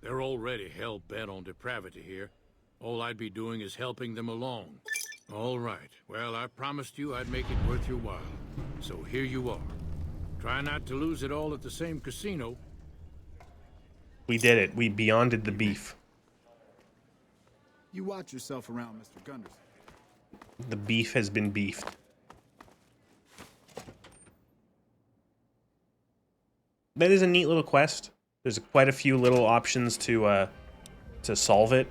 They're already hell-bent on depravity here. All I'd be doing is helping them along. All right. Well, I promised you I'd make it worth your while. So here you are. Try not to lose it all at the same casino. We did it. We beyonded the beef. You watch yourself around, Mr. Gunderson. The beef has been beefed. That is a neat little quest. There's quite a few little options to solve it.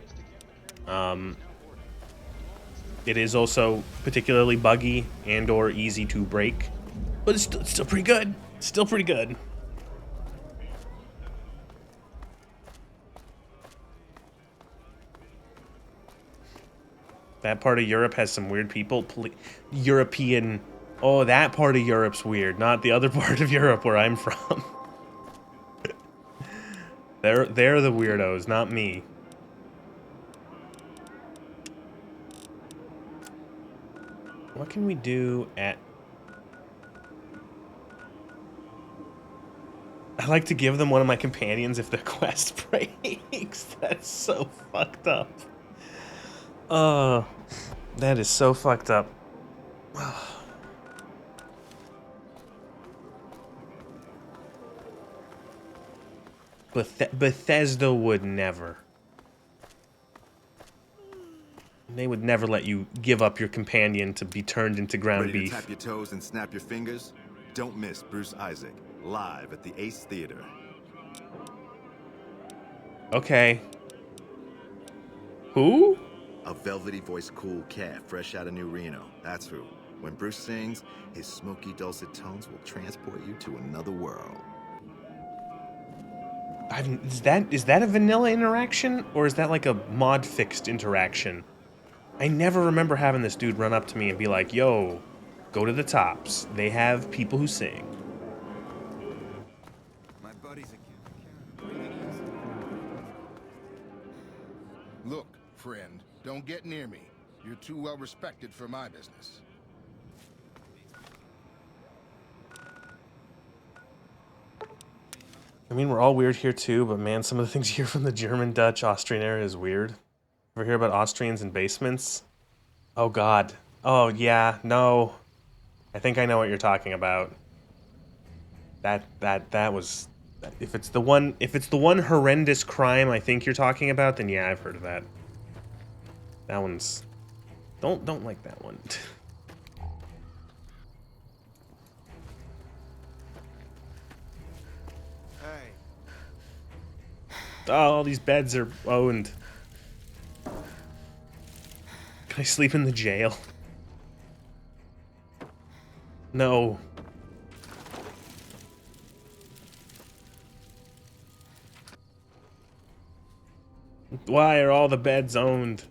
It is also particularly buggy and or easy to break, but it's still pretty good. Still pretty good. That part of Europe has some weird people. European. Oh, that part of Europe's weird, not the other part of Europe where I'm from. They're the weirdos, not me. What can we do at... I like to give them one of my companions if their quest breaks. That's so fucked up. Oh, that is so fucked up. Bethesda would never. They would never let you give up your companion to be turned into ground Ready beef. to tap your toes and snap your fingers? Don't miss Bruce Isaac, live at the Ace Theater. Okay. Who? A velvety voiced cool cat fresh out of New Reno. That's who. When Bruce sings, his smoky dulcet tones will transport you to another world. Is that a vanilla interaction? Or is that like a mod fixed interaction? I never remember having this dude run up to me and be like, yo, go to the tops. They have people who sing. My buddy's Look, friend, don't get near me. You're too well respected for my business. I mean, we're all weird here too, but man, some of the things you hear from the German, Dutch, Austrian area is weird. Ever hear about Austrians in basements? Oh god. Oh yeah, no. I think I know what you're talking about. That was... If it's the one horrendous crime I think you're talking about, then yeah, I've heard of that. That one's... Don't like that one. Oh, all these beds are owned. Can I sleep in the jail? No. Why are all the beds owned?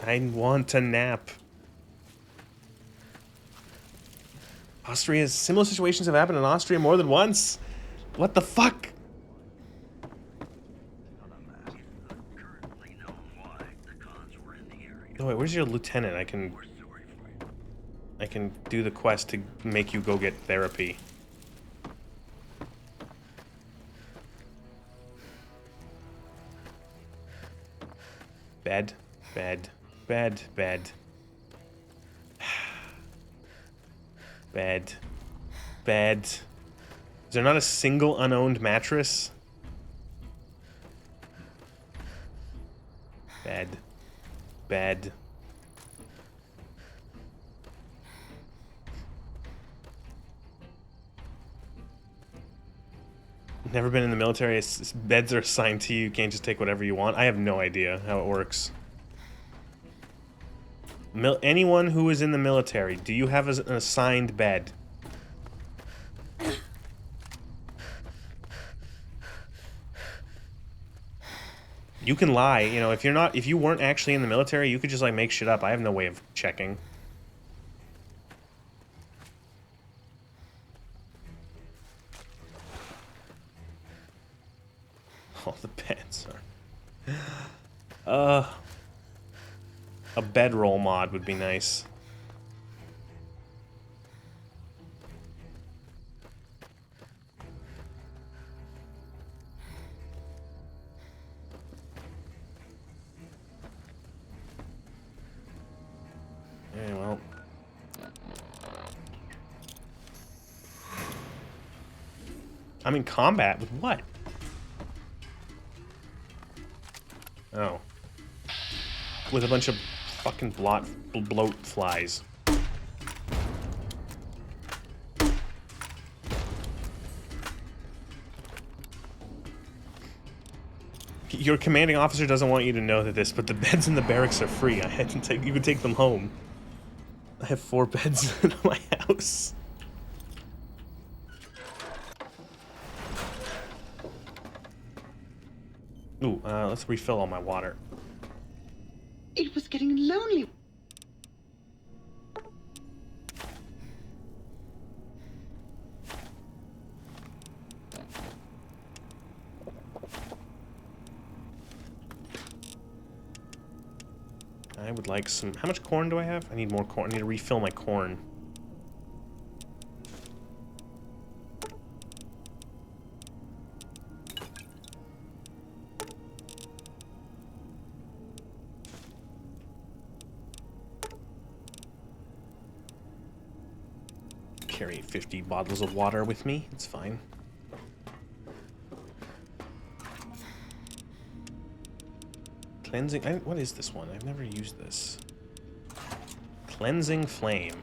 I want to nap. Similar situations have happened in Austria more than once. What the fuck? Oh wait, where's your lieutenant? I can do the quest to make you go get therapy. Bed, bed, bed, bed. Bed, bed. Is there not a single unowned mattress? Bed, bed. Never been in the military. Beds are assigned to you. You can't just take whatever you want. I have no idea how it works. Anyone who is in the military, do you have an assigned bed? You can lie, you know, if you weren't actually in the military, you could just like make shit up. I have no way of checking. All the beds are... a bedroll mod would be nice. Okay, well... I'm in combat with what? Oh. With a bunch of fucking bloat flies. Your commanding officer doesn't want you to know that this, but the beds in the barracks are free. You can take them home. I have 4 beds in my house. Ooh, let's refill all my water. It was getting lonely. I would like some... How much corn do I have? I need more corn. I need to refill my corn. Carry 50 bottles of water with me. It's fine. Cleansing... what is this one? I've never used this. Cleansing Flame.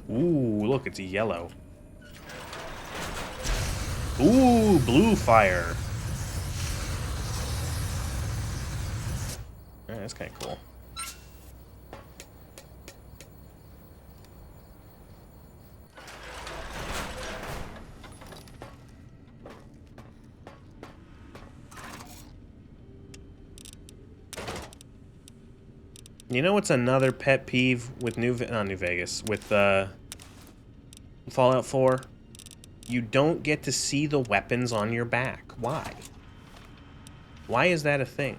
Ooh, look, it's yellow. Ooh, blue fire. Alright, that's kind of cool. You know what's another pet peeve with not New Vegas, with Fallout 4? You don't get to see the weapons on your back. Why? Why is that a thing?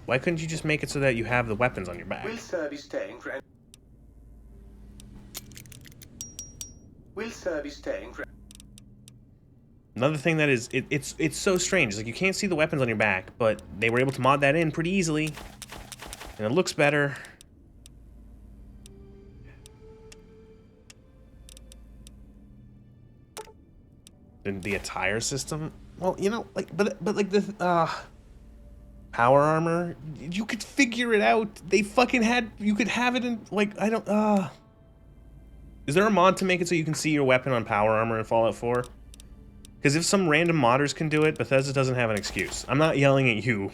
Why couldn't you just make it so that you have the weapons on your back? Will Sir be staying for... Will Sir be staying for... Another thing that is, it's so strange. It's like you can't see the weapons on your back, but they were able to mod that in pretty easily. And it looks better. Than the attire system? Well, you know, like, but like the, power armor, you could figure it out. They fucking had, you could have it in, like, I don't, Is there a mod to make it so you can see your weapon on power armor in Fallout 4? Because if some random modders can do it, Bethesda doesn't have an excuse. I'm not yelling at you.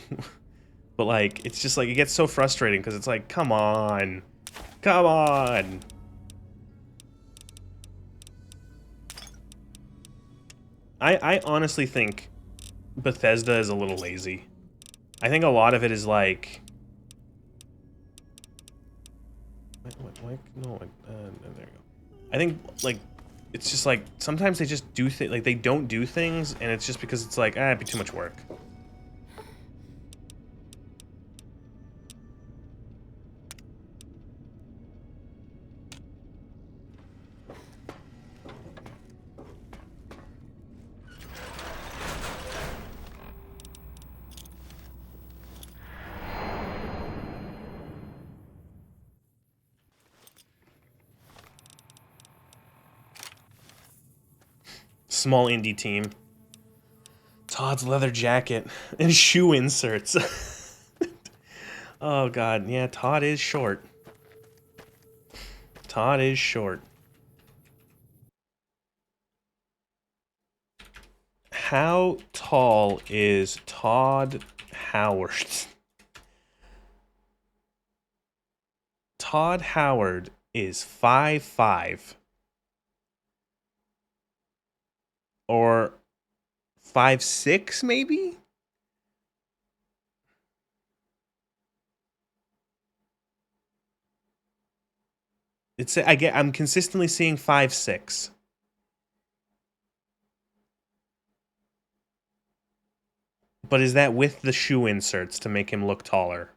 But, like, it's just, like, it gets so frustrating because it's like, come on. Come on. I honestly think Bethesda is a little lazy. I think a lot of it is, like... No, there you go. I think, like, it's just, like, sometimes they just do things, like, they don't do things, and it's just because it's like, it'd be too much work. Small indie team. Todd's leather jacket and shoe inserts. Oh god, yeah, Todd is short. Todd is short. How tall is Todd Howard? Todd Howard is 5'5". Or 5'6", maybe? I'm consistently seeing 5'6". But is that with the shoe inserts to make him look taller?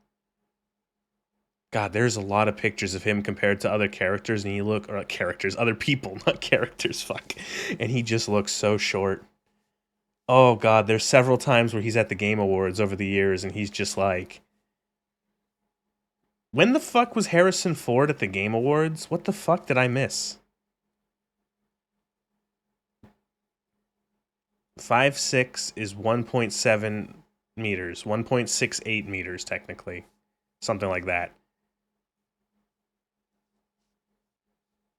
God, there's a lot of pictures of him compared to other characters, and other people, not characters, fuck. And he just looks so short. Oh God, there's several times where he's at the Game Awards over the years, and he's just like... When the fuck was Harrison Ford at the Game Awards? What the fuck did I miss? 5'6" is 1.7 meters. 1.68 meters, technically. Something like that.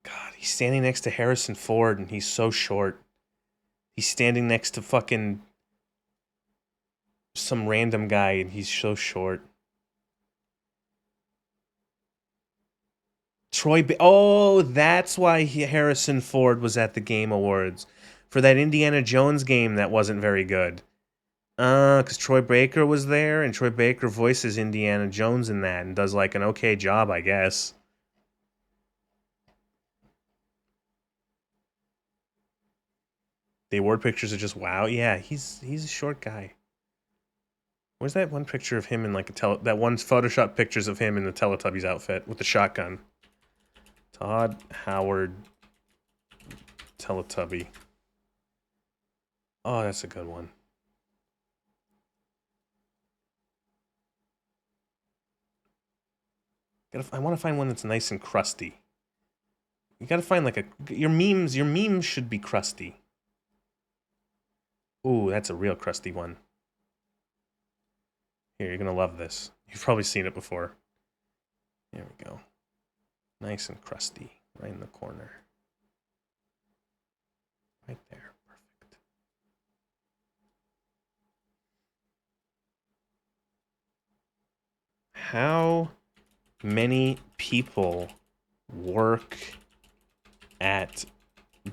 God, he's standing next to Harrison Ford, and he's so short. He's standing next to fucking some random guy, and he's so short. Oh, that's why Harrison Ford was at the Game Awards. For that Indiana Jones game that wasn't very good. Because Troy Baker was there, and Troy Baker voices Indiana Jones in that, and does like an okay job, I guess. The award pictures are just wow. Yeah, he's a short guy. Where's that one picture of him in like that one Photoshop pictures of him in the Teletubbies outfit with the shotgun? Todd Howard Teletubby. Oh, that's a good one. I want to find one that's nice and crusty. You gotta find like your memes should be crusty. Ooh, that's a real crusty one. Here, you're gonna love this. You've probably seen it before. There we go. Nice and crusty, right in the corner. Right there, perfect. How many people work at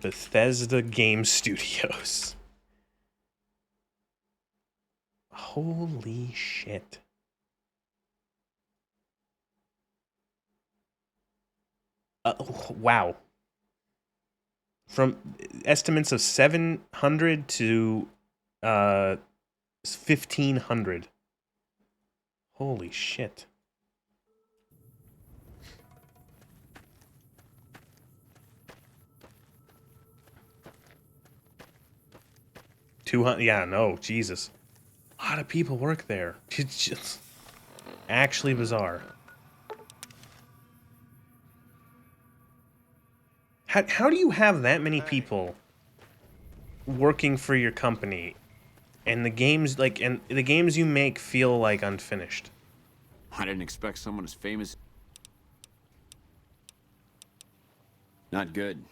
Bethesda Game Studios? Holy shit. Wow. From estimates of 700 to 1,500. Holy shit. Yeah, no, Jesus. A lot of people work there. It's just actually bizarre. How do you have that many people working for your company, and the games you make feel like unfinished? I didn't expect someone as famous. Not good.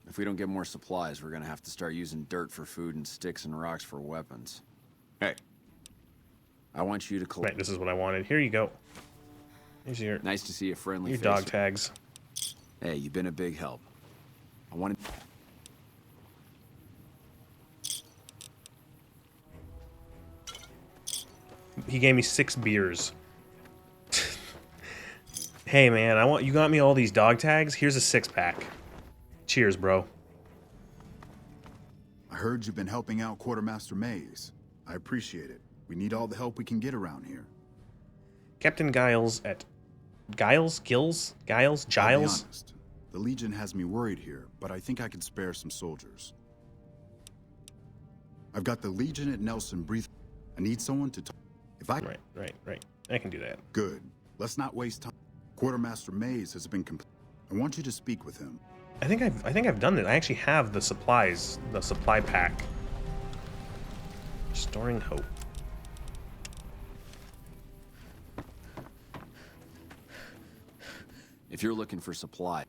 If we don't get more supplies, we're gonna have to start using dirt for food and sticks and rocks for weapons. Hey, I want you to collect. Right, this is what I wanted. Here you go. Here's your. Nice to see a friendly your face. dog tags. Hey, you've been a big help. I wanted. He gave me 6 beers. Hey man, you got me all these dog tags? Here's a 6-pack. Cheers, bro. I heard you've been helping out Quartermaster Mays. I appreciate it. We need all the help we can get around here. Captain Giles at... Giles? Giles? I'll be Giles? honest. The Legion has me worried here, but I think I can spare some soldiers. I've got the Legion at Nelson Breathe. I need someone to talk. If I... Right. I can do that. Good. Let's not waste time. Quartermaster Mays has been I want you to speak with him. I think I've done it. I actually have the supplies, the supply pack. Restoring hope. If you're looking for supply,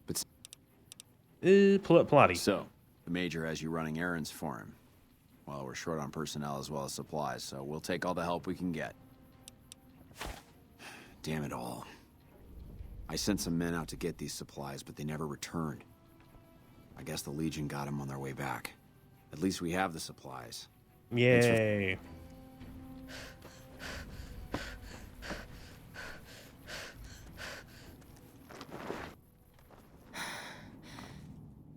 but Pilates. So, the Major has you running errands for him. Well, we're short on personnel as well as supplies, so we'll take all the help we can get. Damn it all. I sent some men out to get these supplies, but they never returned. I guess the Legion got them on their way back. At least we have the supplies. Yay.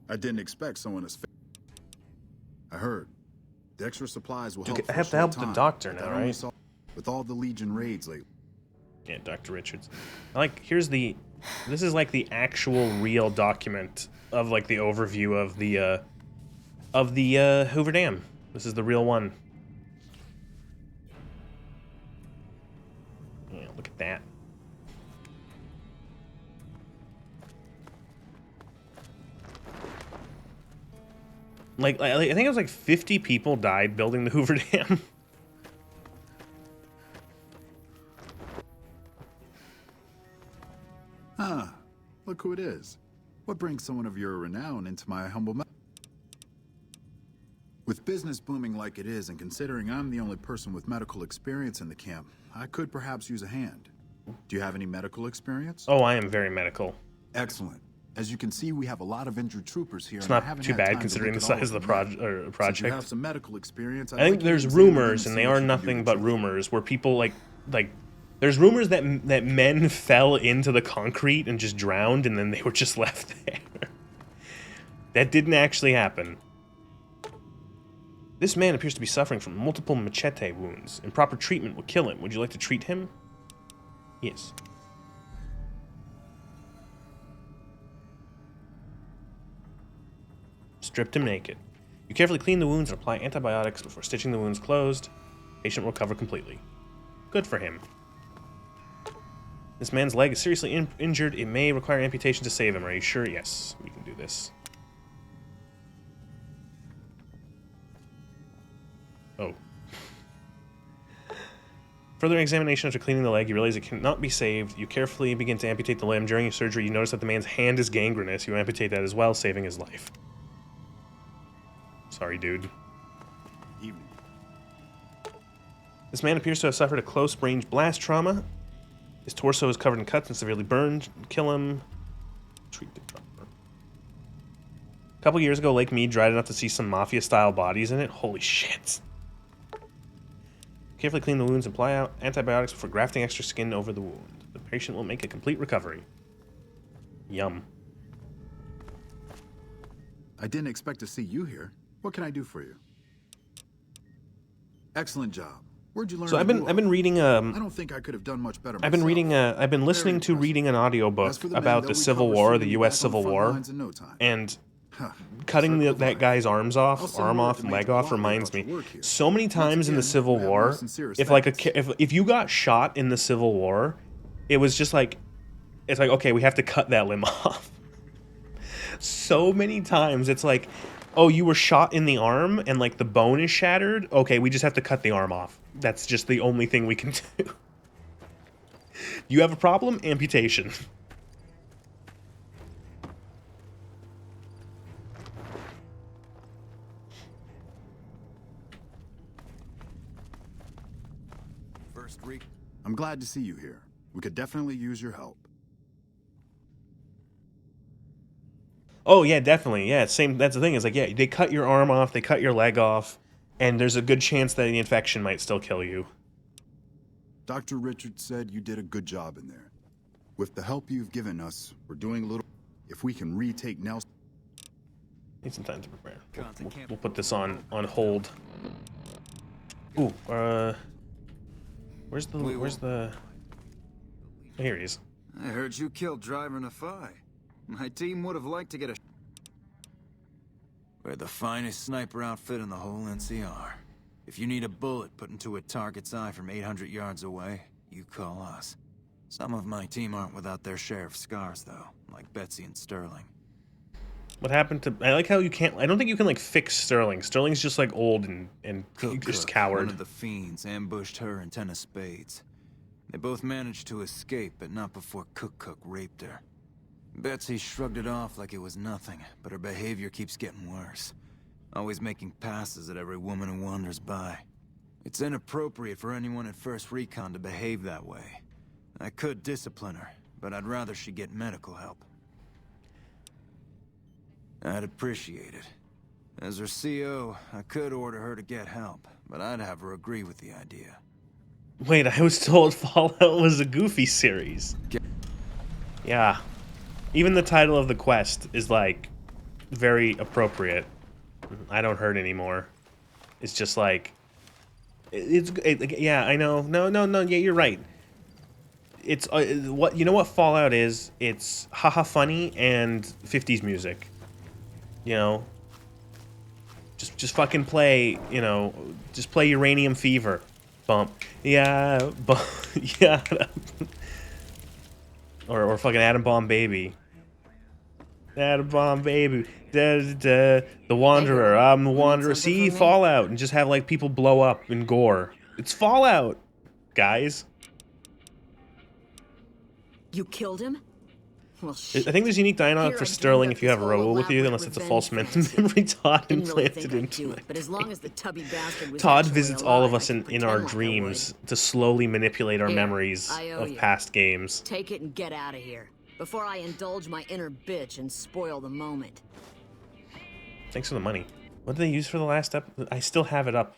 I didn't expect someone as I heard. The extra supplies will Dude, help. I have to help the doctor now, right? With all the Legion raids lately. Yeah, Dr. Richards. Here's the, this is like the actual real document of like the overview of the Hoover Dam. This is the real one. Yeah, look at that. Like, I think it was like 50 people died building the Hoover Dam. Ah, look who it is. What brings someone of your renown into my humble With business booming like it is, and considering I'm the only person with medical experience in the camp, I could perhaps use a hand. Do you have any medical experience? Oh, I am very medical. Excellent. As you can see, we have a lot of injured troopers here. It's and I not haven't too had bad time to considering the look at all size of the them yet. project. Since you have some medical experience, I think there's rumors, and they are nothing but rumors, where people like there's rumors that men fell into the concrete and just drowned, and then they were just left there. That didn't actually happen. This man appears to be suffering from multiple machete wounds. Improper treatment will kill him. Would you like to treat him? Yes. Stripped him naked. You carefully clean the wounds and apply antibiotics before stitching the wounds closed. Patient will recover completely. Good for him. This man's leg is seriously injured. It may require amputation to save him. Are you sure? Yes, we can do this. Oh. Further examination after cleaning the leg, you realize it cannot be saved. You carefully begin to amputate the limb. During your surgery, you notice that the man's hand is gangrenous. You amputate that as well, saving his life. Sorry, dude. Evening. This man appears to have suffered a close-range blast trauma. His torso is covered in cuts and severely burned. Kill him. Treat the trauma. A couple years ago, Lake Mead dried enough to see some mafia-style bodies in it. Holy shit. Carefully clean the wounds and apply out antibiotics before grafting extra skin over the wound. The patient will make a complete recovery. Yum. I didn't expect to see you here. What can I do for you? Excellent job. Where'd you learn? So I've been reading. I don't think I could have done much better. I've been reading. I've been listening to reading an audiobook about the Civil War, the U.S. Civil War, and cutting that guy's arm off, and leg off reminds me. So many times in the Civil War, if you got shot in the Civil War, it was just like, it's like, okay, we have to cut that limb off. So many times it's like, oh, you were shot in the arm and like the bone is shattered. Okay, we just have to cut the arm off. That's just the only thing we can do. You have a problem? Amputation. First week. I'm glad to see you here. We could definitely use your help. Oh yeah, definitely. Yeah, same. That's the thing. Is like, yeah, they cut your arm off, they cut your leg off, and there's a good chance that the infection might still kill you. Dr. Richards said you did a good job in there. With the help you've given us, we're doing a little. If we can retake Nelson. Need some time to prepare. We'll put this on hold. Ooh, where's the? Oh, here he is. I heard you killed Driver Nafai. My team would have liked to get a... We're the finest sniper outfit in the whole NCR. If you need a bullet put into a target's eye from 800 yards away, you call us. Some of my team aren't without their share of scars, though, like Betsy and Sterling. What happened to... I like how you can't... I don't think you can, like, fix Sterling. Sterling's just, like, old and just coward. One of the fiends ambushed her and 10 of spades. They both managed to escape, but not before Cook raped her. Betsy shrugged it off like it was nothing, but her behavior keeps getting worse. Always making passes at every woman who wanders by. It's inappropriate for anyone at First Recon to behave that way. I could discipline her, but I'd rather she get medical help. I'd appreciate it. As her CO, I could order her to get help, but I'd have her agree with the idea. Wait, I was told Fallout was a Goofy series. Yeah. Even the title of the quest is, like, very appropriate. I don't hurt anymore. It's just like, yeah, I know. No, yeah, you're right. It's what you know what Fallout is? It's haha funny and 50s music. You know, just fucking play, you know, just play Uranium Fever. Bump. Yeah, bump. Yeah. or fucking Atom Bomb Baby. Atom Bomb Baby. Da, da, da. The Wanderer. I'm the Wanderer. See, Fallout. And just have, like, people blow up in gore. It's Fallout, guys. You killed him? Well, I think there's unique dialogue for Sterling if you have Robo with you, unless it's a false memory Todd implanted into it. But as long as the tubby bastard was Todd actually visits alive, all of I us could in pretend our like I dreams to slowly manipulate our Here, memories I owe of you. past games. Take it and get out of here before I indulge my inner bitch and spoil the moment. Thanks for the money. What did they use for the last episode? I still have it up.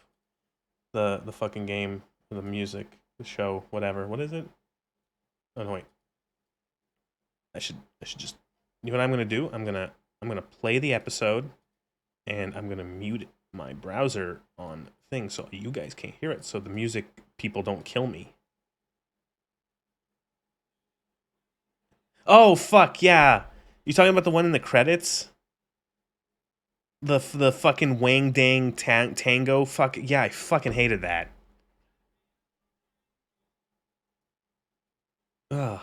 The fucking game, the music, the show, whatever. What is it? Oh no, wait. I should just. You know what I'm gonna do? I'm gonna play the episode, and I'm gonna mute my browser on thing so you guys can't hear it, so the music people don't kill me. Oh fuck yeah! You talking about the one in the credits? The fucking Wang Dang Tango? Fuck yeah! I fucking hated that. Ugh.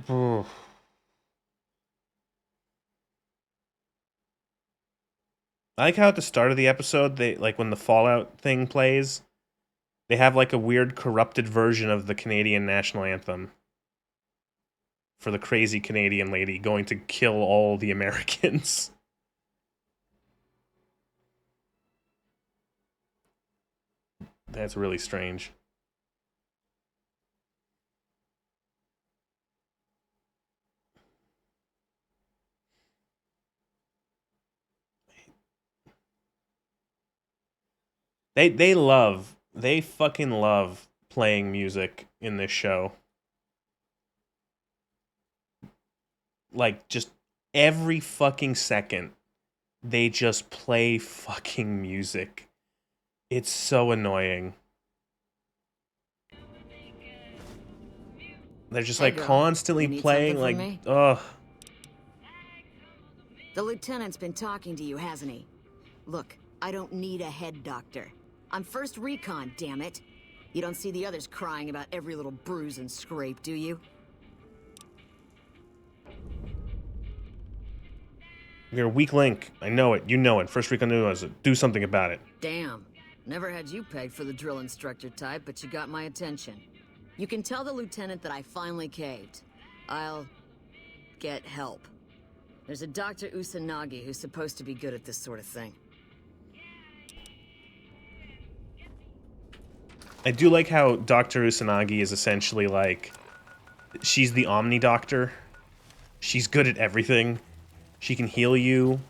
Ugh. I like how at the start of the episode, they like when the Fallout thing plays, they have like a weird corrupted version of the Canadian national anthem for the crazy Canadian lady going to kill all the Americans. That's really strange. They fucking love playing music in this show. Like, just every fucking second, they just play fucking music. It's so annoying. They're just like Hey, girl. constantly You need playing, something like, from me? ugh. The lieutenant's been talking to you, hasn't he? Look, I don't need a head doctor. I'm first recon, damn it. You don't see the others crying about every little bruise and scrape, do you? You're a weak link. I know it. You know it. First recon news. Do something about it. Damn. Never had you pegged for the drill instructor type, but you got my attention. You can tell the lieutenant that I finally caved. I'll get help. There's a Dr. Usanagi who's supposed to be good at this sort of thing. I do like how Dr. Usanagi is essentially like, she's the Omni Doctor. She's good at everything. She can heal you.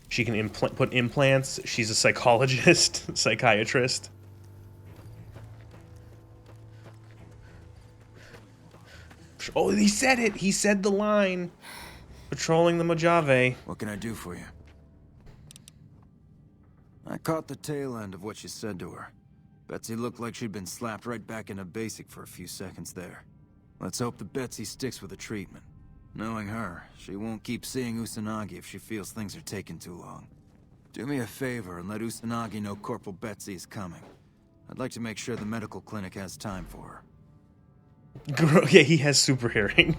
She can put implants. She's a psychologist, psychiatrist. Oh, he said it. He said the line. Patrolling the Mojave. What can I do for you? I caught the tail end of what you said to her. Betsy looked like she'd been slapped right back into basic for a few seconds there. Let's hope that Betsy sticks with the treatment. Knowing her, she won't keep seeing Usanagi if she feels things are taking too long. Do me a favor and let Usanagi know Corporal Betsy is coming. I'd like to make sure the medical clinic has time for her. Yeah, he has super hearing.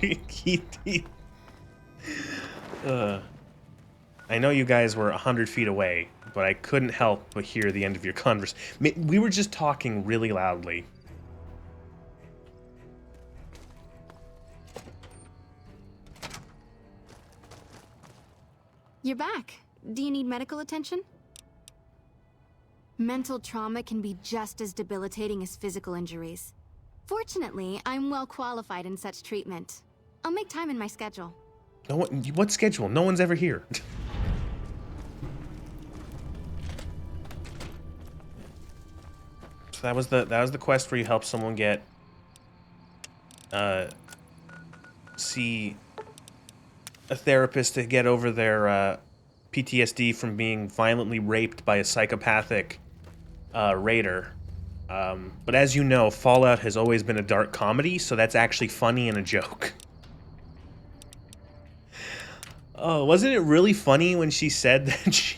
I know you guys were 100 feet away, but I couldn't help but hear the end of your conversation. We were just talking really loudly. You're back. Do you need medical attention? Mental trauma can be just as debilitating as physical injuries. Fortunately, I'm well qualified in such treatment. I'll make time in my schedule. No one, what schedule? No one's ever here. So that was the quest where you help someone get see a therapist to get over their PTSD from being violently raped by a psychopathic raider. But as you know, Fallout has always been a dark comedy, so that's actually funny and a joke. Oh, wasn't it really funny when she said that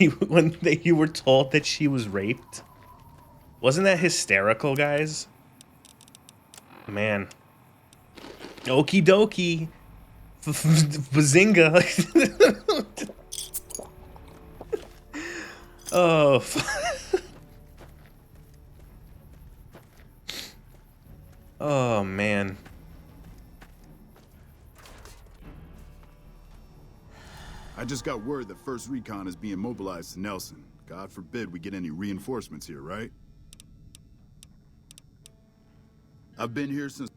you were told that she was raped? Wasn't that hysterical, guys? Man. Okie dokie. Bazinga. Oh. Oh, man. I just got word that First Recon is being mobilized to Nelson. God forbid we get any reinforcements here, right? I've been here since...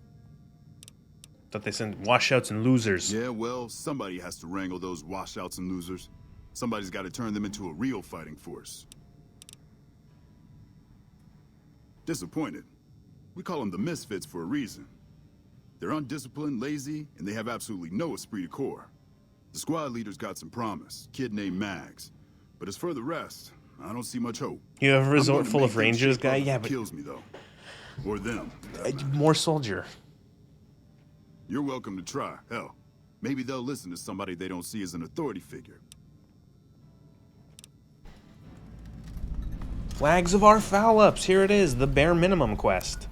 Thought they sent washouts and losers. Yeah, well, somebody has to wrangle those washouts and losers. Somebody's got to turn them into a real fighting force. Disappointed. We call them the Misfits for a reason. They're undisciplined, lazy, and they have absolutely no esprit de corps. The squad leader's got some promise, kid named Mags. But as for the rest, I don't see much hope. You have a resort full of rangers, guy? Yeah, but... kills me, though. Or them. More soldier. You're welcome to try. Hell, maybe they'll listen to somebody they don't see as an authority figure. Flags of our foul-ups. Here it is, the bare minimum quest.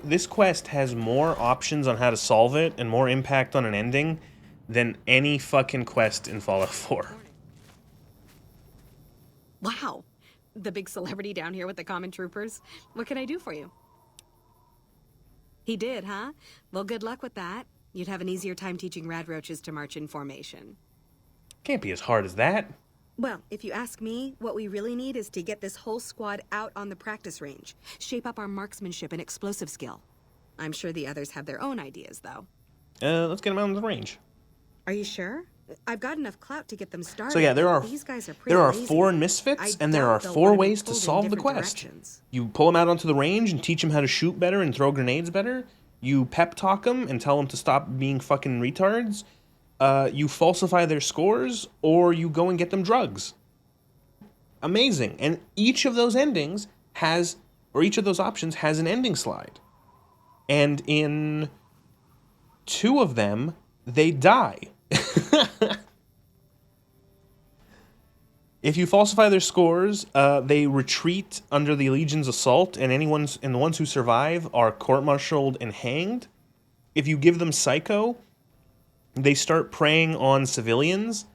This quest has more options on how to solve it and more impact on an ending than any fucking quest in Fallout 4. Wow. The big celebrity down here with the common troopers. What can I do for you? He did, huh? Well, good luck with that. You'd have an easier time teaching rad roaches to march in formation. Can't be as hard as that. Well, if you ask me, what we really need is to get this whole squad out on the practice range. Shape up our marksmanship and explosive skill. I'm sure the others have their own ideas, though. Let's get them out on the range. Are you sure? I've got enough clout to get them started. So yeah, These guys are pretty lazy. 4 misfits, and there are 4 ways to solve the quest. You pull them out onto the range and teach them how to shoot better and throw grenades better. You pep talk them and tell them to stop being fucking retards. You falsify their scores, or you go and get them drugs. Amazing. And each of those endings has, or each of those options has an ending slide. And in 2 of them, they die. If you falsify their scores, they retreat under the Legion's assault, and the ones who survive are court-martialed and hanged. If you give them Psycho, they start preying on civilians,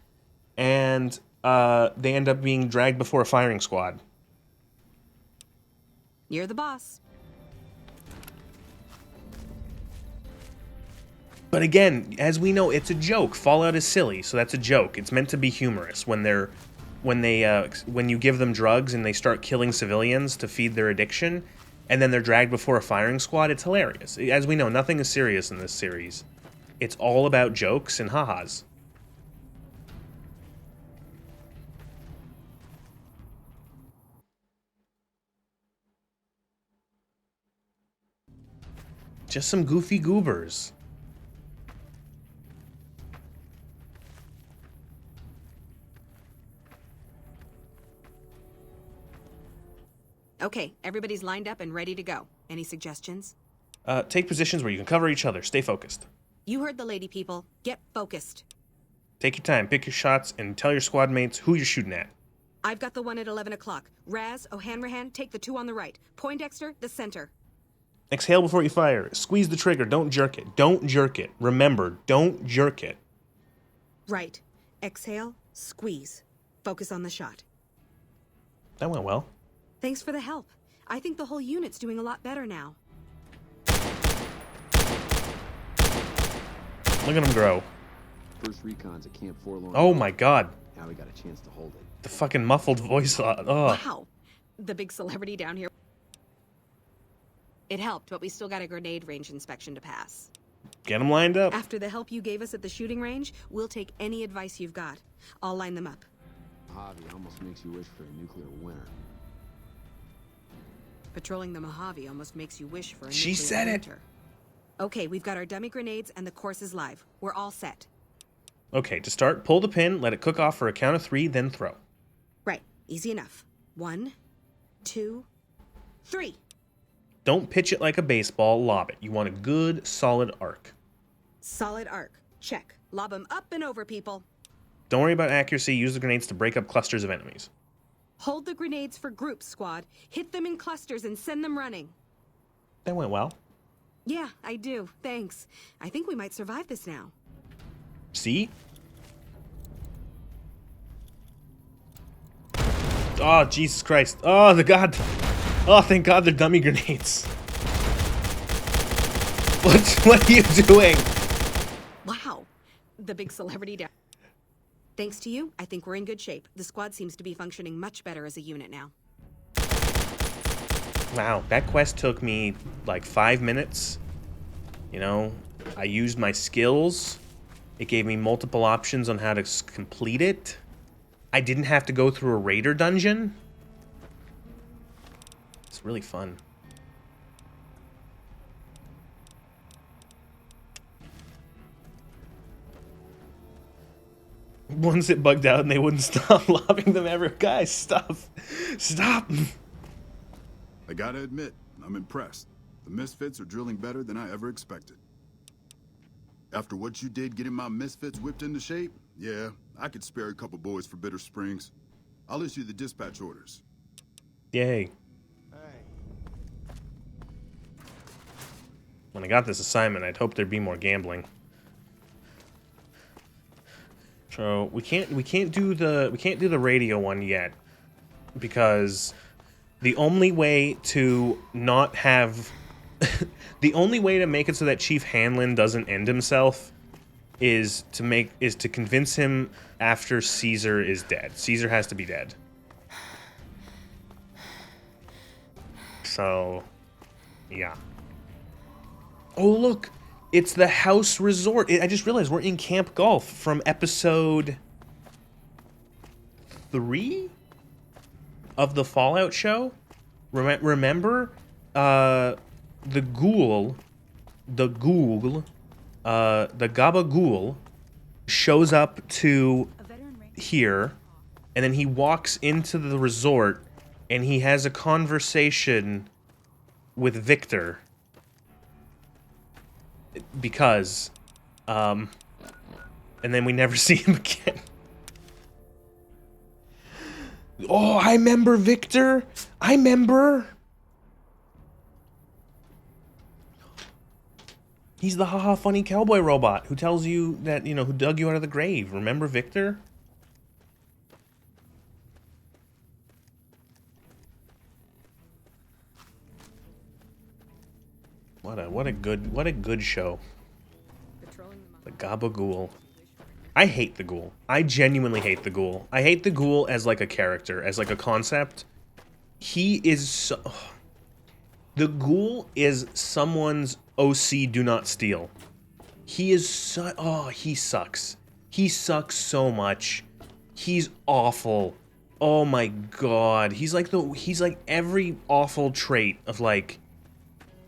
and they end up being dragged before a firing squad. You're the boss. But again, as we know, it's a joke. Fallout is silly, so that's a joke. It's meant to be humorous when you give them drugs and they start killing civilians to feed their addiction, and then they're dragged before a firing squad. It's hilarious. As we know, nothing is serious in this series. It's all about jokes and ha-has. Just some goofy goobers. Okay, everybody's lined up and ready to go. Any suggestions? Take positions where you can cover each other. Stay focused. You heard the lady, people. Get focused. Take your time, pick your shots, and tell your squad mates who you're shooting at. I've got the one at 11 o'clock. Raz, O'Hanrahan, take the 2 on the right. Poindexter, the center. Exhale before you fire. Squeeze the trigger. Don't jerk it. Don't jerk it. Remember, don't jerk it. Right. Exhale, squeeze. Focus on the shot. That went well. Thanks for the help. I think the whole unit's doing a lot better now. Look at him grow. First Recon's at Camp Forlorn. Oh my god. Now we got a chance to hold it. The fucking muffled voice. Oh. Wow. The big celebrity down here. It helped, but we still got a grenade range inspection to pass. Get them lined up. After the help you gave us at the shooting range, we'll take any advice you've got. I'll line them up. Mojave almost makes you wish for a nuclear winter. Patrolling the Mojave almost makes you wish for a She nuclear said it. winter. Okay, we've got our dummy grenades and the course is live. We're all set. Okay, to start, pull the pin, let it cook off for a count of 3, then throw. Right, easy enough. 1, 2, 3. Don't pitch it like a baseball, lob it. You want a good, solid arc. Solid arc. Check. Lob them up and over, people. Don't worry about accuracy, use the grenades to break up clusters of enemies. Hold the grenades for groups, squad. Hit them in clusters and send them running. That went well. Yeah, I do. Thanks. I think we might survive this now. See? Oh, Jesus Christ. Oh, the God. Oh, thank God they're dummy grenades. What are you doing? Wow. The big celebrity down. Thanks to you, I think we're in good shape. The squad seems to be functioning much better as a unit now. Wow, that quest took me like 5 minutes. You know, I used my skills. It gave me multiple options on how to complete it. I didn't have to go through a raider dungeon. It's really fun. Once it bugged out and they wouldn't stop lobbing them ever. Guys, stop. Stop. I gotta admit, I'm impressed. The Misfits are drilling better than I ever expected. After what you did getting my Misfits whipped into shape, yeah, I could spare a couple boys for Bitter Springs. I'll issue the dispatch orders. Yay. When I got this assignment, I'd hoped there'd be more gambling. So we can't do the radio one yet, because the only way to not have the only way to make it so that Chief Hanlon doesn't end himself is to convince him after Caesar is dead. Caesar has to be dead. So, yeah. Oh, look. It's the house resort. I just realized we're in Camp Golf from episode 3 of the Fallout show. Remember? The Gabagool shows up to here, and then he walks into the resort, and he has a conversation with Victor. Because, and then we never see him again. Oh, I remember Victor. I remember. He's the haha funny cowboy robot who tells you that, you know, who dug you out of the grave. Remember Victor? What a good show. The Gabagool. I hate the Ghoul. I genuinely hate the Ghoul. I hate the Ghoul as like a character, as like a concept. He is so... The Ghoul is someone's OC do not steal. He is so... Oh, he sucks. He sucks so much. He's awful. Oh my god. He's like every awful trait of like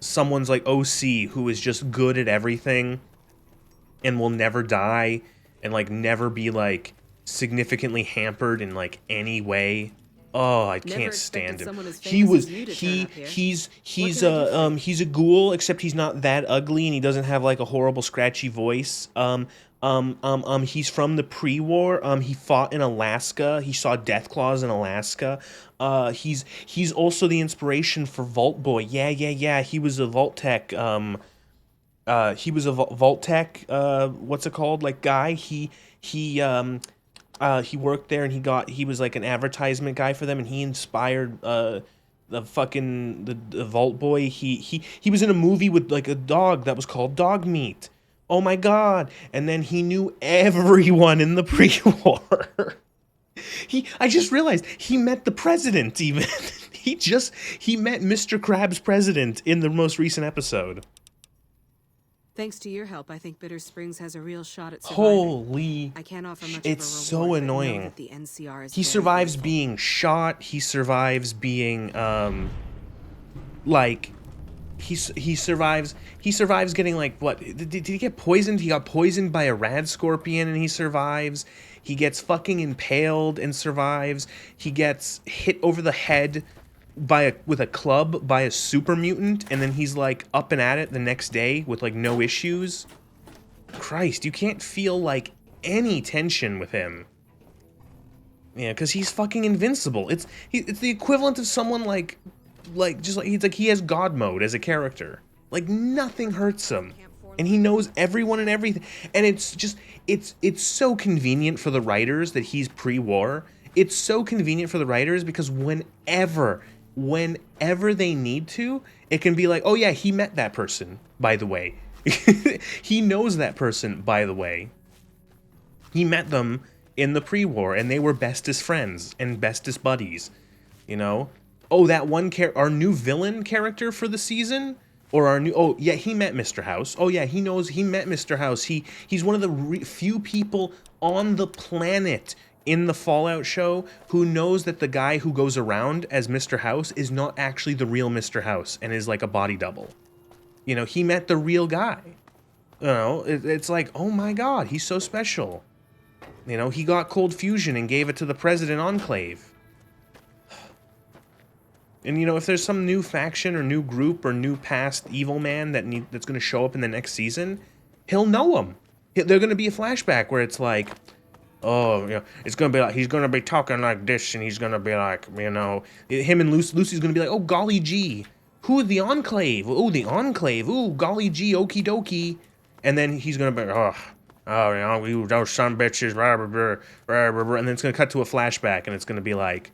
someone's like OC who is just good at everything and will never die and like never be like significantly hampered in like any way. Oh, I can't stand him. He's a ghoul, except he's not that ugly and he doesn't have like a horrible scratchy voice. He's from the pre-war. He fought in Alaska. He saw death claws in Alaska. He's also the inspiration for Vault Boy. Yeah. He was a Vault Tech. Vault Tech. What's it called? Like guy. He worked there and he was like an advertisement guy for them and he inspired the Vault Boy. He was in a movie with like a dog that was called Dog Meat. Oh my god. And then he knew everyone in the pre-war. I just realized he met the president even. he met Mr. Krabs' president in the most recent episode. Thanks to your help, I think Bitter Springs has a real shot at surviving. Holy, I can't offer much it's of a so reward, annoying. but know that the NCR is He very survives grateful. being shot. He survives being like, he survives getting, like, what, did he get poisoned? He got poisoned by a rad scorpion and he survives. He gets fucking impaled and survives. He gets hit over the head with a club by a super mutant, and then he's, like, up and at it the next day with, like, no issues. Christ, you can't feel, like, any tension with him. Yeah, because he's fucking invincible. It's the equivalent of someone he has God mode as a character. Like, nothing hurts him. And he knows everyone and everything. And it's so convenient for the writers that he's pre-war. It's so convenient for the writers because whenever they need to, it can be like, oh yeah, he met that person, by the way. He knows that person, by the way. He met them in the pre-war, and they were bestest friends and bestest buddies, you know? Oh, that one our new villain character for the season? Or our new... Oh, yeah, he met Mr. House. Oh, yeah, he met Mr. House. He's one of the few people on the planet in the Fallout show who knows that the guy who goes around as Mr. House is not actually the real Mr. House and is like a body double. You know, he met the real guy. You know, it's like, oh my god, he's so special. You know, he got cold fusion and gave it to the President Enclave. And, you know, if there's some new faction or new group or new past evil man that's going to show up in the next season, he'll know him. They're going to be a flashback where it's like, oh, you know, it's going to be like, he's going to be talking like this, and he's going to be like, you know, him and Lucy's going to be like, oh, golly gee, who the Enclave? Oh, the Enclave. Ooh, golly gee, okie dokie. And then he's going to be, oh, you know, those son bitches, blah, blah, blah, blah, blah, blah. And then it's going to cut to a flashback, and it's going to be like,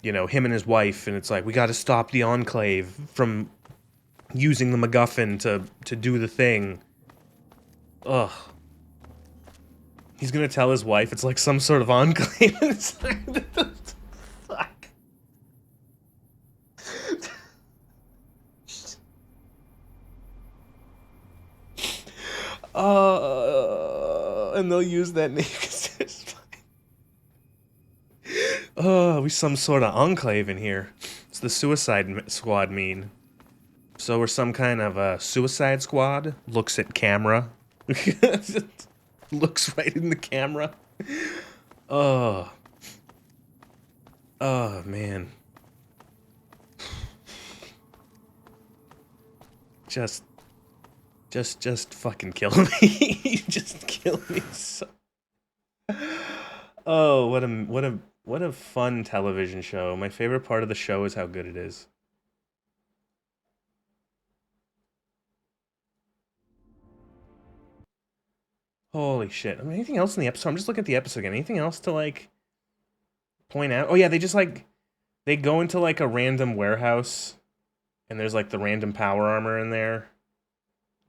you know, him and his wife, and it's like, we got to stop the Enclave from using the MacGuffin to do the thing. Ugh. He's going to tell his wife it's like some sort of Enclave. It's like, fuck. And they'll use that name because it's fine. Oh, we some sort of enclave in here. It's the Suicide Squad mean. So we're some kind of a Suicide Squad. Looks at camera. Looks right in the camera. Oh. Oh, man. Just fucking kill me. Just kill me. So. Oh, what a fun television show. My favorite part of the show is how good it is. Holy shit. I mean, anything else in the episode? I'm just looking at the episode again. Anything else to, like, point out? Oh, yeah, they just, like, they go into, like, a random warehouse, and there's, like, the random power armor in there.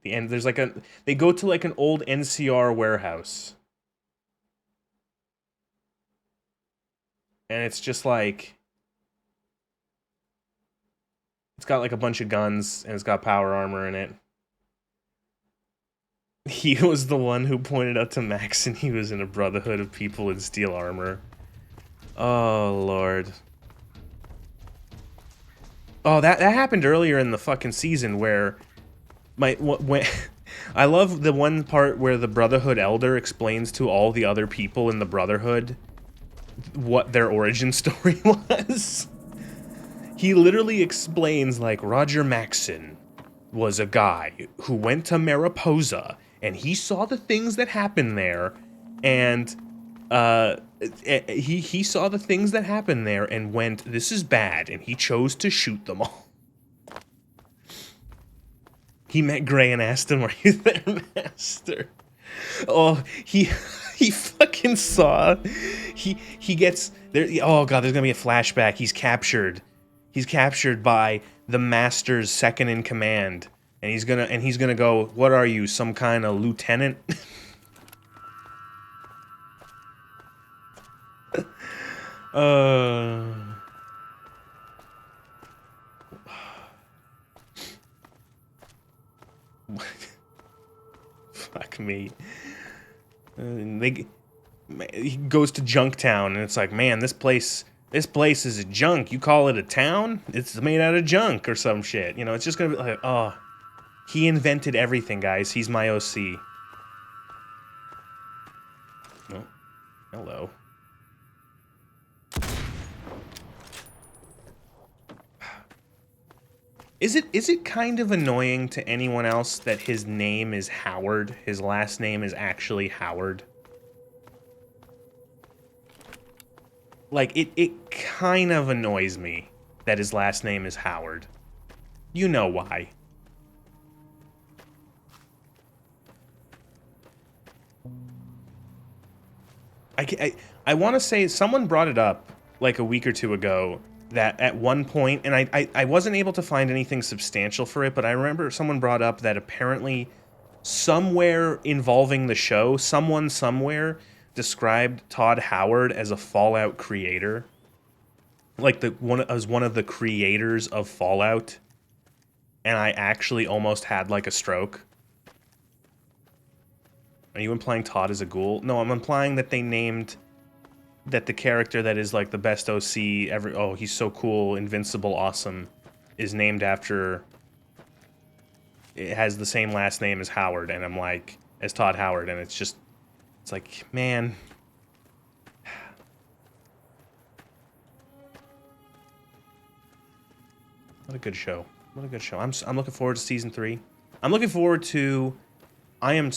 The end, there's, like, they go to, like, an old NCR warehouse. And it's just, like, it's got, like, a bunch of guns, and it's got power armor in it. He was the one who pointed out to Max, and he was in a brotherhood of people in steel armor. Oh, Lord. Oh, that happened earlier in the fucking season where when I love the one part where the Brotherhood Elder explains to all the other people in the Brotherhood what their origin story was. He literally explains, like, Roger Maxson was a guy who went to Mariposa, and he saw the things that happened there, and he saw the things that happened there and went, this is bad, and he chose to shoot them all. He met Gray and asked him, are you there, Master? Oh, he fucking saw, he gets, there. Oh god, there's gonna be a flashback. He's captured by the Master's second in command. And he's gonna go, what are you, some kind of lieutenant? Fuck me. He goes to Junktown, and it's like, man, this place This place is a junk. You call it a town? It's made out of junk or some shit. You know, it's just gonna be like, oh, he invented everything, guys. He's my OC. Oh, hello. Is it kind of annoying to anyone else that his name is Howard? His last name is actually Howard? Like, it kind of annoys me that his last name is Howard. You know why. I want to say, someone brought it up like a week or two ago, that at one point, and I wasn't able to find anything substantial for it, but I remember someone brought up that apparently somewhere involving the show, someone somewhere described Todd Howard as a Fallout creator. Like as one of the creators of Fallout. And I actually almost had like a stroke. Are you implying Todd is a ghoul? No, I'm implying that they named that the character that is like the best OC ever. Oh, he's so cool, invincible, awesome, is named after. It has the same last name as Howard, and I'm like, as Todd Howard, and it's like, man. What a good show. What a good show. I'm looking forward to season 3. I'm looking forward to. I'm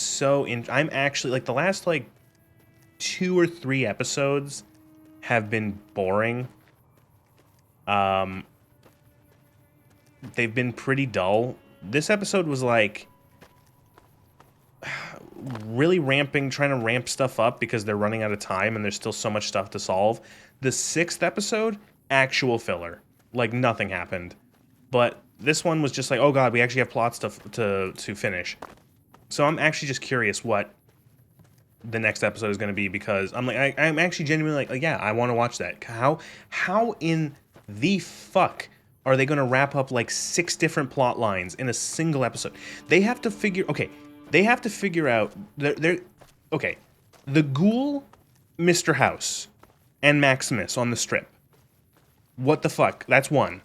actually like the last like 2 or 3 episodes have been boring. They've been pretty dull. This episode was like really trying to ramp stuff up because they're running out of time and there's still so much stuff to solve. The 6th episode, actual filler. Like nothing happened. But this one was just like, oh god, we actually have plots to finish. So I'm actually just curious what the next episode is going to be, because I'm like, I'm actually genuinely like, yeah, I want to watch that. How in the fuck are they going to wrap up like 6 different plot lines in a single episode? They have to figure, out, okay, the ghoul, Mr. House, and Maximus on the strip. What the fuck? That's 1.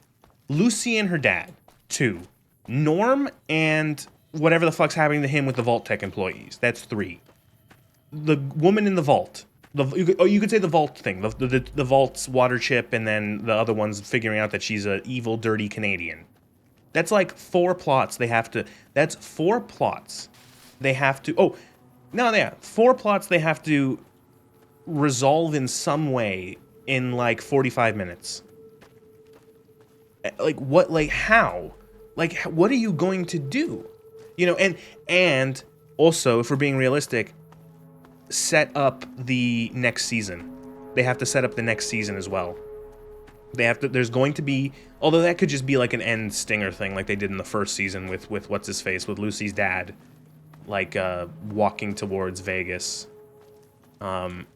Lucy and her dad, 2. Norm and whatever the fuck's happening to him with the Vault Tech employees, that's 3. The woman in the vault, you could say the vault thing, the vault's water chip, and then the other one's figuring out that she's an evil, dirty Canadian. That's like 4 plots they have to, that's 4 plots they have to, 4 plots they have to resolve in some way in like 45 minutes. Like what, like how? Like what are you going to do? You know, and also, if we're being realistic, set up the next season. They have to set up the next season as well. There's going to be, although that could just be like an end stinger thing like they did in the first season with what's his face, with Lucy's dad, like walking towards Vegas. Fuck man,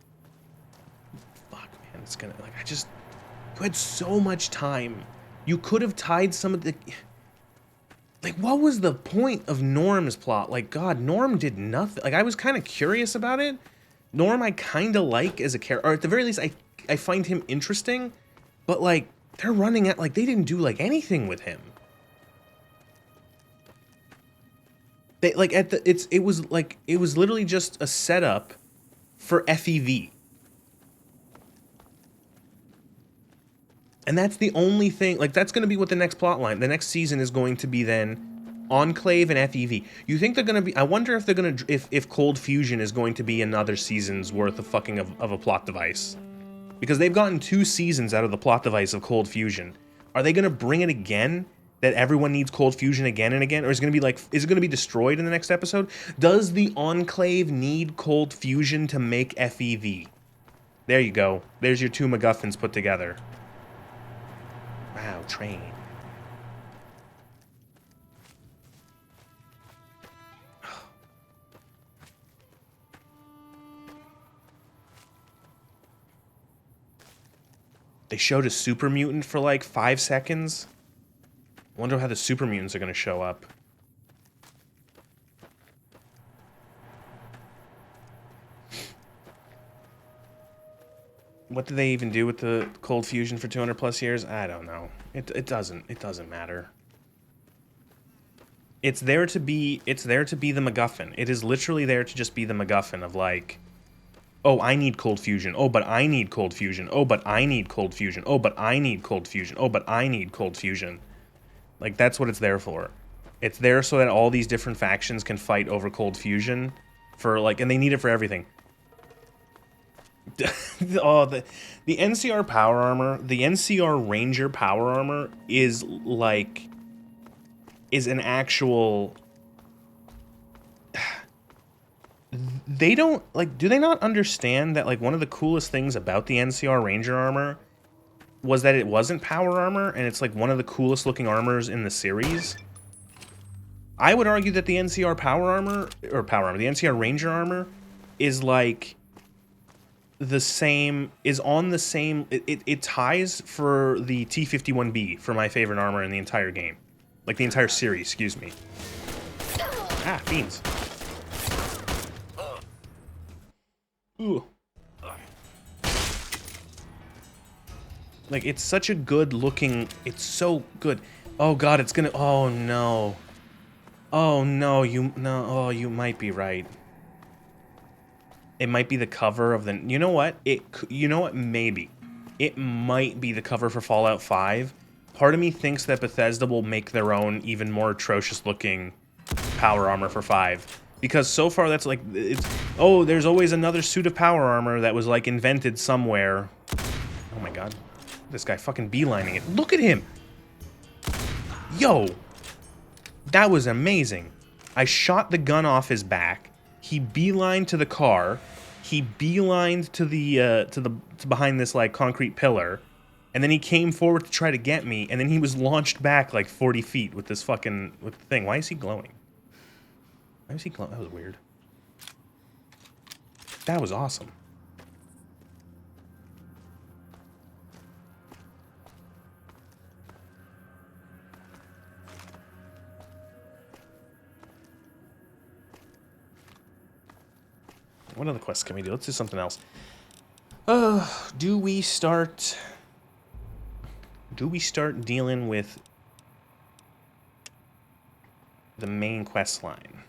it's gonna, like, you had so much time. You could have tied some of the, like, what was the point of Norm's plot? Like, God, Norm did nothing. Like, I was kind of curious about it. Norm I kind of like as a character, or at the very least, I find him interesting. But, like, they're running at, like, they didn't do, like, anything with him. They, like, it was literally just a setup for FEV. And that's the only thing, like, that's going to be what the next plot line, the next season is going to be then Enclave and FEV. You think they're going to be, I wonder if they're going to, if Cold Fusion is going to be another season's worth of fucking of a plot device. Because they've gotten 2 seasons out of the plot device of Cold Fusion. Are they going to bring it again? That everyone needs Cold Fusion again and again? Or is it going to be like, is it going to be destroyed in the next episode? Does the Enclave need Cold Fusion to make FEV? There you go. There's your 2 MacGuffins put together. Wow, train. They showed a super mutant for like 5 seconds. I wonder how the super mutants are going to show up. What do they even do with the cold fusion for 200 plus years? I don't know. It doesn't matter. It's there to be the MacGuffin. It is literally there to just be the MacGuffin of like, oh, I need cold fusion. Oh, but I need cold fusion. Oh, but I need cold fusion. Oh, but I need cold fusion. Oh, but I need cold fusion. Like, that's what it's there for. It's there so that all these different factions can fight over cold fusion for like, and they need it for everything. Oh, the NCR power armor, the NCR Ranger power armor is like, is an actual... They don't, like, do they not understand that, like, one of the coolest things about the NCR Ranger armor was that it wasn't power armor, and it's, like, one of the coolest looking armors in the series? I would argue that the NCR power armor, the NCR Ranger armor is, like, the same, is on the same, it ties for the T-51B for my favorite armor in the entire game. Like, the entire series, excuse me. Ah, fiends. Ooh. Like, it's such a good looking, it's so good. Oh god, it's gonna, oh no. Oh no, oh, you might be right. It might be the cover of the, you know what? You know what, maybe. It might be the cover for Fallout 5. Part of me thinks that Bethesda will make their own, even more atrocious looking power armor for 5. Because so far that's like, it's, oh, there's always another suit of power armor that was like invented somewhere. Oh my god. This guy fucking beelining it. Look at him! Yo! That was amazing. I shot the gun off his back. He beelined to the car. He beelined to the, to behind this like concrete pillar. And then he came forward to try to get me, and then he was launched back like 40 feet with this fucking, with the thing. Why is he glowing? Why was he glowing? That was weird. That was awesome. What other quests can we do? Let's do something else. Do we start dealing with the main quest line?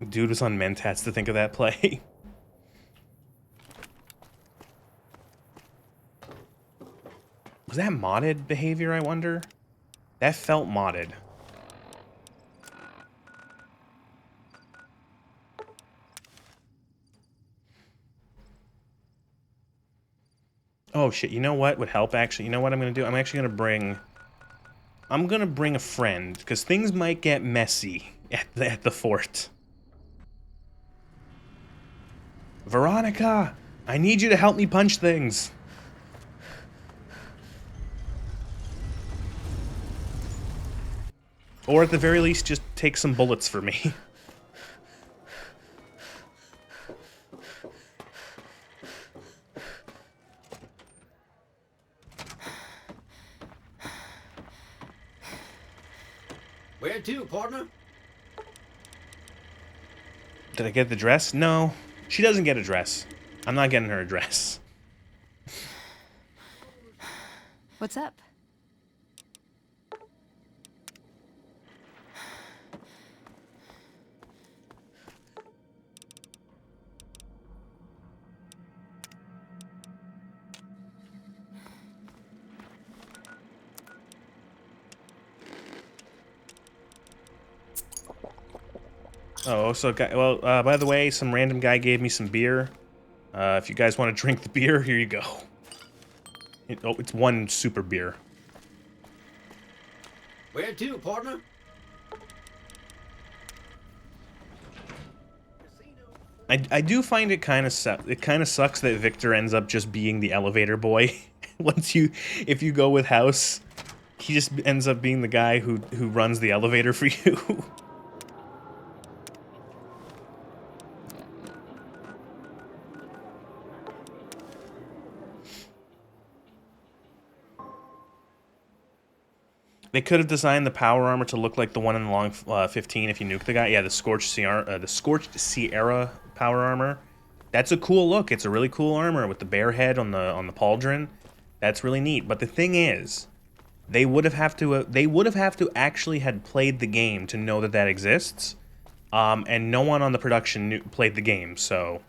Dude was on Mentats to think of that play. Was that modded behavior, I wonder? That felt modded. Oh shit, you know what would help actually? You know what I'm gonna do? I'm actually gonna bring... I'm gonna bring a friend, because things might get messy at the fort. Veronica! I need you to help me punch things! Or at the very least, just take some bullets for me. Where to, partner? Did I get the dress? No. She doesn't get a dress. I'm not getting her a dress. What's up? Oh, so, well, by the way, some random guy gave me some beer. If you guys want to drink the beer, here you go. It's one super beer. Where to, partner? I do find it kind of sucks that Victor ends up just being the elevator boy. If you go with House, he just ends up being the guy who runs the elevator for you. They could have designed the power armor to look like the one in the long 15 if you nuke the guy. Yeah, the Scorched Sierra power armor. That's a cool look. It's a really cool armor with the bear head on the pauldron. That's really neat. But the thing is, they would have to actually had played the game to know that that exists. And no one on the production played the game, so.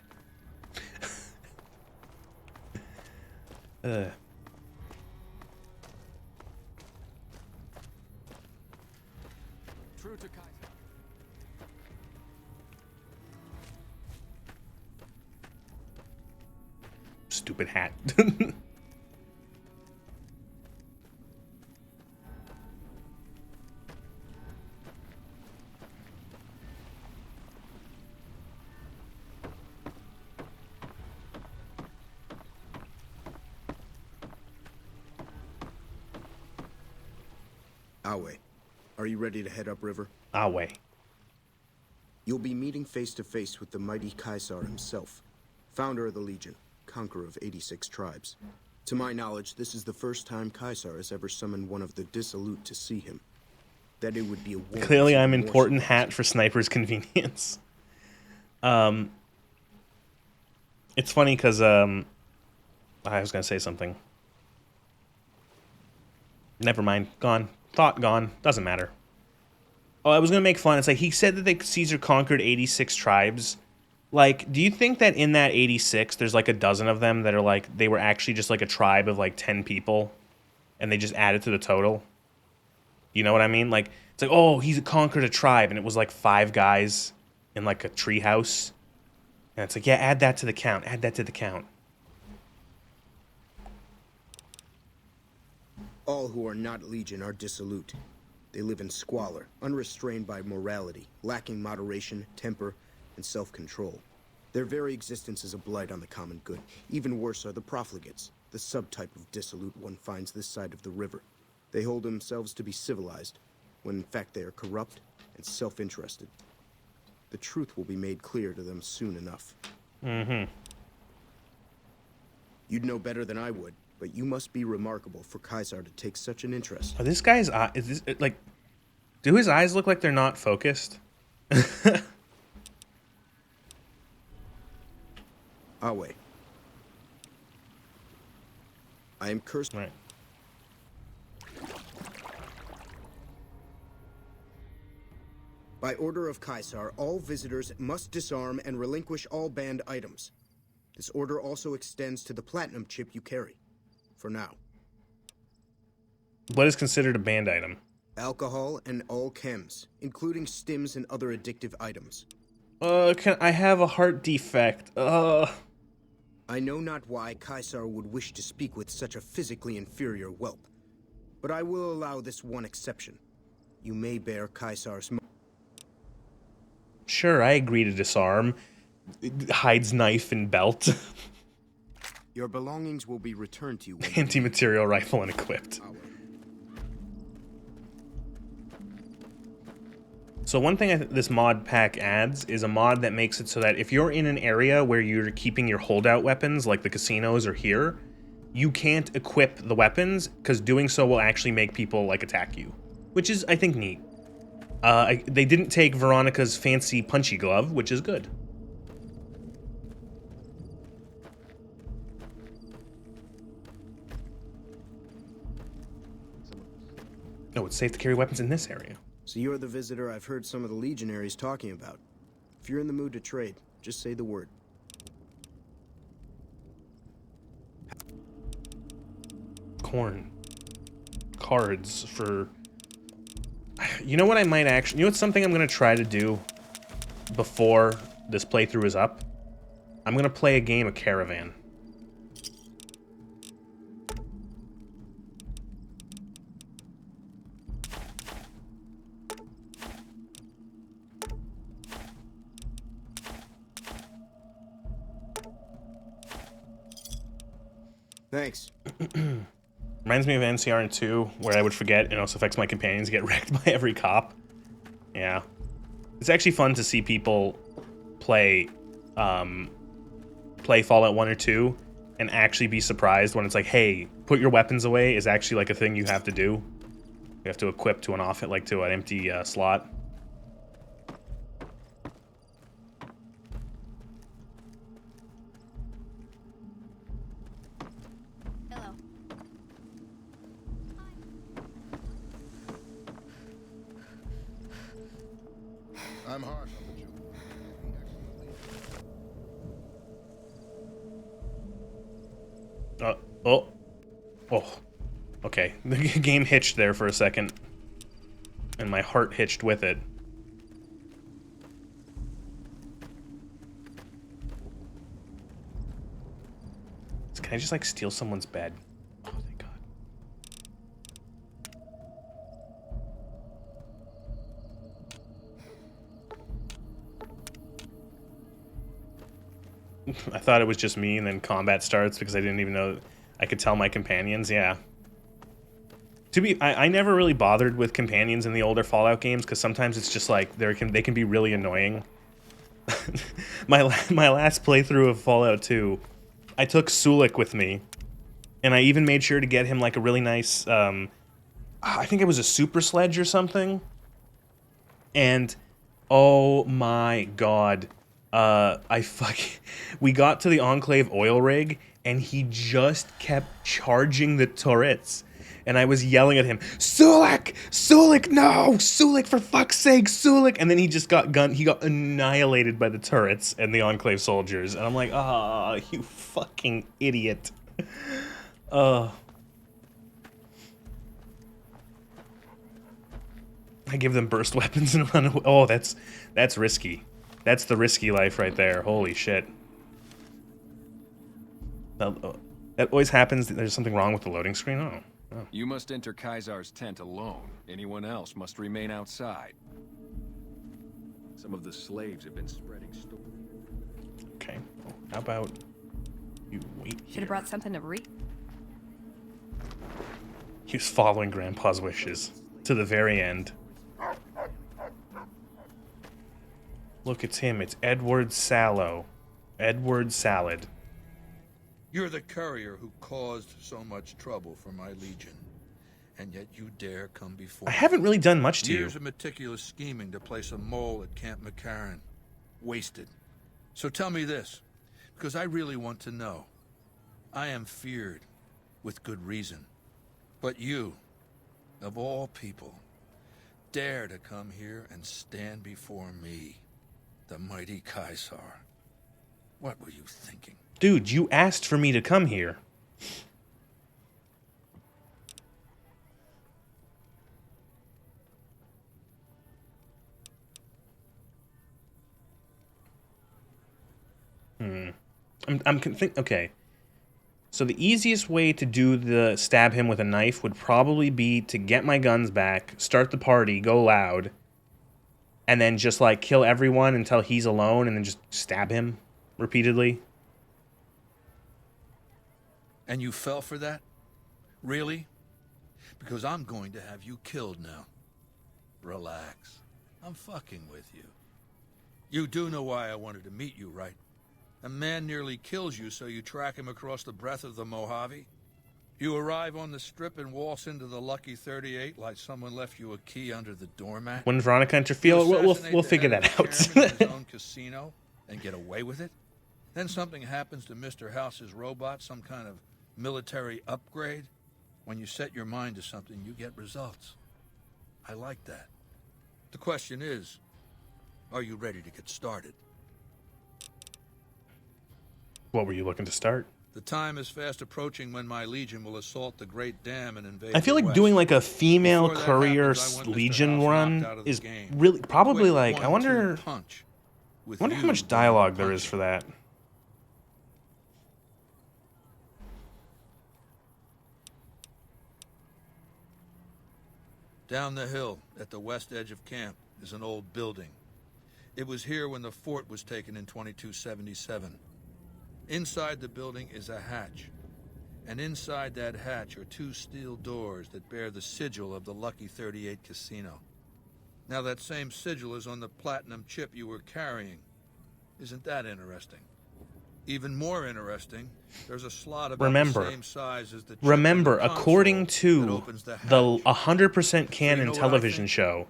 True to Kaiser. Stupid hat. Awe, are you ready to head upriver? Awe. You'll be meeting face to face with the mighty Caesar himself, founder of the Legion, conqueror of 86 tribes. To my knowledge, this is the first time Caesar has ever summoned one of the dissolute to see him. That it would be a warning. Clearly, I'm important hat for sniper's convenience. It's funny because I was gonna say something. Never mind. Gone. Thought gone. Doesn't matter. Oh, I was gonna make fun. It's like he said that Caesar conquered 86 tribes. Like, do you think that in that 86, there's like a dozen of them that are like, they were actually just like a tribe of like 10 people, and they just added to the total? You know what I mean? Like, it's like, oh, he's conquered a tribe, and it was like 5 guys in like a tree house. And it's like, yeah, add that to the count. Add that to the count. All who are not Legion are dissolute. They live in squalor, unrestrained by morality, lacking moderation, temper, and self-control. Their very existence is a blight on the common good. Even worse are the profligates, the subtype of dissolute one finds this side of the river. They hold themselves to be civilized, when in fact they are corrupt and self-interested. The truth will be made clear to them soon enough. Mm-hmm. You'd know better than I would, but you must be remarkable for Caesar to take such an interest. Are this guy's eye, is this, like, do his eyes look like they're not focused? Awe. I am cursed. Right. By order of Caesar, all visitors must disarm and relinquish all banned items. This order also extends to the platinum chip you carry. For now. What is considered a banned item? Alcohol and all chems, including stims and other addictive items. I have a heart defect. I know not why Caesar would wish to speak with such a physically inferior whelp, but I will allow this one exception. You may bear Caesar's... Sure, I agree to disarm. Hides knife and belt. Your belongings will be returned to you. Anti-material rifle and equipped. So one thing this mod pack adds is a mod that makes it so that if you're in an area where you're keeping your holdout weapons, like the casinos or here, you can't equip the weapons, because doing so will actually make people, like, attack you. Which is, I think, neat. They didn't take Veronica's fancy punchy glove, which is good. Oh, it's safe to carry weapons in this area. So you're the visitor I've heard some of the legionaries talking about. If you're in the mood to trade, just say the word. Corn. Cards for... You know what I might actually... You know what's something I'm going to try to do before this playthrough is up? I'm going to play a game of Caravan. Thanks. Reminds me of NCR 2, where I would forget, it also affects my companions get wrecked by every cop. Yeah. It's actually fun to see people play Fallout 1 or 2 and actually be surprised when it's like, hey, put your weapons away is actually like a thing you have to do. You have to equip to an off, like to an empty slot. I'm harsh on the children. Oh. Okay, the game hitched there for a second. And my heart hitched with it. Can I just, like, steal someone's bed? Oh, thank God. I thought it was just me, and then combat starts because I didn't even know I could tell my companions. Yeah. I never really bothered with companions in the older Fallout games because sometimes it's just like they can be really annoying. my last playthrough of Fallout 2, I took Sulik with me, and I even made sure to get him like a really nice, I think it was a super sledge or something. And oh my god, we got to the Enclave oil rig, and he just kept charging the turrets. And I was yelling at him, Sulik! Sulik, no! Sulik, for fuck's sake, Sulik! And then he just got he got annihilated by the turrets and the Enclave soldiers. And I'm like, ah, you fucking idiot. I give them burst weapons and run away. Oh, that's risky. That's the risky life right there. Holy shit. That always happens. There's something wrong with the loading screen. Oh. You must enter Kaisar's tent alone. Anyone else must remain outside. Some of the slaves have been spreading stories. Okay. Well, how about you wait here? Should have brought something to read. He was following Grandpa's wishes to the very end. Look, it's him. It's Edward Sallow. Edward Salad. You're the courier who caused so much trouble for my legion, and yet you dare come before I haven't really done much to you. Years of meticulous scheming to place a mole at Camp McCarran. Wasted. So tell me this, because I really want to know. I am feared, with good reason. But you, of all people, dare to come here and stand before me, the mighty Kaisar. What were you thinking? Dude, you asked for me to come here. Okay. So the easiest way to do the stab him with a knife would probably be to get my guns back, start the party, go loud, and then just like kill everyone until he's alone and then just stab him repeatedly. And you fell for that? Really? Because I'm going to have you killed now. Relax. I'm fucking with you. You do know why I wanted to meet you, right? A man nearly kills you, so you track him across the breadth of the Mojave? You arrive on the strip and waltz into the Lucky 38 like someone left you a key under the doormat? When Veronica interferes, we'll figure that out. His own casino and get away with it? Then something happens to Mr. House's robot, some kind of military upgrade. When you set your mind to something, you get results. I like that. The question is, are you ready to get started? What were you looking to start? The time is fast approaching when my legion will assault the Great Dam and invade I feel like doing like a female courier legion run is really probably like I wonder how much dialogue there is for that. Down the hill, at the west edge of camp, is an old building. It was here when the fort was taken in 2277. Inside the building is a hatch, and inside that hatch are two steel doors that bear the sigil of the Lucky 38 casino. Now that same sigil is on the platinum chip you were carrying. Isn't that interesting? Even more interesting, there's a slot about the same size as the chip Remember, on the according console that to opens the hatch. the 100% canon what I television think? show,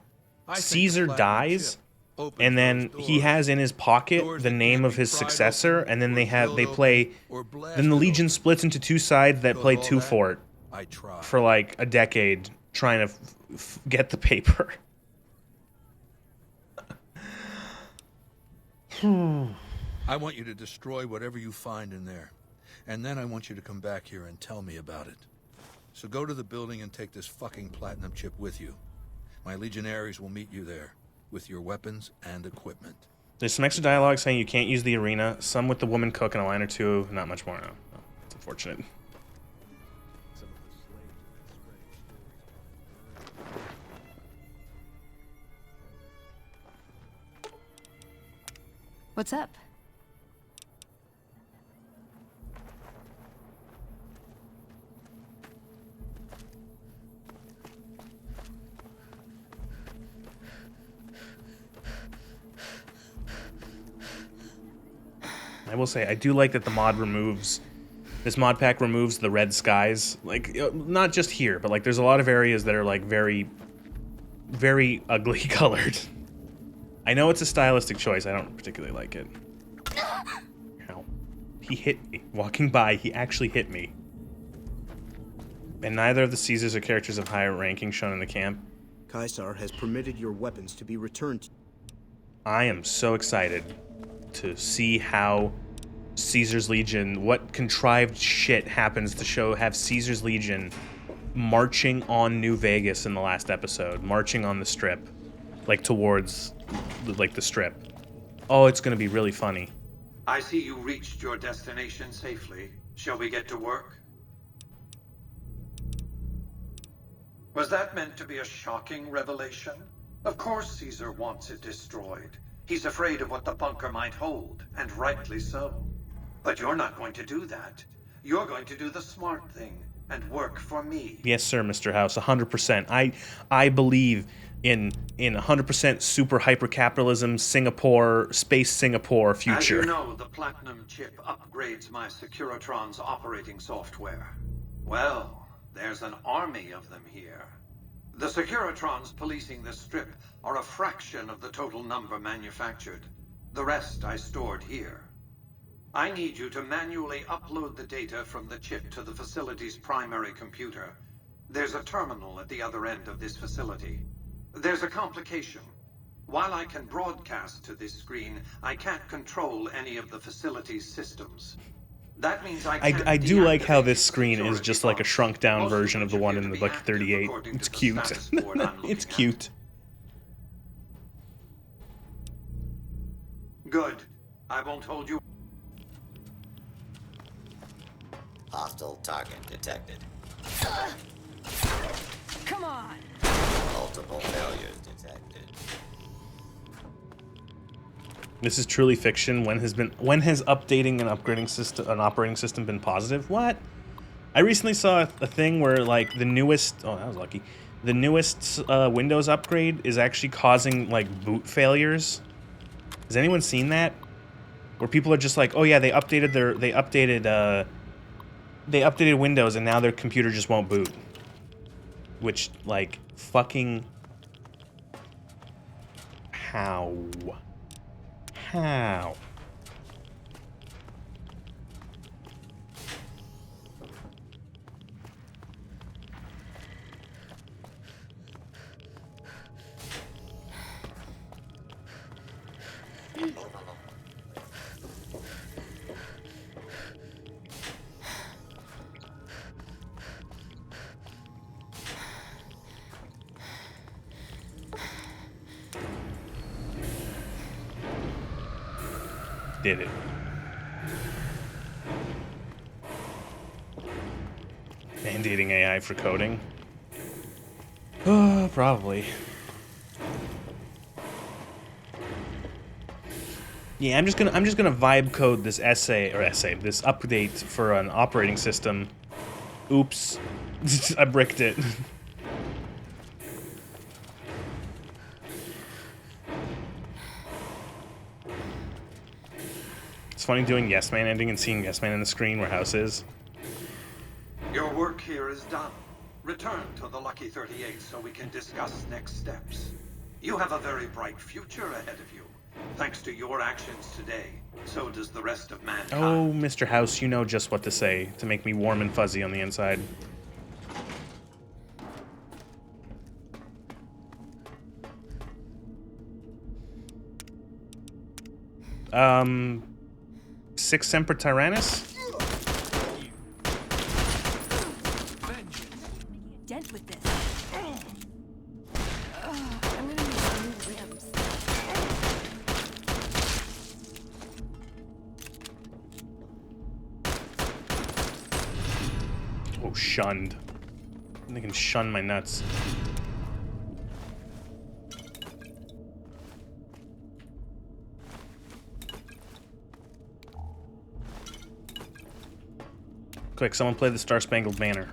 I think Caesar the platinum dies, chip opens and then those he doors. has in his pocket Doors the that name can't of be his pried successor, open and then or they drilled play. open or blasted Then the Legion open. splits into two sides that Because play all two that, fort I tried. for like a decade, trying to get the paper. I want you to destroy whatever you find in there. And then I want you to come back here and tell me about it. So go to the building and take this fucking platinum chip with you. My legionaries will meet you there, with your weapons and equipment. There's some extra dialogue saying you can't use the arena, some with the woman cook and a line or two, not much more. No, it's unfortunate. What's up? I will say, I do like that the mod this mod pack removes the red skies. Like, not just here, but like there's a lot of areas that are like very, very ugly colored. I know it's a stylistic choice, I don't particularly like it. Ow. He hit me. Walking by, he actually hit me. And neither of the Caesars are characters of higher ranking shown in the camp. Caesar has permitted your weapons to be returned. I am so excited to see how Caesar's Legion, what contrived shit happens to have Caesar's Legion marching on New Vegas in the last episode, marching on the strip, like towards like the strip. Oh, it's gonna be really funny. I see you reached your destination safely. Shall we get to work? Was that meant to be a shocking revelation? Of course Caesar wants it destroyed. He's afraid of what the bunker might hold, and rightly so. But you're not going to do that. You're going to do the smart thing and work for me. Yes, sir, Mr. House, 100%. I believe in 100% super hyper capitalism Singapore, space Singapore future. As you know, the platinum chip upgrades my Securitron's operating software. Well, there's an army of them here. The Securitrons policing this strip are a fraction of the total number manufactured. The rest I stored here. I need you to manually upload the data from the chip to the facility's primary computer. There's a terminal at the other end of this facility. There's a complication. While I can broadcast to this screen, I can't control any of the facility's systems. That means I do like how this screen is just like a shrunk down version of the one in the Lucky 38. It's cute. It's cute. Good. I won't hold you. Hostile target detected. Come on! Multiple failures detected. This is truly fiction. When has updating an operating system been positive? What? I recently saw a thing where like the newest, oh that was lucky, the newest Windows upgrade is actually causing like boot failures. Has anyone seen that? Where people are just like, oh yeah, they updated Windows and now their computer just won't boot. Which like fucking how? How? Did it. Mandating AI for coding? Probably. Yeah, I'm just gonna vibe code this this update for an operating system. Oops. I bricked it. It's funny doing Yes Man ending and seeing Yes Man in the screen where House is. Your work here is done. Return to the Lucky 38 so we can discuss next steps. You have a very bright future ahead of you. Thanks to your actions today, so does the rest of mankind. Oh, Mr. House, you know just what to say to make me warm and fuzzy on the inside. Six Semper Tyrannis? Dent with this. I'm gonna need some new rims. Oh, shunned. They can shun my nuts. Quick, someone play the Star Spangled Banner.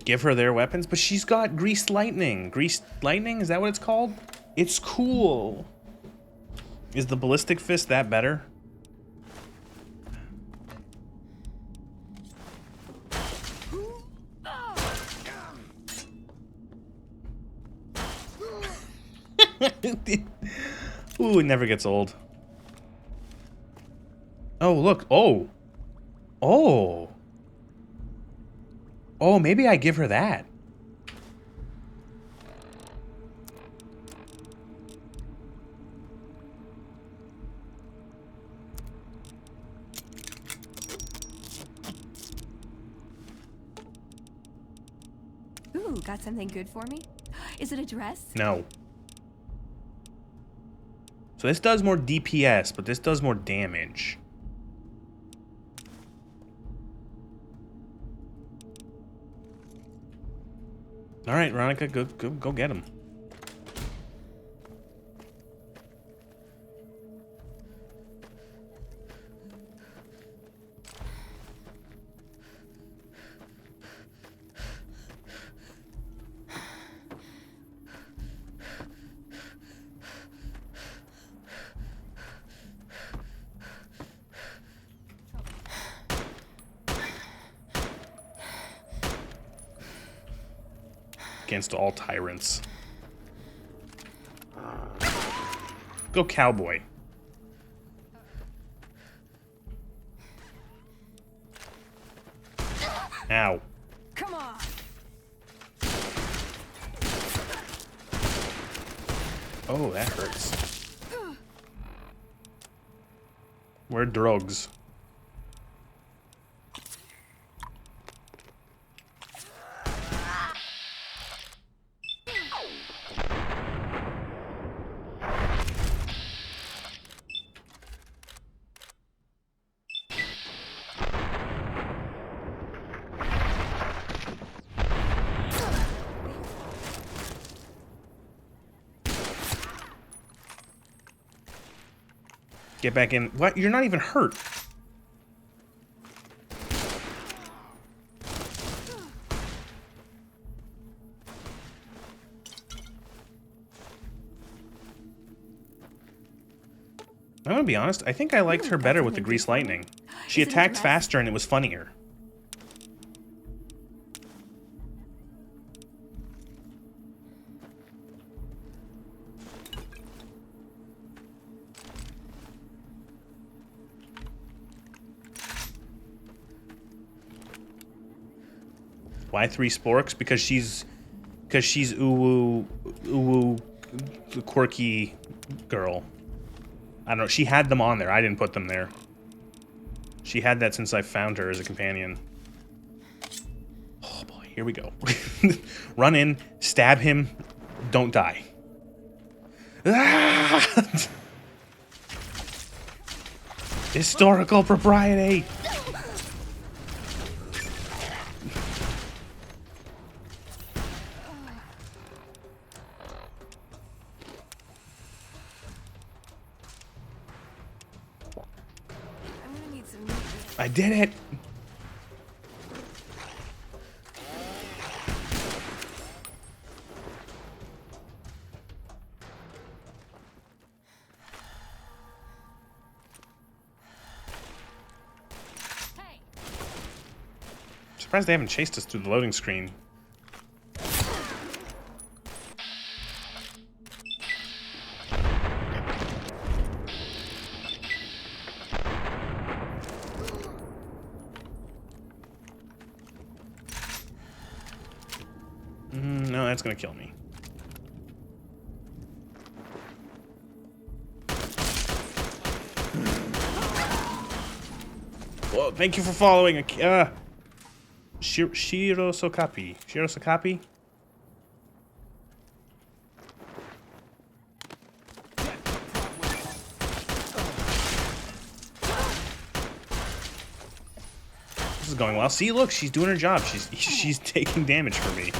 Give her their weapons, but she's got Greased Lightning. Greased Lightning, is that what it's called? It's cool. Is the Ballistic Fist that better? Ooh, it never gets old. Oh, look. Oh. Oh. Oh, maybe I give her that. Ooh, got something good for me? Is it a dress? No. So this does more DPS, but this does more damage. All right, Veronica, go get him. Against all tyrants. Go cowboy. Ow. Come on. Oh, that hurts. We're drugs. Get back in. What? You're not even hurt. I'm gonna be honest, I think I liked her better with the Greased Lightning. She attacked faster and it was funnier. Why 3 sporks? Because she's uwu the quirky girl. I don't know. She had them on there. I didn't put them there. She had that since I found her as a companion. Oh boy, here we go. Run in, stab him, don't die. Ah! Historical propriety. I did it! Surprised they haven't chased us through the loading screen. that's gonna kill me. Whoa, thank you for following. Shirosokapi. Shirosokapi? This is going well. See, look, she's doing her job. She's taking damage for me.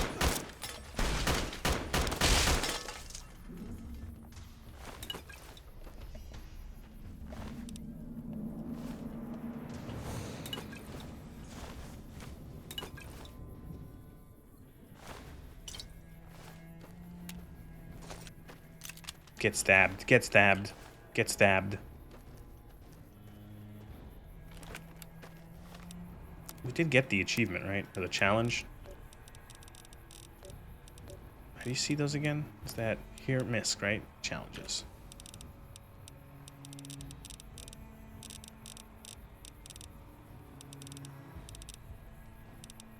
Get stabbed. Get stabbed. Get stabbed. We did get the achievement, right? Or the challenge. How do you see those again? Is that here? Misc, right? Challenges.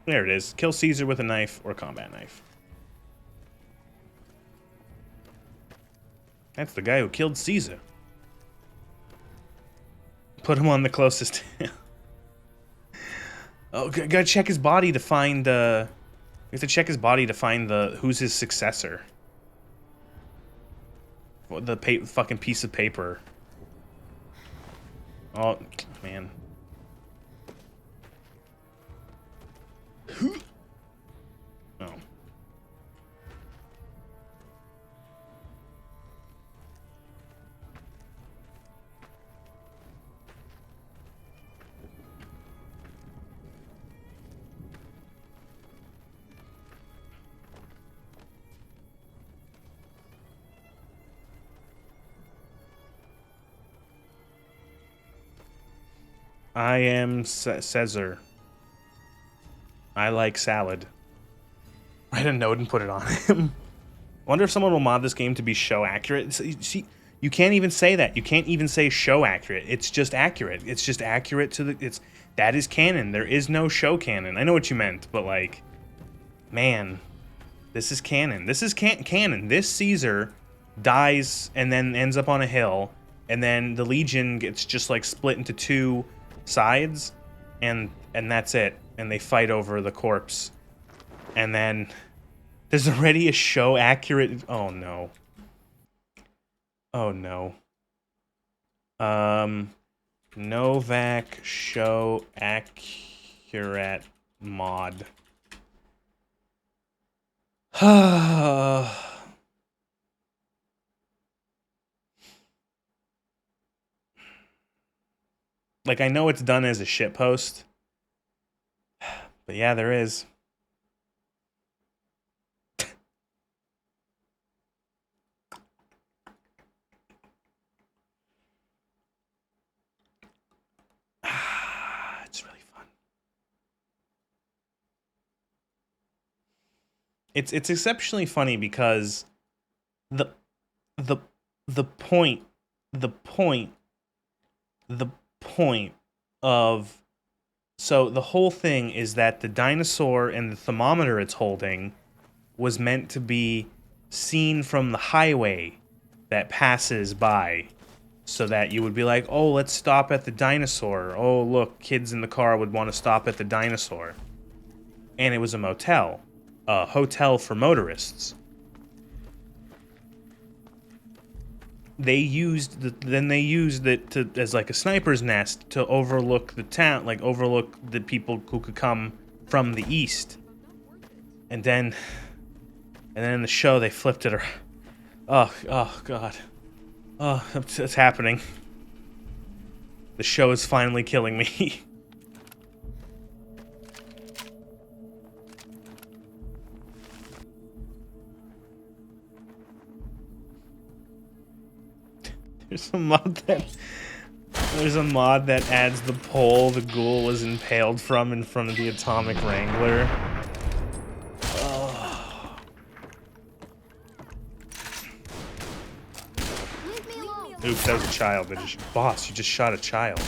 There it is. Kill Caesar with a knife or combat knife. That's the guy who killed Caesar. Put him on the closest. Oh, gotta check his body to find we have to check his body to find who's his successor. The fucking piece of paper. Oh, man. Oh. I am Caesar. I like salad. Write a note and put it on him. I wonder if someone will mod this game to be show accurate. See, you can't even say that. You can't even say show accurate. It's just accurate. It's just accurate to the... that is canon. There is no show canon. I know what you meant, but like... Man. This is canon. This is canon. This Caesar dies and then ends up on a hill, and then the Legion gets just like split into two sides, and that's it. And they fight over the corpse. And then there's already a show accurate... Oh no. Oh no. Novak show accurate mod. Like, I know it's done as a shitpost, but yeah, there is. It's really fun. It's exceptionally funny because the point of... So the whole thing is that the dinosaur and the thermometer it's holding was meant to be seen from the highway that passes by, so that you would be like, oh, let's stop at the dinosaur. Oh, look, kids in the car would want to stop at the dinosaur. And it was a motel, a hotel for motorists. They used it as like a sniper's nest to overlook the town, like overlook the people who could come from the east. And then in the show they flipped it around. Oh god. Oh, it's happening. The show is finally killing me. There's a mod that adds the pole the ghoul was impaled from in front of the atomic wrangler. Oh. Oops, that was a child. Boss, you just shot a child.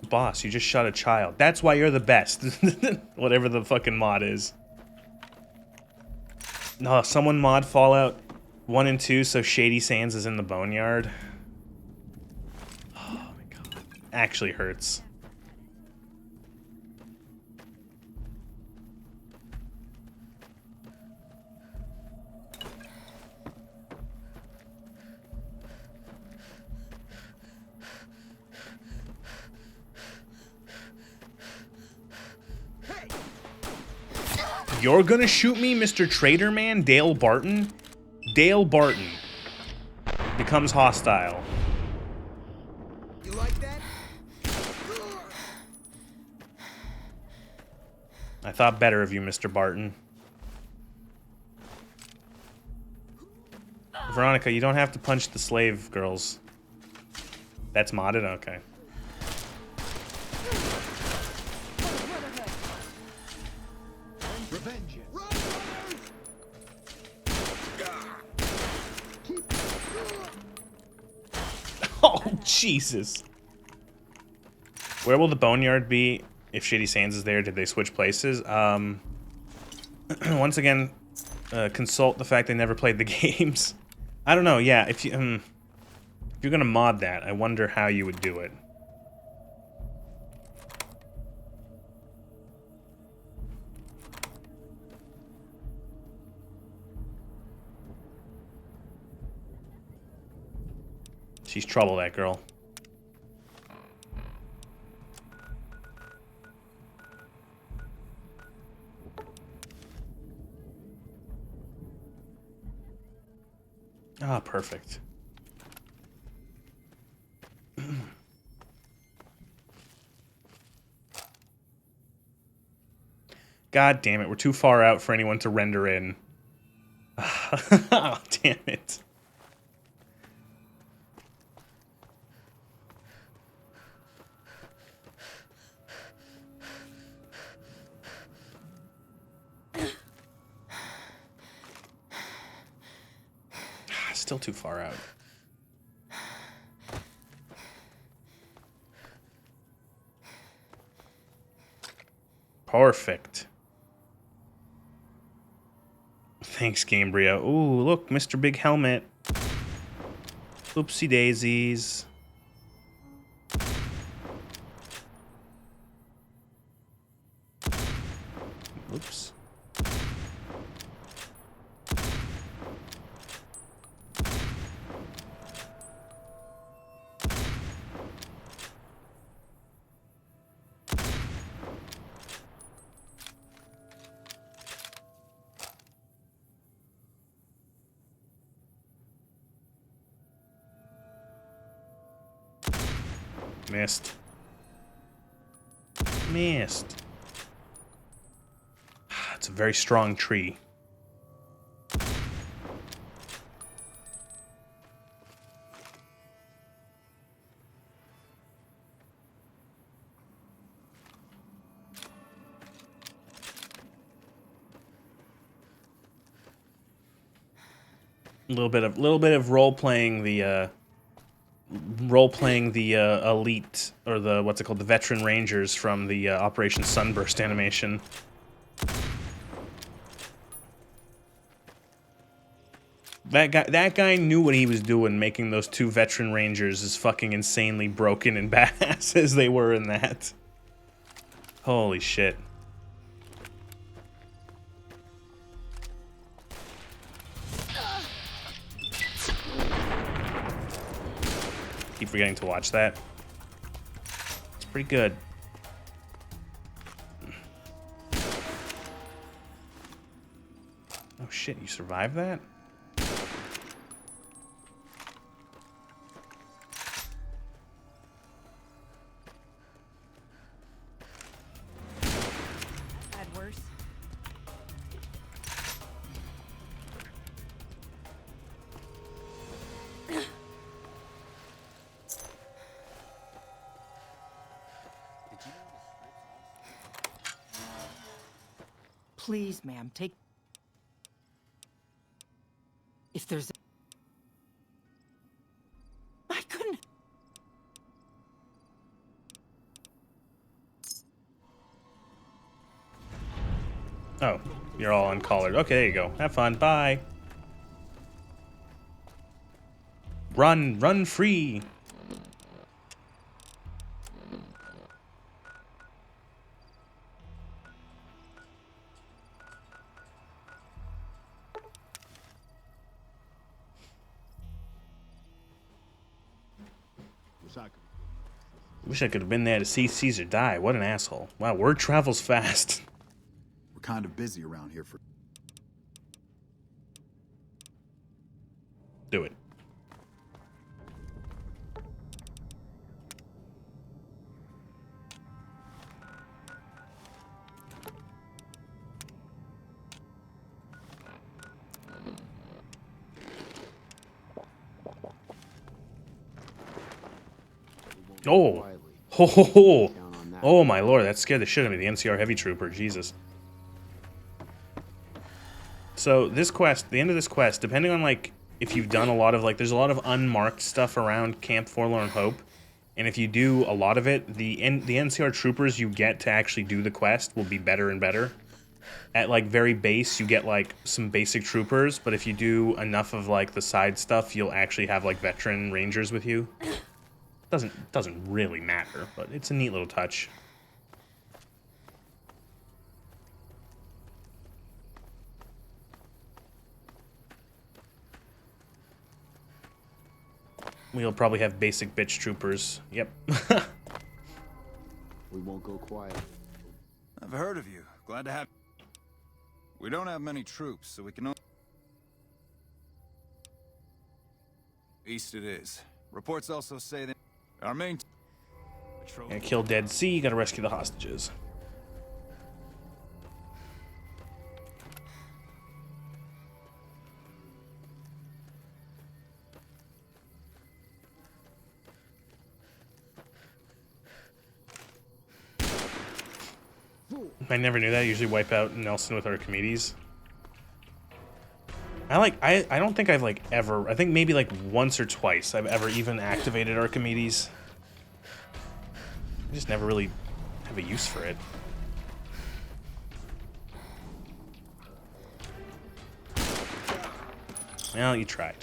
Boss, you just shot a child. That's why you're the best. Whatever the fucking mod is. No, someone mod Fallout 1 and 2 so Shady Sands is in the boneyard. Oh my god. Actually hurts. You're gonna shoot me, Mr. Trader Man? Dale Barton? Dale Barton becomes hostile. You like that? I thought better of you, Mr. Barton. Veronica, you don't have to punch the slave girls. That's modded? Okay. Oh, Jesus. Where will the boneyard be if Shady Sands is there? Did they switch places? Once again, consult the fact they never played the games. I don't know, yeah, if you're gonna mod that, I wonder how you would do it. She's trouble, that girl. Ah, perfect. God damn it, we're too far out for anyone to render in. Oh, damn it. Still too far out. Perfect. Thanks, Gamebryo. Ooh, look, Mr. Big Helmet. Oopsie daisies. Oops. Missed. Missed. It's a very strong tree. A little bit of role playing the elite, or the what's it called, the veteran rangers from the Operation Sunburst animation. That guy knew what he was doing, making those two veteran rangers as fucking insanely broken and badass as they were in that. Holy shit. Keep forgetting to watch that. It's pretty good. Oh shit, you survived that? Had worse. Please, ma'am, take... If there's... I couldn't... Oh, you're all uncollared. Okay, there you go. Have fun. Bye. Run. Run free. Wish I could have been there to see Caesar die. What an asshole. Wow, word travels fast. We're kind of busy around here for... Do it. Oh. Ho ho ho. Oh my lord, that scared the shit out of me. The NCR heavy trooper, Jesus. So this quest, the end of this quest, depending on like if you've done a lot of like, there's a lot of unmarked stuff around Camp Forlorn Hope, and if you do a lot of it, the NCR troopers you get to actually do the quest will be better and better. At like very base, you get like some basic troopers, but if you do enough of like the side stuff, you'll actually have like veteran rangers with you. Doesn't really matter, but it's a neat little touch. We'll probably have basic bitch troopers. Yep. We won't go quiet. I've heard of you. Glad to have... We don't have many troops, so we can... East it is. Reports also say that our main... Gotta kill Dead Sea, gotta rescue the hostages. I never knew that. I usually wipe out Nelson with Archimedes. I don't think I've like ever, I think maybe like once or twice I've ever even activated Archimedes. I just never really have a use for it. Well, you tried.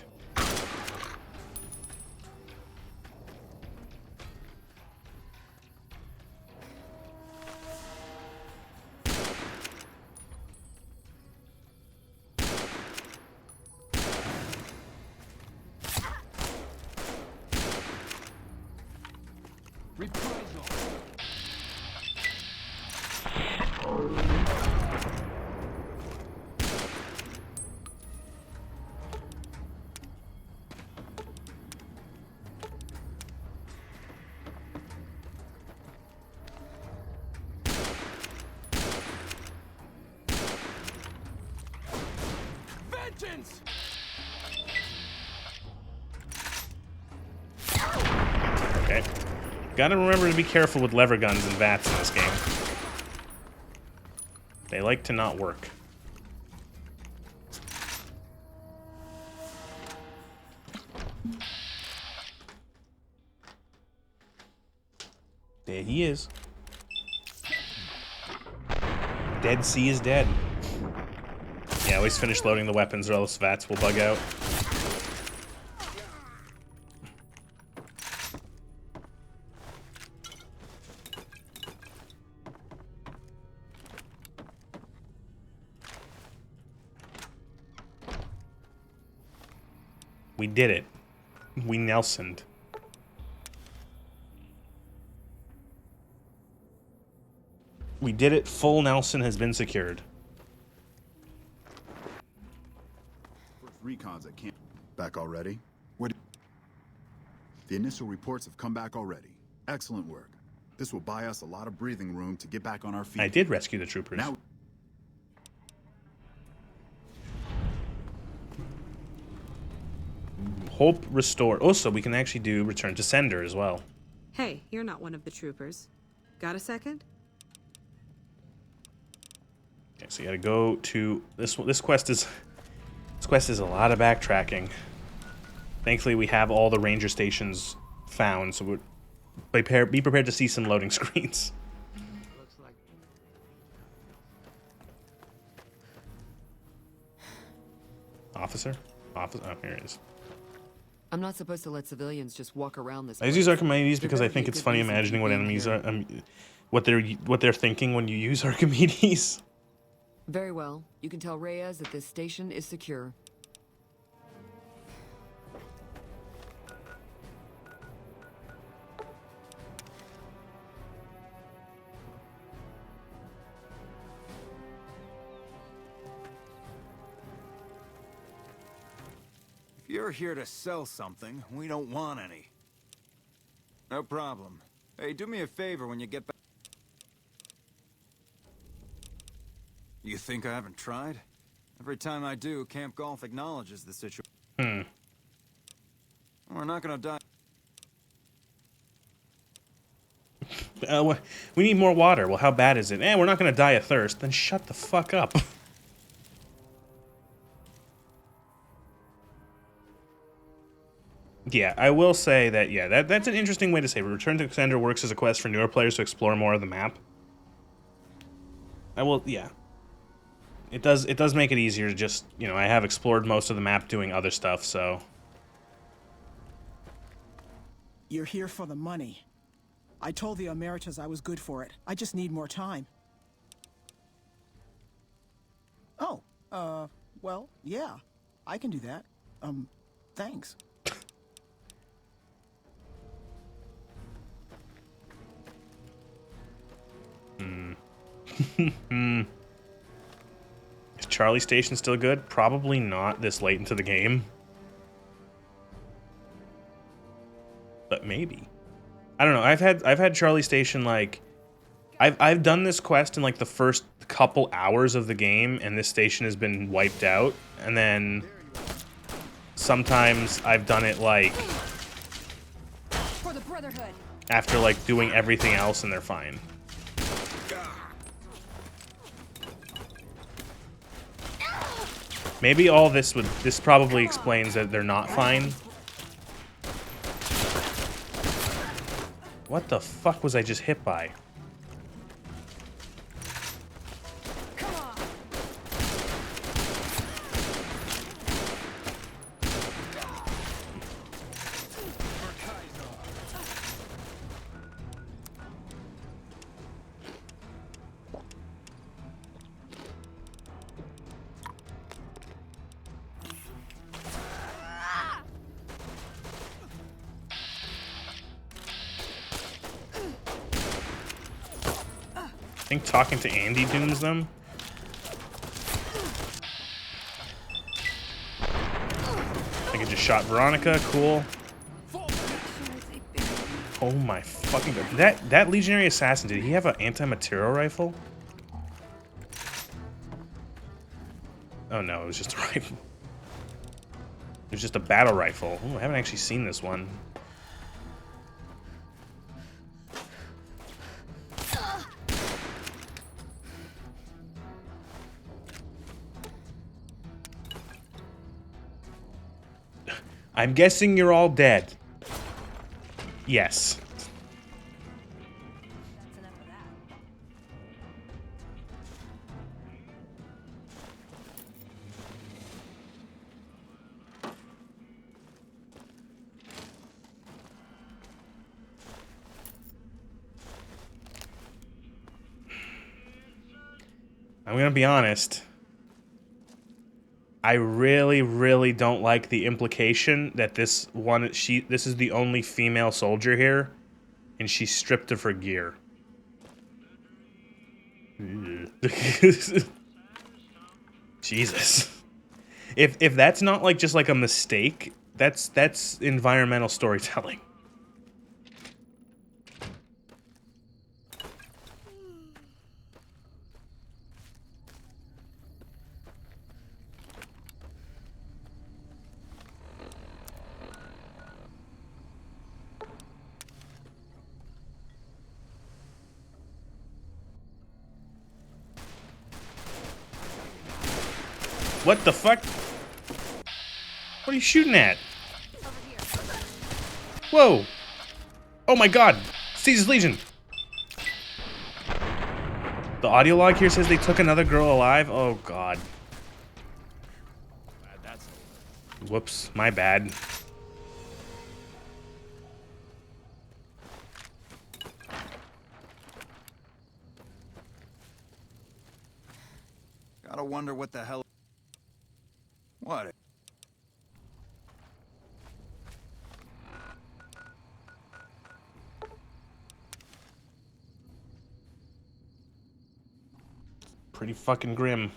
Vengeance! Okay. Gotta remember to be careful with lever guns and VATs in this game. They like to not work. There he is. Dead Sea is dead. Yeah, always finish loading the weapons or else VATs will bug out. We did it. We Nelsoned. We did it. Full Nelson has been secured. First recons at camp. Back already? What? The initial reports have come back already. Excellent work. This will buy us a lot of breathing room to get back on our feet. I did rescue the troopers. Now. Hope restored. Also, we can actually do Return to Sender as well. Hey, you're not one of the troopers. Got a second? Okay, so you gotta go to this one. This quest is a lot of backtracking. Thankfully, we have all the ranger stations found, so be prepared to see some loading screens. Officer? Officer? Oh, here it is. I'm not supposed to let civilians just walk around this I use place. Archimedes There because I better be think a it's good funny reason for imagining you what being enemies here. are, what they're thinking when you use Archimedes. Very well. You can tell Reyes that this station is secure. If you're here to sell something, we don't want any. No problem. Hey, do me a favor when you get back. You think I haven't tried? Every time I do, Camp Golf acknowledges the situation. We're not gonna die. We need more water. Well, how bad is it? We're not going to die of thirst. Then shut the fuck up. Yeah, I will say that, yeah, that's an interesting way to say it. Return to Cassandra works as a quest for newer players to explore more of the map. Yeah. It does make it easier to just, you know, I have explored most of the map doing other stuff, so. You're here for the money. I told the Emeritus I was good for it. I just need more time. Oh, well, yeah. I can do that. Thanks. Is Charlie Station still good? Probably not this late into the game. But maybe. I don't know. I've had Charlie Station, like, I've done this quest in like the first couple hours of the game, and this station has been wiped out. And then sometimes I've done it like For the Brotherhood. after like doing everything else, and they're fine. Maybe all this probably explains that they're not fine. What the fuck was I just hit by? I think talking to Andy dooms them. I could just shot Veronica. Cool. Oh my fucking god! That legionary assassin, did he have an anti-material rifle? Oh no, it was just a rifle. It was just a battle rifle. Ooh, I haven't actually seen this one. I'm guessing you're all dead. Yes. I'm gonna be honest. I really, really don't like the implication that this is the only female soldier here, and she's stripped of her gear. Jesus. If that's not like just like a mistake, that's environmental storytelling. What the fuck? What are you shooting at? Whoa! Oh my god! Caesar's Legion! The audio log here says they took another girl alive? Oh god. That's Whoops, my bad. Gotta wonder what the hell... What? Pretty fucking grim.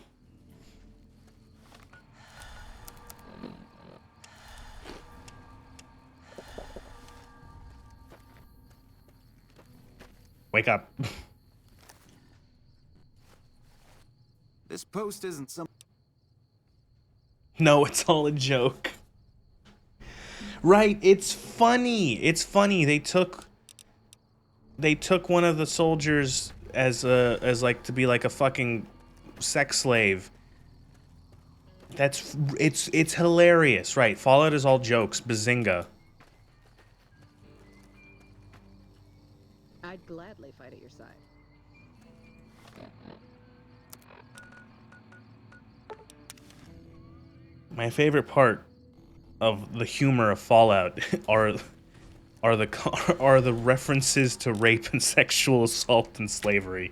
Wake up. This post isn't some... No, it's all a joke. Right, it's funny. It's funny. They took one of the soldiers as like to be like a fucking sex slave. It's hilarious, right? Fallout is all jokes. Bazinga. I'd gladly fight at your side. My favorite part of the humor of Fallout are the references to rape and sexual assault and slavery.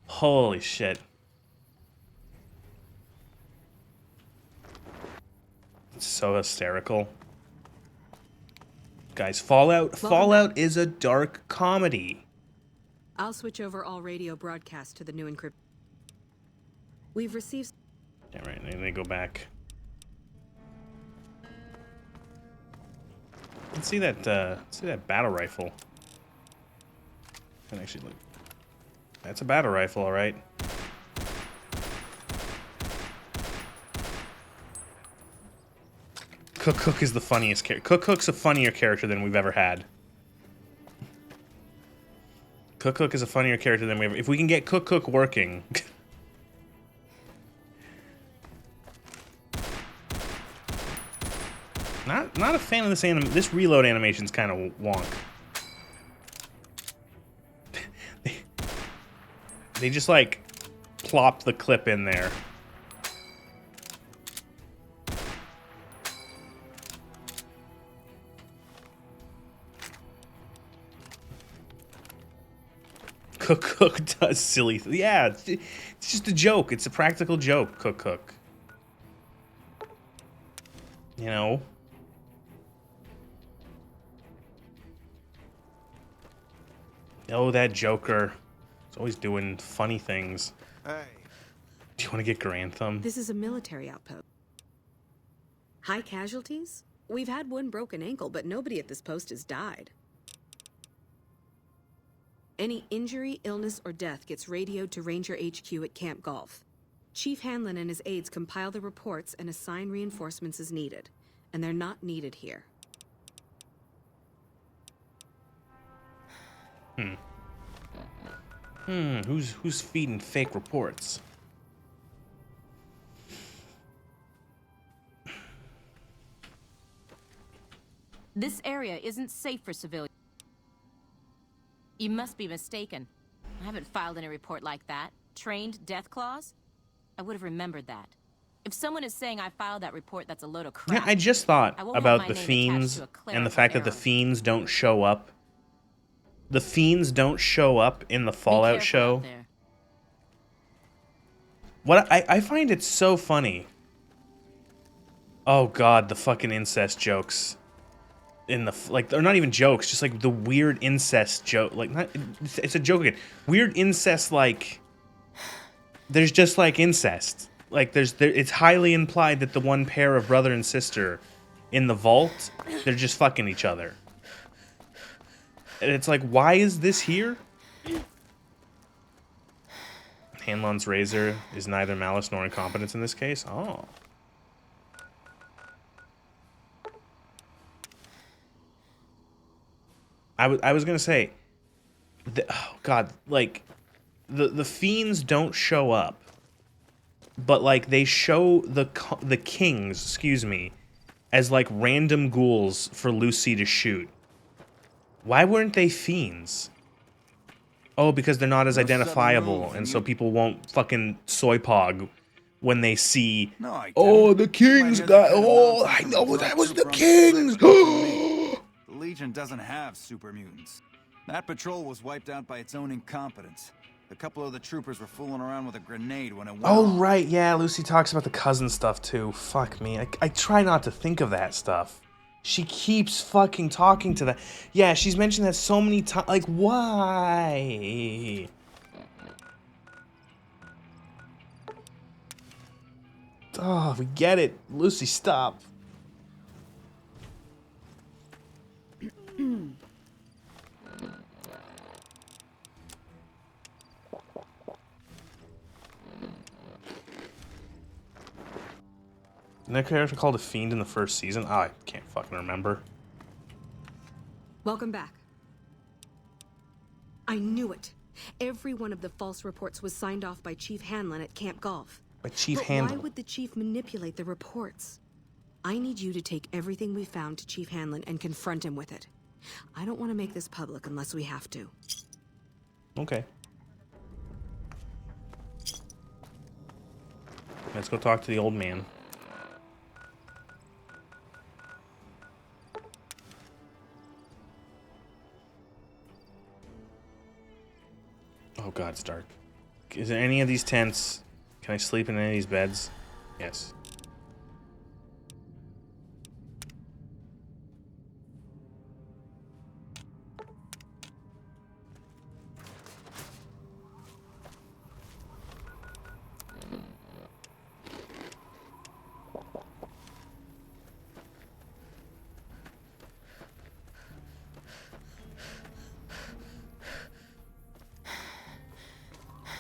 Holy shit. It's so hysterical. Guys, Fallout is a dark comedy. I'll switch over all radio broadcasts to the new encrypt. We've received... Yeah, right, and they go back. Let's see that battle rifle. Can actually look. That's a battle rifle, all right. Cook is the funniest character. Cook's a funnier character than we've ever had. Cook is a funnier character than we ever. If we can get Cook working. Not a fan of this this reload animation's kind of wonk. They just like plop the clip in there. Cook does silly yeah, it's just a joke. It's a practical joke, Cook. You know? Oh, that Joker. He's always doing funny things. Hey. Do you want to get Grantham? This is a military outpost. High casualties? We've had one broken ankle, but nobody at this post has died. Any injury, illness, or death gets radioed to Ranger HQ at Camp Golf. Chief Hanlon and his aides compile the reports and assign reinforcements as needed. And they're not needed here. Who's feeding fake reports? This area isn't safe for civilians. You must be mistaken. I haven't filed any report like that. Trained death clause? I would have remembered that. If someone is saying I filed that report, that's a load of crap. Yeah, I just thought I won't about have the my name fiends attached to a and the clerical fact that the error. fiends don't show up. The fiends don't show up in the Fallout show. out there. What I find it so funny. Oh god, the fucking incest jokes. In the like, they're not even jokes, just like the weird incest joke. Like, not it's a joke again. Weird incest, like there's just like incest. Like it's highly implied that the one pair of brother and sister in the vault, they're just fucking each other. And it's like, why is this here? Hanlon's razor is neither malice nor incompetence in this case. Oh. I was gonna say, oh god, like the fiends don't show up, but like they show the kings, excuse me, as like random ghouls for Lucy to shoot. Why weren't they fiends? Oh, because they're not as identifiable, and so people won't fucking soy pog when they see, No, I oh, didn't. the King's Might hear got, the good oh, nonsense I from know, drunk that was the trooper on King's. strip from me. The Legion doesn't have super mutants. That patrol was wiped out by its own incompetence. A couple of the troopers were fooling around with a grenade when it went Oh, off. right, yeah, Lucy talks about the cousin stuff, too. Fuck me. I try not to think of that stuff. She keeps fucking talking to that. Yeah, she's mentioned that so many times. Like, why? Oh, we get it. Lucy, stop. Isn't that character called a Fiend in the first season? Oh, I can't fucking remember. Welcome back. I knew it. Every one of the false reports was signed off by Chief Hanlon at Camp Golf. By Chief But Hanlon. why would the Chief manipulate the reports? I need you to take everything we found to Chief Hanlon and confront him with it. I don't want to make this public unless we have to. Okay. Let's go talk to the old man. Oh god, it's dark. Is there any of these tents? Can I sleep in any of these beds? Yes.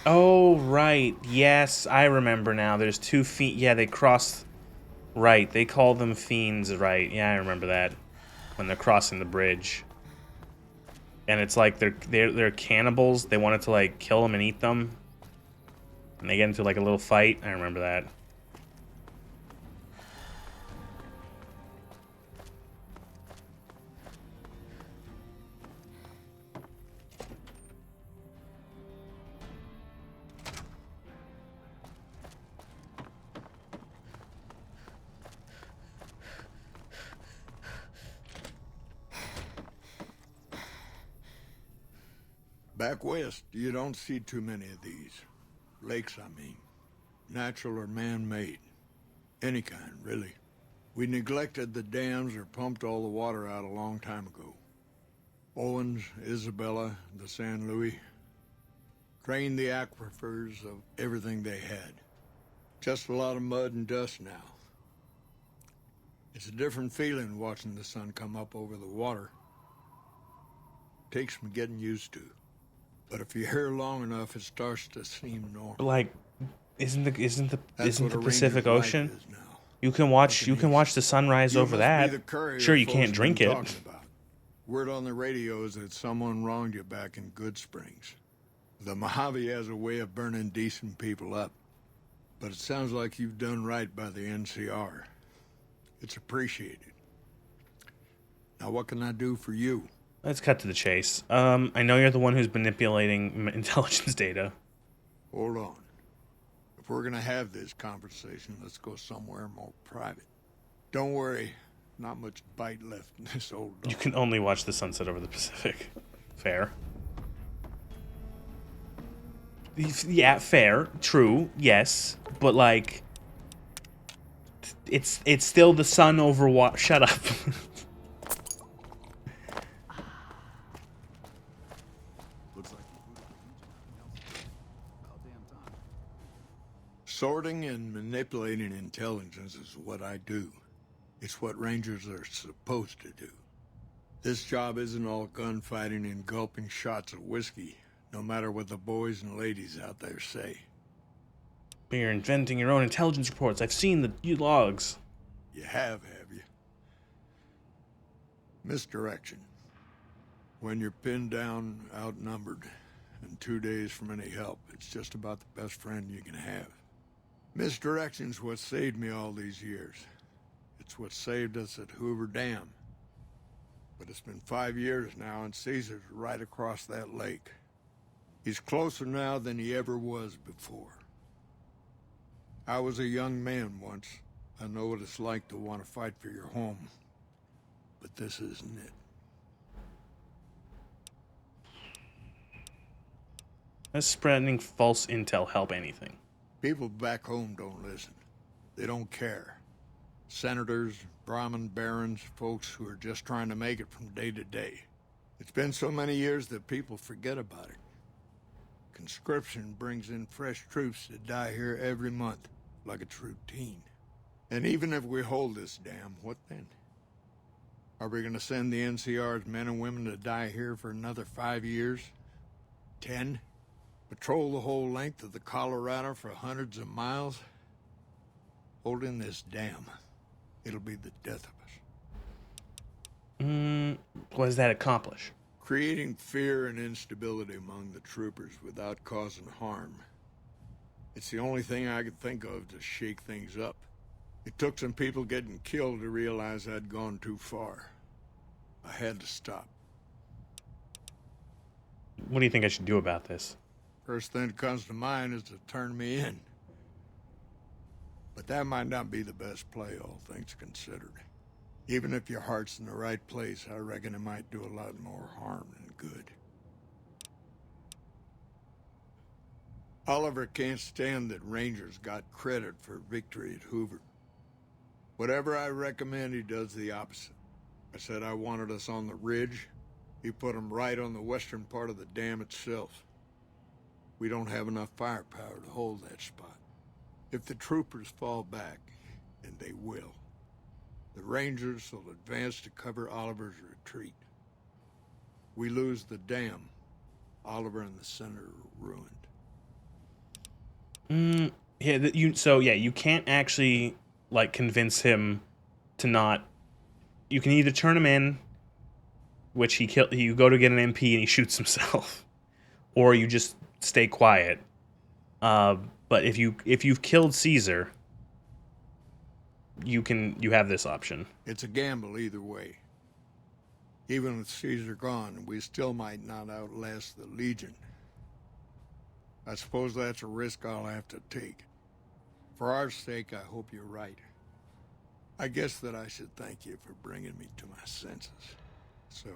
Oh, right. Yes, I remember now. There's 2 feet. Yeah, they cross. Right, they call them fiends, right. Yeah, I remember that. When they're crossing the bridge. And it's like they're cannibals. They wanted to like kill them and eat them. And they get into like a little fight. I remember that. Back west, you don't see too many of these. Lakes, I mean. Natural or man-made. Any kind, really. We neglected the dams or pumped all the water out a long time ago. Owens, Isabella, the San Luis. Drained the aquifers of everything they had. Just a lot of mud and dust now. It's a different feeling watching the sun come up over the water. Takes some getting used to. But if you're here long enough, it starts to seem normal. But like, isn't the That's what a Pacific ranger's life Ocean? is now. You can watch the sunrise You over must that. be the courier Sure, you folks can't have drink been it. talking about. Word on the radio is that someone wronged you back in Good Springs. The Mojave has a way of burning decent people up. But it sounds like you've done right by the NCR. It's appreciated. Now what can I do for you? Let's cut to the chase. I know you're the one who's manipulating intelligence data. Hold on. If we're gonna have this conversation, let's go somewhere more private. Don't worry, not much bite left in this old dog. You can only watch the sunset over the Pacific. Fair. Yeah, fair. True. Yes. But like, it's still the sun over Shut up. Sorting and manipulating intelligence is what I do. It's what Rangers are supposed to do. This job isn't all gunfighting and gulping shots of whiskey, no matter what the boys and ladies out there say. But you're inventing your own intelligence reports. I've seen the logs. You have you? Misdirection. When you're pinned down, outnumbered, and 2 days from any help, it's just about the best friend you can have. Misdirection's what saved me all these years. It's what saved us at Hoover Dam. But it's been 5 years now, and Caesar's right across that lake. He's closer now than he ever was before. I was a young man once. I know what it's like to want to fight for your home. But this isn't it. Does spreading false intel help anything? People back home don't listen. They don't care. Senators, Brahmin barons, folks who are just trying to make it from day to day. It's been so many years that people forget about it. Conscription brings in fresh troops that die here every month, like it's routine. And even if we hold this dam, what then? Are we gonna send the NCR's men and women to die here for another 5 years? 10? Patrol the whole length of the Colorado for hundreds of miles? Holding this dam, it'll be the death of us. What does that accomplish? Creating fear and instability among the troopers without causing harm. It's the only thing I could think of to shake things up. It took some people getting killed to realize I'd gone too far. I had to stop. What do you think I should do about this? First thing that comes to mind is to turn me in. But that might not be the best play, all things considered. Even if your heart's in the right place, I reckon it might do a lot more harm than good. Oliver can't stand that Rangers got credit for victory at Hoover. Whatever I recommend, he does the opposite. I said I wanted us on the ridge. He put them right on the western part of the dam itself. We don't have enough firepower to hold that spot. If the troopers fall back, and they will, the Rangers will advance to cover Oliver's retreat. We lose the dam, Oliver and the Senator are ruined. You can't actually like convince him to not. You can either turn him in, which you go to get an MP and he shoots himself, or you just stay quiet. But if you've killed Caesar, you have this option. It's a gamble either way. Even with Caesar gone, we still might not outlast the Legion. I suppose that's a risk I'll have to take. For our sake, I hope you're right. I guess that I should thank you for bringing me to my senses. So,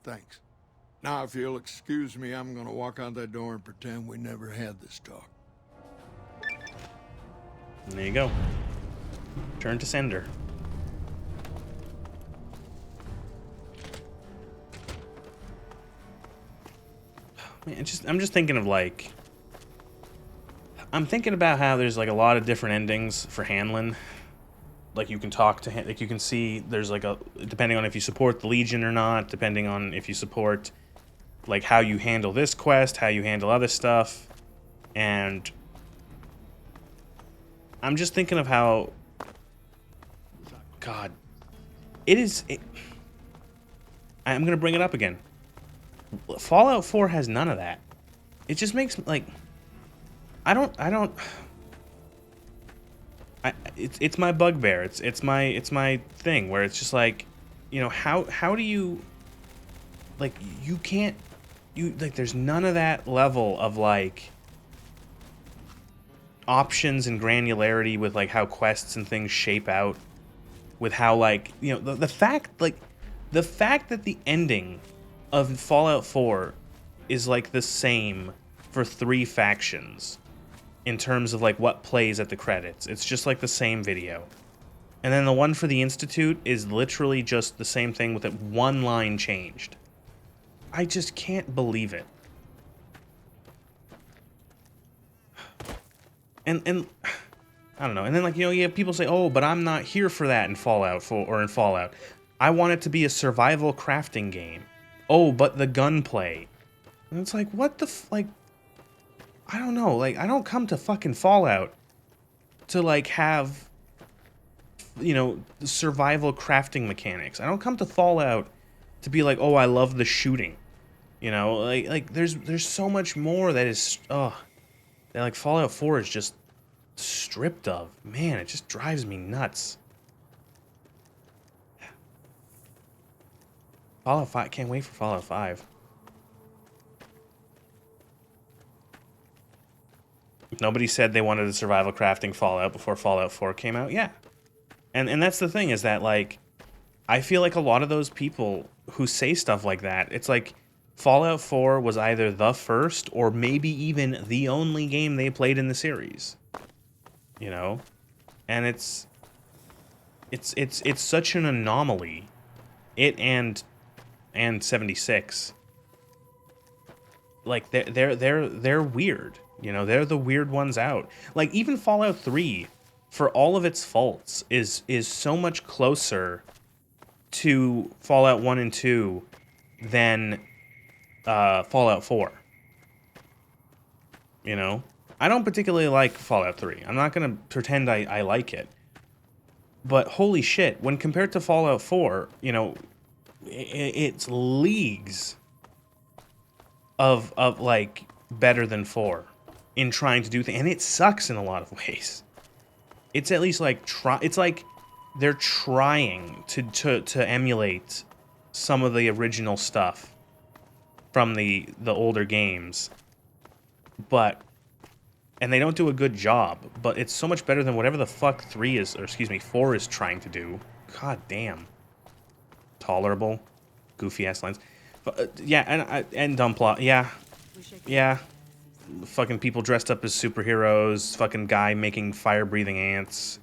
thanks. Now, if you'll excuse me, I'm gonna walk out that door and pretend we never had this talk. And there you go. Turn to sender. Man, I'm just thinking of like... I'm thinking about how there's like a lot of different endings for Hanlon. Like you can talk to him, like you can see there's like a... Depending on if you support the Legion or not, depending on if you support like how you handle this quest, how you handle other stuff. And I'm just thinking of how... God. I'm going to bring it up again. Fallout 4 has none of that. It just makes like... It's my bugbear. It's my thing where it's just like, you know, how do you... Like, you can't... there's none of that level of, like... options and granularity with, like, how quests and things shape out. With how, like, you know, the fact that the ending of Fallout 4 is, like, the same for 3 factions in terms of, like, what plays at the credits. It's just, like, the same video. And then the one for the Institute is literally just the same thing with it one line changed. I just can't believe it. And I don't know. And then, like, you know, you have people say, oh, but I'm not here for that in Fallout 4 or in Fallout. I want it to be a survival crafting game. Oh, but the gunplay. And it's like, what the like, I don't know. Like, I don't come to fucking Fallout to, like, have, you know, survival crafting mechanics. I don't come to Fallout to be like, oh, I love the shooting. You know, like there's so much more that is, that, like, Fallout 4 is just stripped of. Man, it just drives me nuts. Fallout 5, can't wait for Fallout 5. Nobody said they wanted a survival crafting Fallout before Fallout 4 came out. Yeah. And that's the thing, is that, like, I feel like a lot of those people who say stuff like that, it's like Fallout 4 was either the first or maybe even the only game they played in the series. You know? And it's such an anomaly. It and 76. Like they're weird. You know, they're the weird ones out. Like even Fallout 3, for all of its faults, is so much closer to Fallout 1 and 2 than Fallout 4. You know? I don't particularly like Fallout 3. I'm not going to pretend I like it. But holy shit, when compared to Fallout 4, you know, it's leagues of like better than 4 in trying to do things, and it sucks in a lot of ways. It's at least like it's like they're trying to emulate some of the original stuff from the older games, and they don't do a good job, but it's so much better than whatever the fuck 4 is trying to do. God damn. Tolerable. Goofy ass lines. Yeah, and dumb plot. Yeah. Yeah. Fucking people dressed up as superheroes. Fucking guy making fire-breathing ants.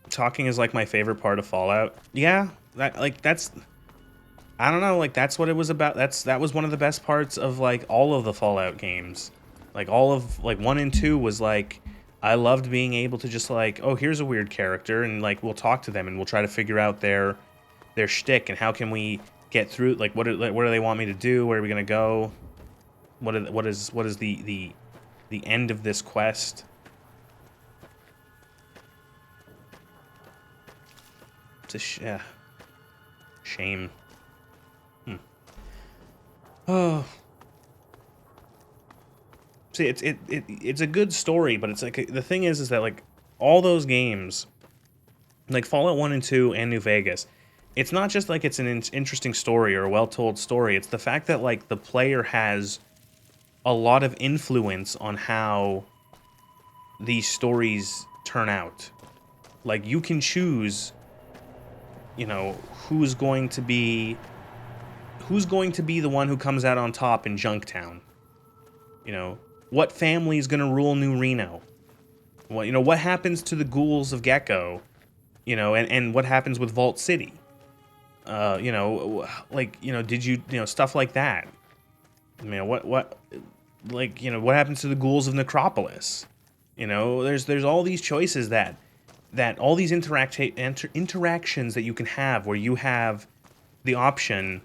Talking is like my favorite part of Fallout. Yeah. That's... I don't know, like, that's what it was about. That was one of the best parts of, like, all of the Fallout games. Like, all of, like, 1 and 2 was, like, I loved being able to just, like, oh, here's a weird character, and, like, we'll talk to them, and we'll try to figure out their shtick, and how can we get through, like, what do they want me to do? Where are we gonna go? What is the end of this quest? It's a shame. Oh, see, it's a good story, but it's like the thing is that like all those games, like Fallout 1 and 2 and New Vegas, it's not just like it's an interesting story or a well-told story. It's the fact that like the player has a lot of influence on how these stories turn out. Like you can choose, you know, who's going to be the one who comes out on top in Junktown? You know, what family is going to rule New Reno? What, you know, what happens to the ghouls of Gecko? You know, and what happens with Vault City? You know, like, you know, did you know, stuff like that. You know, what like, you know, what happens to the ghouls of Necropolis? You know, there's all these choices that all these interactions that you can have where you have the option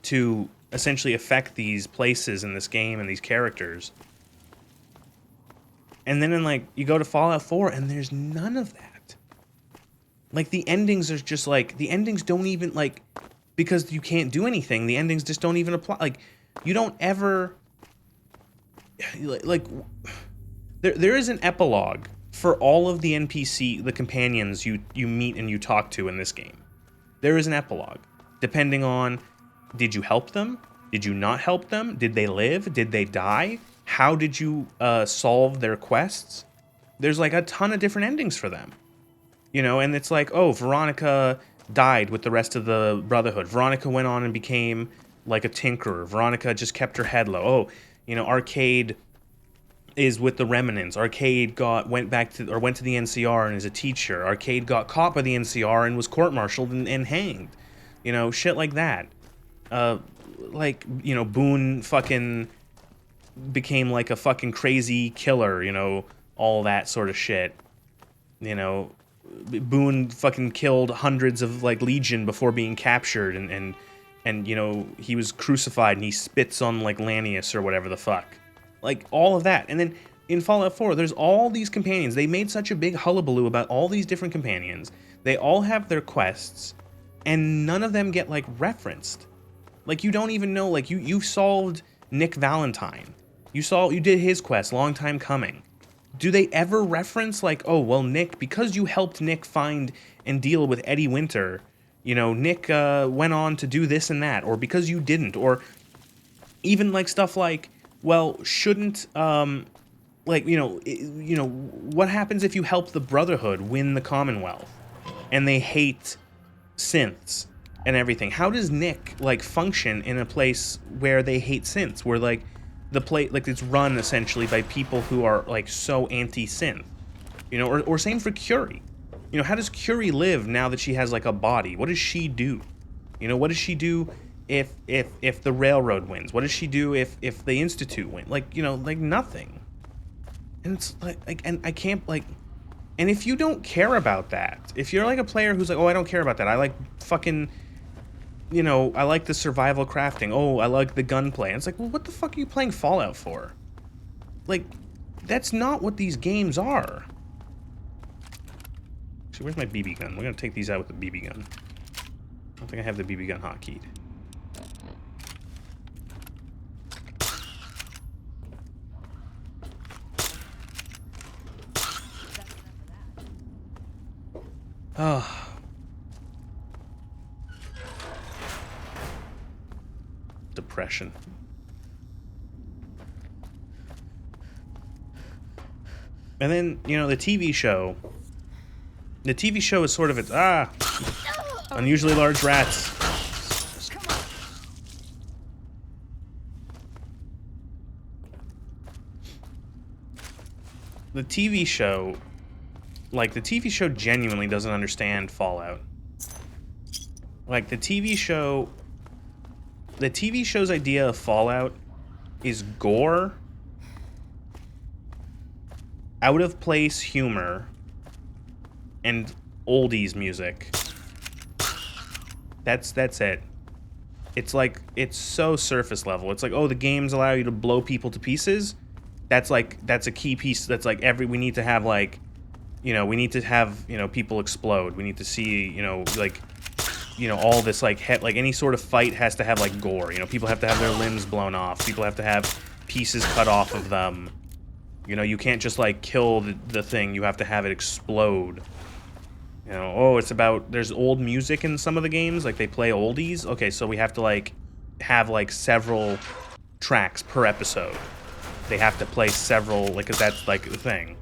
to essentially affect these places in this game and these characters. And then like you go to Fallout 4 and there's none of that. Like the endings are just like, the endings don't even like, because you can't do anything, the endings just don't even apply. Like you don't ever like there is an epilogue for all of the NPC, the companions you meet and you talk to in this game. There is an epilogue depending on, did you help them? Did you not help them? Did they live? Did they die? How did you solve their quests? There's like a ton of different endings for them. You know, and it's like, oh, Veronica died with the rest of the Brotherhood. Veronica went on and became like a tinkerer. Veronica just kept her head low. Oh, you know, Arcade is with the Remnants. Arcade went to the NCR and is a teacher. Arcade got caught by the NCR and was court-martialed and hanged. You know, shit like that. Like, you know, Boone fucking became like a fucking crazy killer, you know, all that sort of shit. You know, Boone fucking killed hundreds of like Legion before being captured, and you know, he was crucified and he spits on like Lanius or whatever the fuck. Like all of that. And then in Fallout 4, there's all these companions. They made such a big hullabaloo about all these different companions. They all have their quests, and none of them get like referenced. Like you don't even know, like you solved Nick Valentine. You did his quest, long time coming. Do they ever reference like, oh, well, Nick, because you helped Nick find and deal with Eddie Winter, you know, Nick went on to do this and that, or because you didn't, or even like stuff like well, shouldn't like, what happens if you help the Brotherhood win the Commonwealth and they hate synths and everything? How does Nick like function in a place where they hate synths, where like the place like it's run essentially by people who are like so anti-synth, or same for Curie. How does Curie live now that she has like a body? What does she do? What does she do if the Railroad wins? What does she do if the Institute wins? Like, like nothing. And it's like and I can't like, and if you don't care about that, if you're like a player who's like, oh, I don't care about that, I like fucking, I like the survival crafting, oh, I like the gunplay, and it's like, well, what the fuck are you playing Fallout for? Like, that's not what these games are. So where's my BB gun? We're gonna take these out with the BB gun. I don't think I have the BB gun hotkeyed. Oh. Depression. And then, the TV show. The TV show is sort of its, unusually large rats. The TV show, the TV show genuinely doesn't understand Fallout. Like, the TV show's idea of Fallout is gore, out of place humor, and oldies music. That's it. It's like, it's so surface level. It's like, oh, the games allow you to blow people to pieces. That's a key piece. That's like we need to have like, we need to have, people explode. We need to see, all this like any sort of fight has to have like gore. People have to have their limbs blown off. People have to have pieces cut off of them. You can't just like kill the thing. You have to have it explode. It's about, there's old music in some of the games, like they play oldies. Okay, so we have to like have like several tracks per episode. They have to play several, like, 'cause that's like the thing,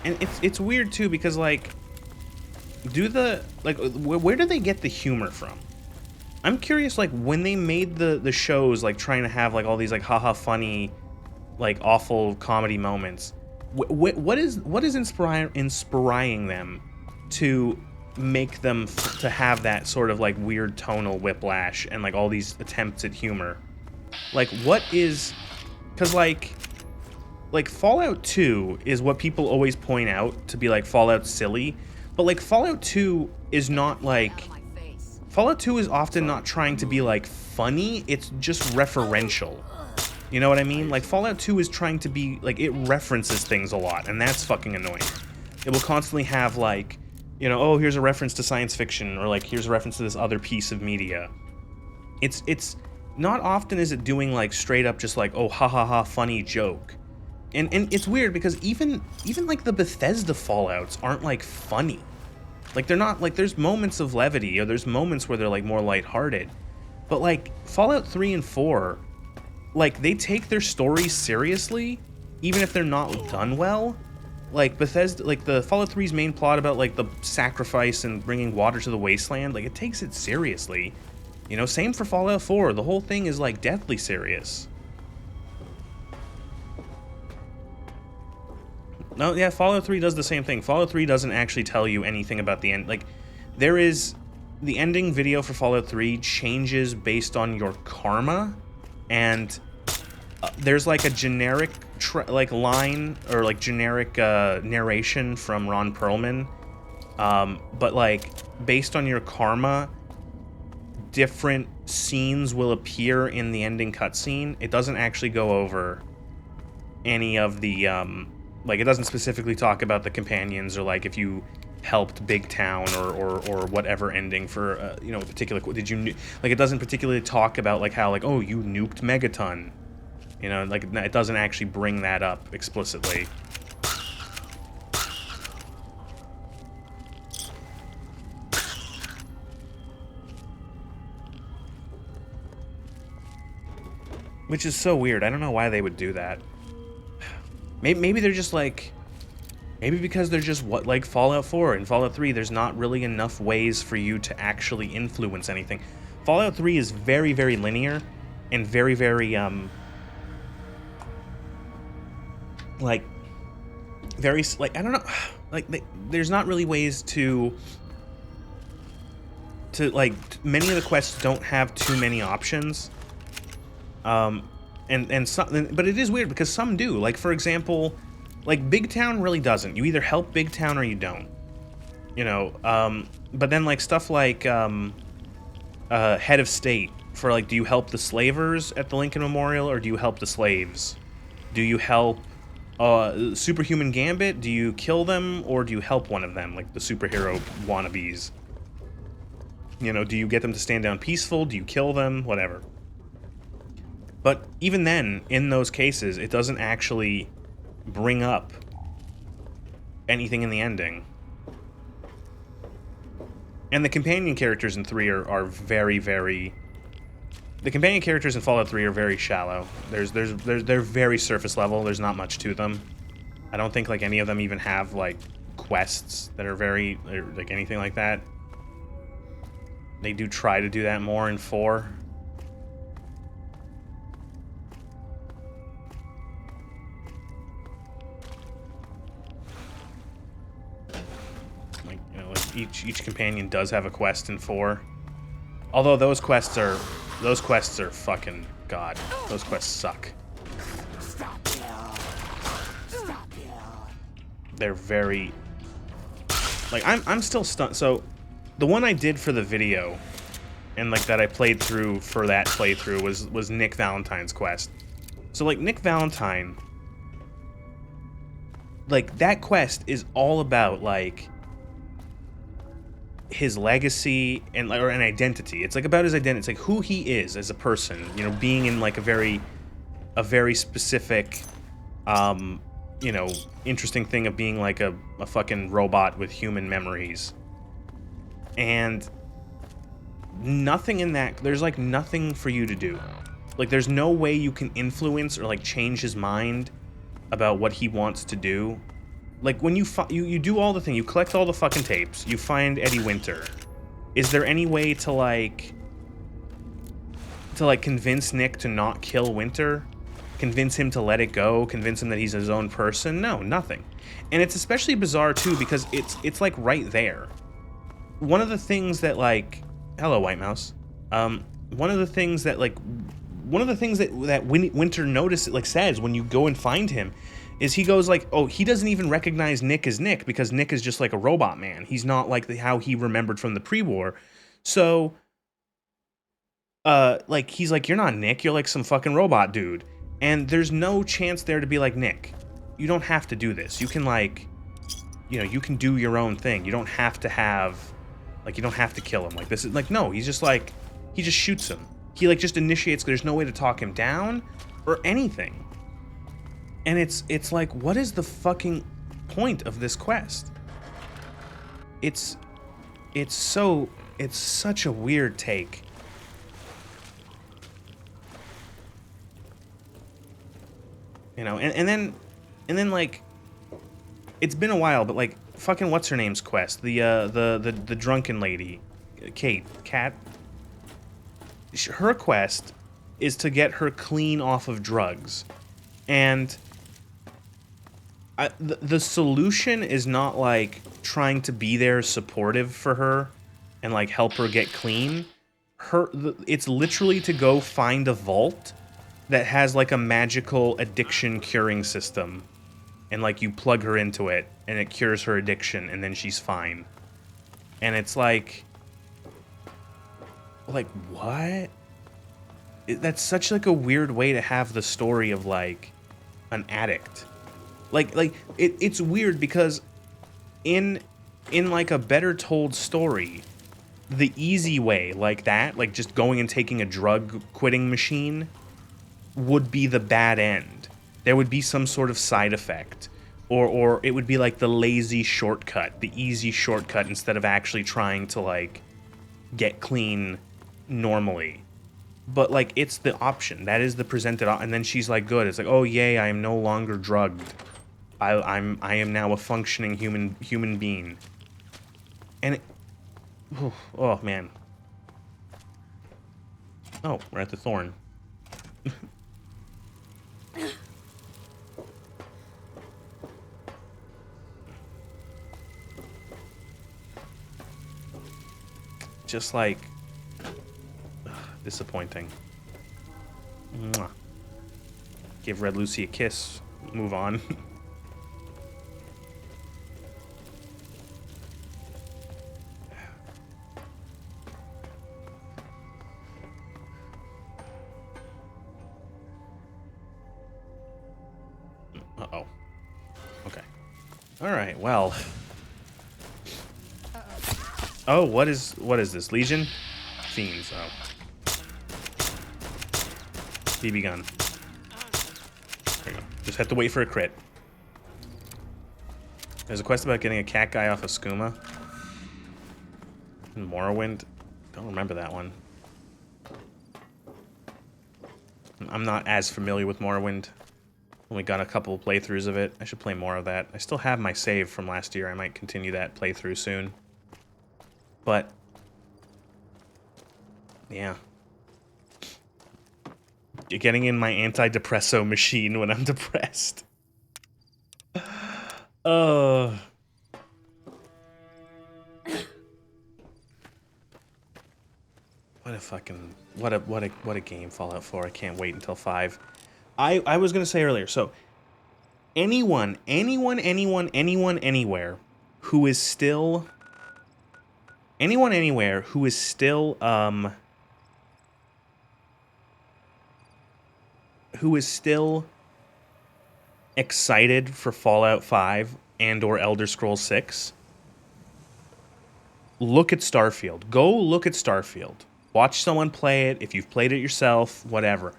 And it's weird too, because like, where do they get the humor from? I'm curious, like, when they made the shows, like, trying to have like all these like haha funny, like, awful comedy moments, what is inspiring them to make them to have that sort of like weird tonal whiplash and like all these attempts at humor? Like, what is, because like Fallout 2 is what people always point out to be like Fallout silly, but like Fallout 2 is not like, Fallout 2 is often not trying to be like funny, it's just referential. You know what I mean? Like, Fallout 2 is trying to be like, it references things a lot, and that's fucking annoying. It will constantly have like, oh, here's a reference to science fiction, or like here's a reference to this other piece of media. It's not often is it doing like straight up just like, oh, ha ha ha, funny joke. And it's weird because even like the Bethesda Fallouts aren't like funny. Like, they're not, like, there's moments of levity, or there's moments where they're like more lighthearted. But like Fallout 3 and 4, like, they take their stories seriously, even if they're not done well. Like Bethesda, like the Fallout 3's main plot about like the sacrifice and bringing water to the wasteland, like, it takes it seriously. Same for Fallout 4. The whole thing is like deathly serious. No, yeah, Fallout 3 does the same thing. Fallout 3 doesn't actually tell you anything about the end. Like, there is, the ending video for Fallout 3 changes based on your karma, and there's like a generic line, or like generic narration from Ron Perlman, but like, based on your karma, different scenes will appear in the ending cutscene. It doesn't actually go over any of the, like, it doesn't specifically talk about the companions, or like if you helped Big Town, or whatever ending for a particular, did you, like, it doesn't particularly talk about like how like, oh, you nuked Megaton. You know, like, it doesn't actually bring that up explicitly. Which is so weird. I don't know why they would do that. Maybe they're just like... Maybe because they're just what, like Fallout 4 and Fallout 3, there's not really enough ways for you to actually influence anything. Fallout 3 is very, very linear and very, very, like, very, like, I don't know, like, there's not really ways to, like, many of the quests don't have too many options. And some, but it is weird because some do. Like, for example, like, Big Town really doesn't. You either help Big Town or you don't. You know, but then, like, stuff like, Head of State, for, like, do you help the slavers at the Lincoln Memorial, or do you help the slaves? Do you help, Superhuman Gambit? Do you kill them, or do you help one of them, like the superhero wannabes? You know, do you get them to stand down peaceful? Do you kill them? Whatever. But even then, in those cases, it doesn't actually bring up anything in the ending. And the companion characters in 3 are very, very... The companion characters in Fallout 3 are very shallow. They're very surface level. There's not much to them. I don't think, like, any of them even have, like, quests that are very... like, anything like that. They do try to do that more in 4. Each companion does have a quest in 4. Although those quests are fucking god. Those quests suck. They're very, like, I'm still stunned. So the one I did for the video and, like, that I played through for that playthrough was Nick Valentine's quest. So, like, Nick Valentine, like, that quest is all about, like, his legacy and, or an identity. It's like about his identity. It's like who he is as a person, you know, being in, like, a very specific, you know, interesting thing of being like a fucking robot with human memories. And nothing in that, there's, like, nothing for you to do. Like, there's no way you can influence or, like, change his mind about what he wants to do. Like, when you do all the thing, you collect all the fucking tapes, you find Eddie Winter. Is there any way to, like, convince Nick to not kill Winter? Convince him to let it go? Convince him that he's his own person? No, nothing. And it's especially bizarre, too, because it's like, right there. One of the things that, like... Hello, White Mouse. One of the things that Winter notices, like, says when you go and find him, is he goes, like, oh, he doesn't even recognize Nick as Nick, because Nick is just, like, a robot man. He's not like how he remembered from the pre-war. So, like, he's like, you're not Nick, you're, like, some fucking robot dude. And there's no chance there to be like, Nick, you don't have to do this. You can, like, you know, you can do your own thing. You don't have to have, like, you don't have to kill him. Like, this is, like, no, he's just, like, he just shoots him. He, like, just initiates, there's no way to talk him down or anything. And it's like, what is the fucking point of this quest? It's such a weird take. You know, and then, like, it's been a while, but, like, fucking what's her name's quest? The drunken lady, Kat. Her quest is to get her clean off of drugs, and the solution is not, like, trying to be there supportive for her and, like, help her get clean. It's literally to go find a vault that has, like, a magical addiction curing system, and, like, you plug her into it and it cures her addiction, and then she's fine. And it's like what? That's such, like, a weird way to have the story of, like, an addict. Like it's weird because in like a better told story, the easy way, like that, like just going and taking a drug quitting machine, would be the bad end. There would be some sort of side effect. Or it would be like the lazy shortcut, the easy shortcut, instead of actually trying to, like, get clean normally. But, like, it's the option. That is the presented option. And then she's like, good. It's like, oh, yay, I am no longer drugged. I am now a functioning human being. And it... Oh, man. Oh, we're at the thorn. Just like... disappointing. Mwah. Give Red Lucy a kiss. Move on. Uh-oh. Okay. Alright, well... Oh, what is this? Legion? Fiends, oh. BB gun. There you go. Just have to wait for a crit. There's a quest about getting a cat guy off of Skooma. In Morrowind. Don't remember that one. I'm not as familiar with Morrowind. Only got a couple of playthroughs of it. I should play more of that. I still have my save from last year. I might continue that playthrough soon. But, yeah. Getting in my antidepresso machine when I'm depressed. What a fucking... What a game, Fallout 4. I can't wait until 5. I was gonna say earlier, so... Anyone, anywhere who is still... Anyone anywhere who is still, excited for Fallout 5 and or Elder Scrolls 6, look at Starfield. Go look at Starfield. Watch someone play it. If you've played it yourself, whatever.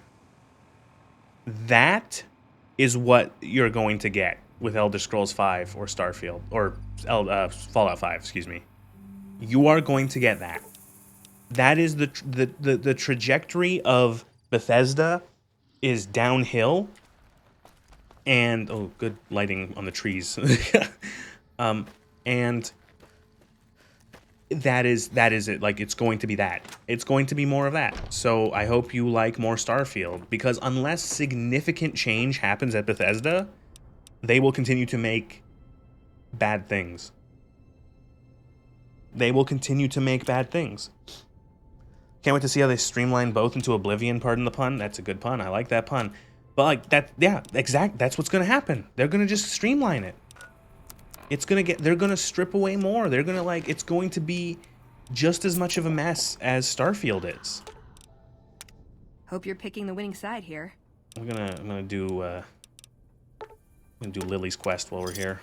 That is what you're going to get with Elder Scrolls 5 or Starfield, or Fallout 5, excuse me. You are going to get that. That is the trajectory of Bethesda is downhill. And oh, good lighting on the trees. And that is it. Like, it's going to be that. It's going to be more of that. So I hope you like more Starfield, because unless significant change happens at Bethesda, they will continue to make bad things. They will continue to make bad things. Can't wait to see how they streamline both into Oblivion, pardon the pun. That's a good pun. I like that pun. But, like, that, yeah, that's what's going to happen. They're going to just streamline it. They're going to strip away more. They're going to, like, it's going to be just as much of a mess as Starfield is. Hope you're picking the winning side here. I'm gonna do Lily's quest while we're here.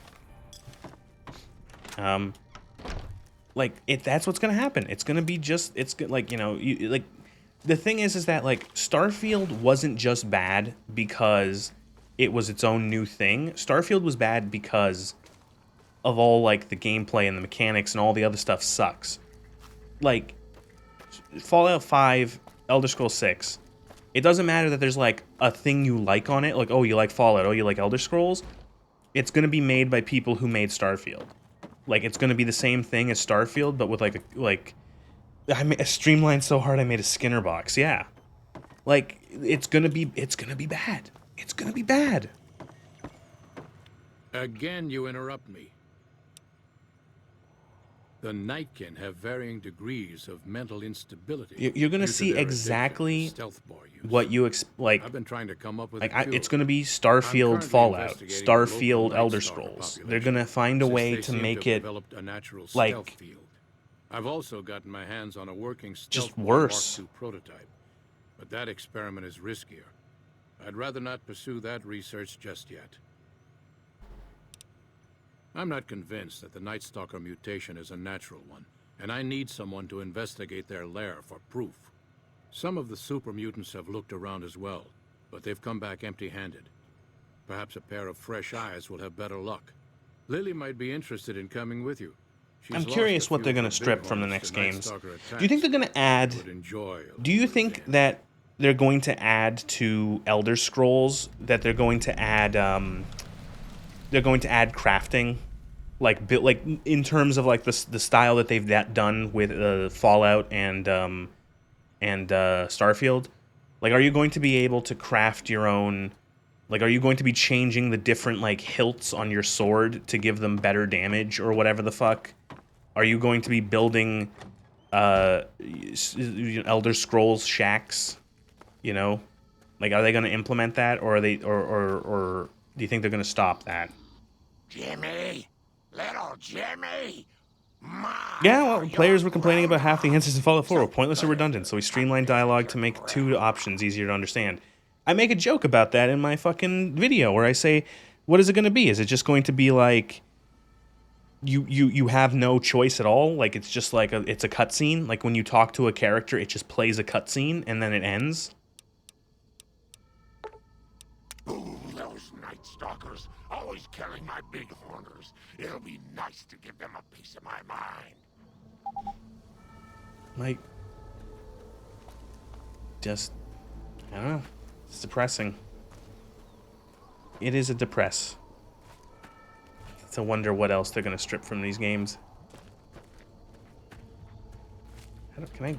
That's what's gonna happen. It's gonna be just, like, you know, the thing is that, like, Starfield wasn't just bad because it was its own new thing. Starfield was bad because of all, like, the gameplay and the mechanics and all the other stuff sucks. Like, Fallout 5, Elder Scrolls 6, it doesn't matter that there's, like, a thing you like on it, like, oh, you like Fallout, oh, you like Elder Scrolls. It's gonna be made by people who made Starfield. Like, it's gonna be the same thing as Starfield, but with, I streamlined so hard I made a Skinner box, yeah. Like, it's gonna be bad. It's gonna be bad. Again, you interrupt me. The Nightkin have varying degrees of mental instability. You're gonna see exactly what you like. I've been trying to come up with it's gonna be Starfield Fallout, Starfield Elder Scrolls. They're gonna find a way to make it like I've also gotten my hands on a working just worse. Mark II prototype, but that experiment is riskier. I'd rather not pursue that research just yet. I'm not convinced that the Night Stalker mutation is a natural one, and I need someone to investigate their lair for proof. Some of the super mutants have looked around as well, but they've come back empty-handed. Perhaps a pair of fresh eyes will have better luck. Lily might be interested in coming with you. I'm curious what they're going to strip from the next games. Do you think they're going to add... Do you think that they're going to add to Elder Scrolls, that they're going to add... they're going to add crafting? Like in terms of like the style that they've done with Fallout and Starfield? Like, are you going to be able to craft your own... Like, are you going to be changing the different, like, hilts on your sword to give them better damage or whatever the fuck? Are you going to be building Elder Scrolls shacks? You know? Like, are they going to implement that, or are they, or do you think they're going to stop that? Jimmy! Little Jimmy! Yeah, well, players were complaining about half the answers in Fallout 4 were pointless or redundant, so we streamlined dialogue to make 2 options easier to understand. I make a joke about that in my fucking video where I say, what is it going to be? Is it just going to be like you have no choice at all? Like it's just like it's a cutscene? Like when you talk to a character, it just plays a cutscene and then it ends? Ooh, those Night Stalkers, always killing my bighorners. It'll be nice to give them a piece of my mind. Like, just, I don't know. It's depressing. It is a depress. It's a wonder what else they're gonna strip from these games.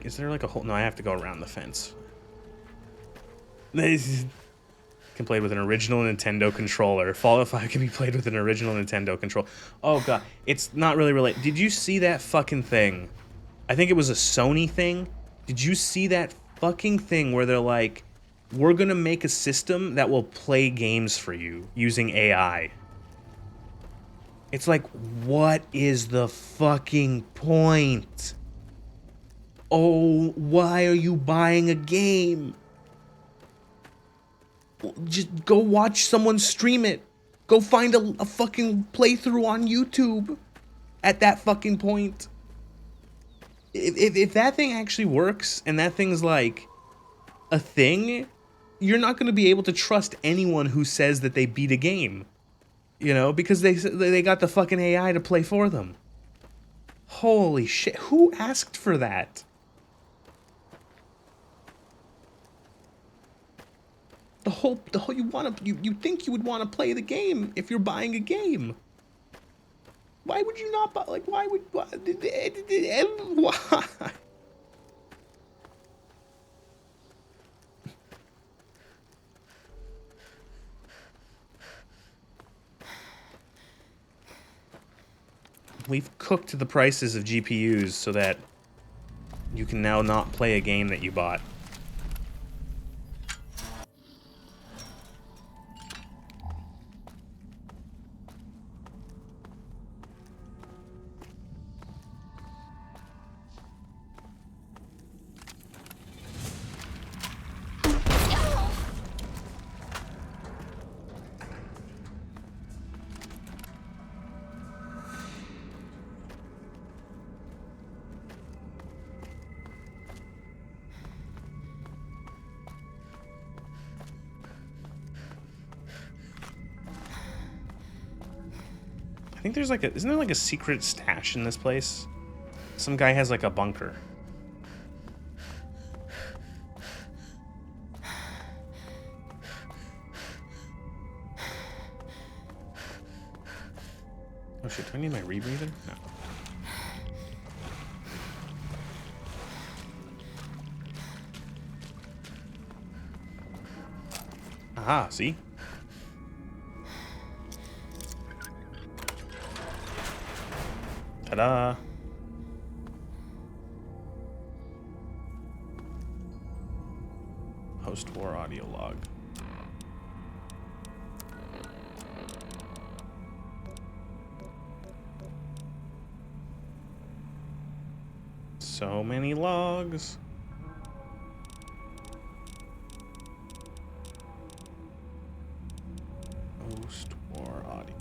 Is there like a whole... No, I have to go around the fence. Can play with an original Nintendo controller. Fallout 5 can be played with an original Nintendo controller. Oh god, it's not really related. Did you see that fucking thing? I think it was a Sony thing. Did you see that fucking thing where they're like, we're gonna make a system that will play games for you using AI? It's like, what is the fucking point? Oh, why are you buying a game? Just go watch someone stream it. Go find a fucking playthrough on YouTube at that fucking point. If that thing actually works and that thing's like a thing, you're not going to be able to trust anyone who says that they beat a game. You know, because they got the fucking AI to play for them. Holy shit, who asked for that? The whole you think you would want to play the game if you're buying a game. Why would you not buy, like, why? We've cooked the prices of GPUs so that you can now not play a game that you bought. I think there's like a... Isn't there like a secret stash in this place? Some guy has like a bunker. Oh shit, do I need my rebreather? No. Aha, see? Ta-da! Post-war audio log. So many logs. Post-war audio.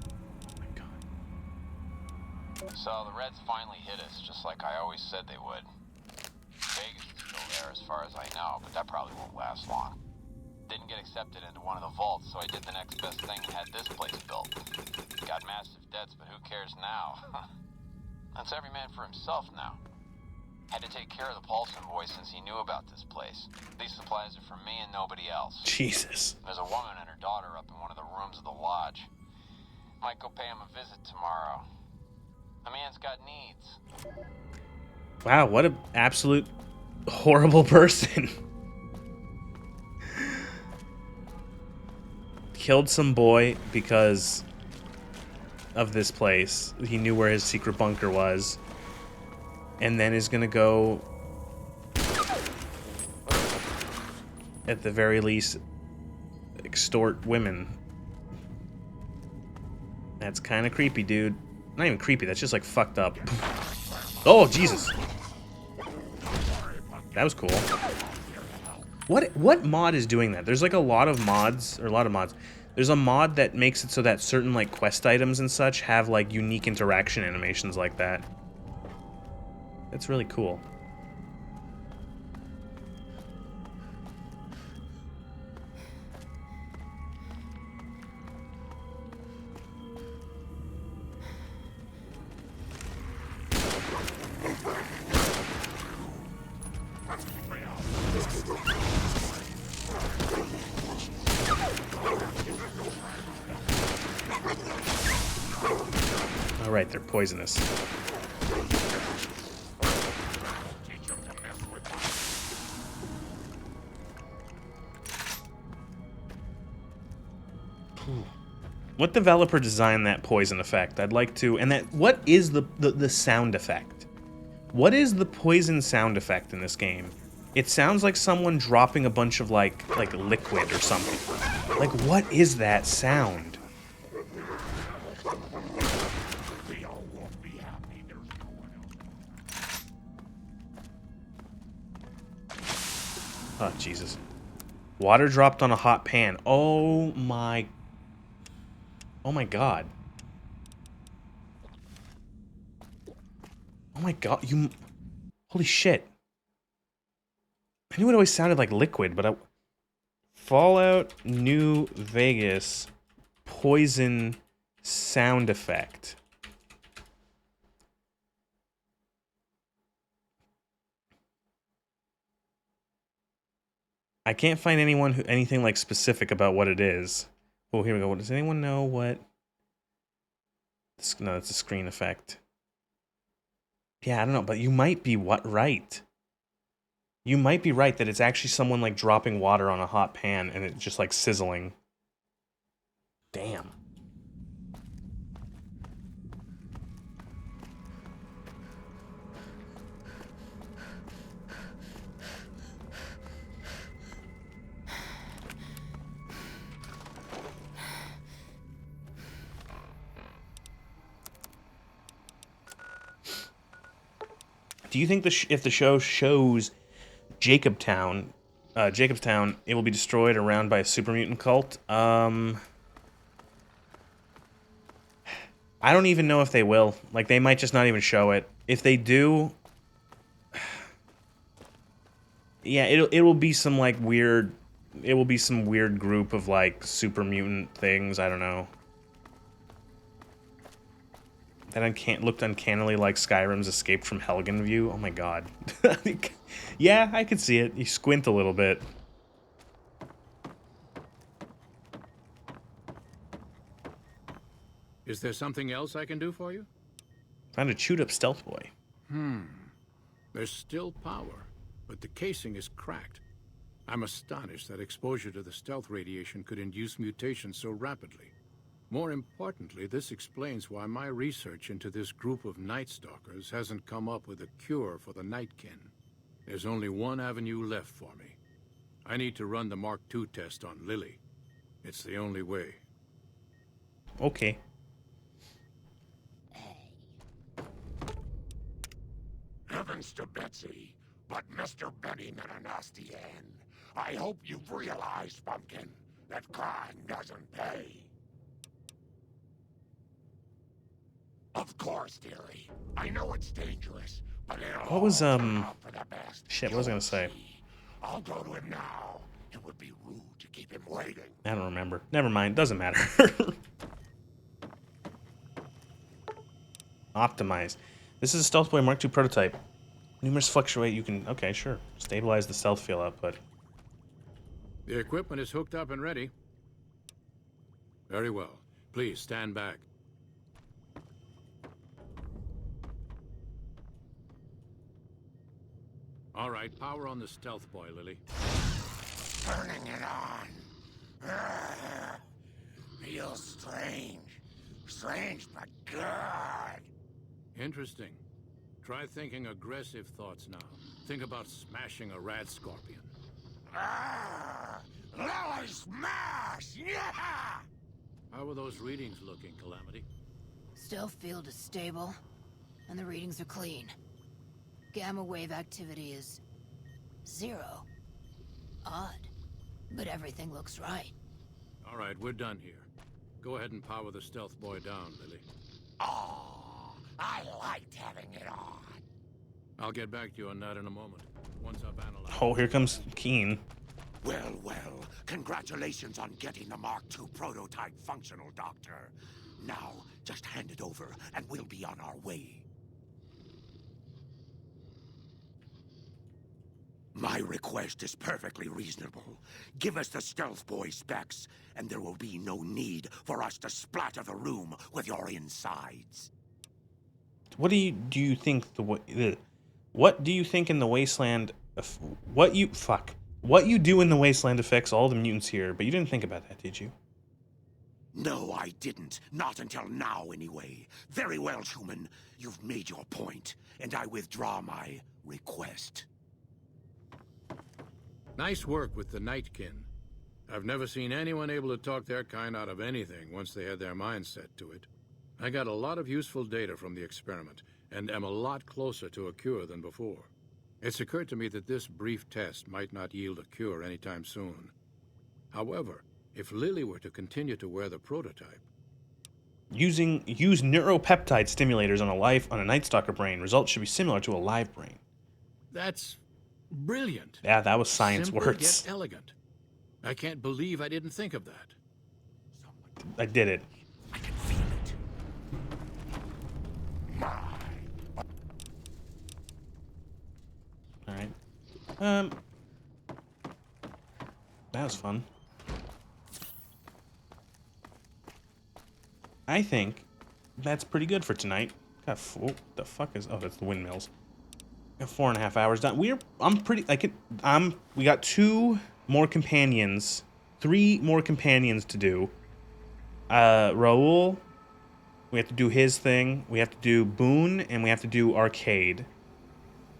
So the Reds finally hit us, just like I always said they would. Vegas is still there as far as I know, but that probably won't last long. Didn't get accepted into one of the vaults, so I did the next best thing and had this place built. Got massive debts, but who cares now? That's every man for himself now. Had to take care of the Paulson boy since he knew about this place. These supplies are for me and nobody else. Jesus. There's a woman and her daughter up in one of the rooms of the lodge. Might go pay him a visit tomorrow. The man's got needs. Wow, what an absolute horrible person. Killed some boy because of this place. He knew where his secret bunker was. And then is gonna go, at the very least, extort women. That's kind of creepy, dude. Not even creepy, that's just like fucked up. Oh, Jesus. That was cool. What mod is doing that? There's like a lot of mods. There's a mod that makes it so that certain like quest items and such have like unique interaction animations like that. That's really cool. All right, they're poisonous. What developer designed that poison effect? I'd like to... And that... What is the sound effect? What is the poison sound effect in this game? It sounds like someone dropping a bunch of, like liquid or something. Like, what is that sound? Oh, Jesus. Water dropped on a hot pan. Oh my God. Oh my God, you... Holy shit. I knew it always sounded like liquid, but Fallout New Vegas poison sound effect. I can't find anything like specific about what it is. Oh, here we go. Does anyone know what... No, it's a screen effect. Yeah, I don't know, but you might be right. You might be right that it's actually someone like dropping water on a hot pan and it's just like sizzling. Damn. Do you think if the show shows Jacobstown, it will be destroyed around by a super mutant cult? I don't even know if they will. Like, they might just not even show it. If they do, yeah, it will be some like weird. It will be some weird group of like super mutant things. I don't know. That looked uncannily like Skyrim's Escape from Helgen view. Oh my God. Yeah, I could see it. You squint a little bit. Is there something else I can do for you? Found a chewed up stealth boy. There's still power, but the casing is cracked. I'm astonished that exposure to the stealth radiation could induce mutations so rapidly. More importantly, this explains why my research into this group of Night Stalkers hasn't come up with a cure for the Nightkin. There's only one avenue left for me. I need to run the Mark II test on Lily. It's the only way. Okay. Heavens to Betsy, but Mr. Benny Menanastian, I hope you've realized, Pumpkin, that crime doesn't pay. Of course, dearie. I know it's dangerous, but it'll What was all turn out for the best. shit, what was I gonna say? I'll go to him now. It would be rude to keep him waiting. I don't remember. Never mind. Doesn't matter. Optimized. This is a Stealth Boy Mark II prototype. Numerous fluctuate. You can... Okay, sure. Stabilize the stealth fuel output. The equipment is hooked up and ready. Very well. Please stand back. All right, power on the Stealth Boy, Lily. Turning it on. Feels strange. Strange, but good. Interesting. Try thinking aggressive thoughts now. Think about smashing a rad scorpion. Lily smash! Yeah! How are those readings looking, Calamity? Stealth field is stable, and the readings are clean. Gamma wave activity is 0. Odd, but everything looks right. All right, we're done here. Go ahead and power the Stealth Boy down, Lily. Oh, I liked having it on. I'll get back to you on that in a moment. Once I've analyzed... Oh, here comes Keen. Well, well, congratulations on getting the Mark II prototype functional, Doctor. Now, just hand it over, and we'll be on our way. My request is perfectly reasonable. Give us the Stealth Boy specs, and there will be no need for us to splatter the room with your insides. What do you think what do you think in the wasteland? What you do in the wasteland affects all the mutants here, but you didn't think about that, did you? No, I didn't. Not until now, anyway. Very well, human. You've made your point, and I withdraw my request. Nice work with the Nightkin. I've never seen anyone able to talk their kind out of anything once they had their mind set to it. I got a lot of useful data from the experiment, and am a lot closer to a cure than before. It's occurred to me that this brief test might not yield a cure anytime soon. However, if Lily were to continue to wear the prototype... Use neuropeptide stimulators on a Night Stalker brain. Results should be similar to a live brain. That's brilliant. Yeah, that was science Simple words. Yet elegant. I can't believe I didn't think of that. I did it. I can feel it. Alright. That was fun. I think that's pretty good for tonight. Got what the fuck is... Oh, that's the windmills. Got 4.5 hours done. We got 2 more companions. 3 more companions to do. Raoul, we have to do his thing. We have to do Boone, and we have to do Arcade.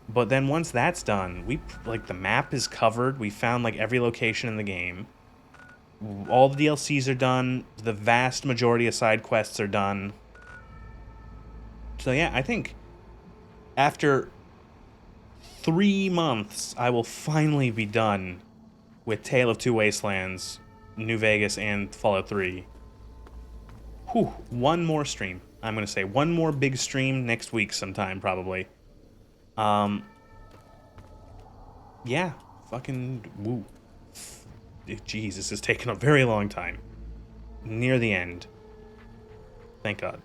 But then once that's done, the map is covered. We found every location in the game. All the DLCs are done. The vast majority of side quests are done. So yeah, I think after 3 months, I will finally be done with Tale of Two Wastelands, New Vegas, and Fallout 3. Whew, 1 more stream. I'm going to say 1 more big stream next week sometime, probably. Yeah, fucking woo. Jeez, this is taking a very long time. Near the end. Thank God.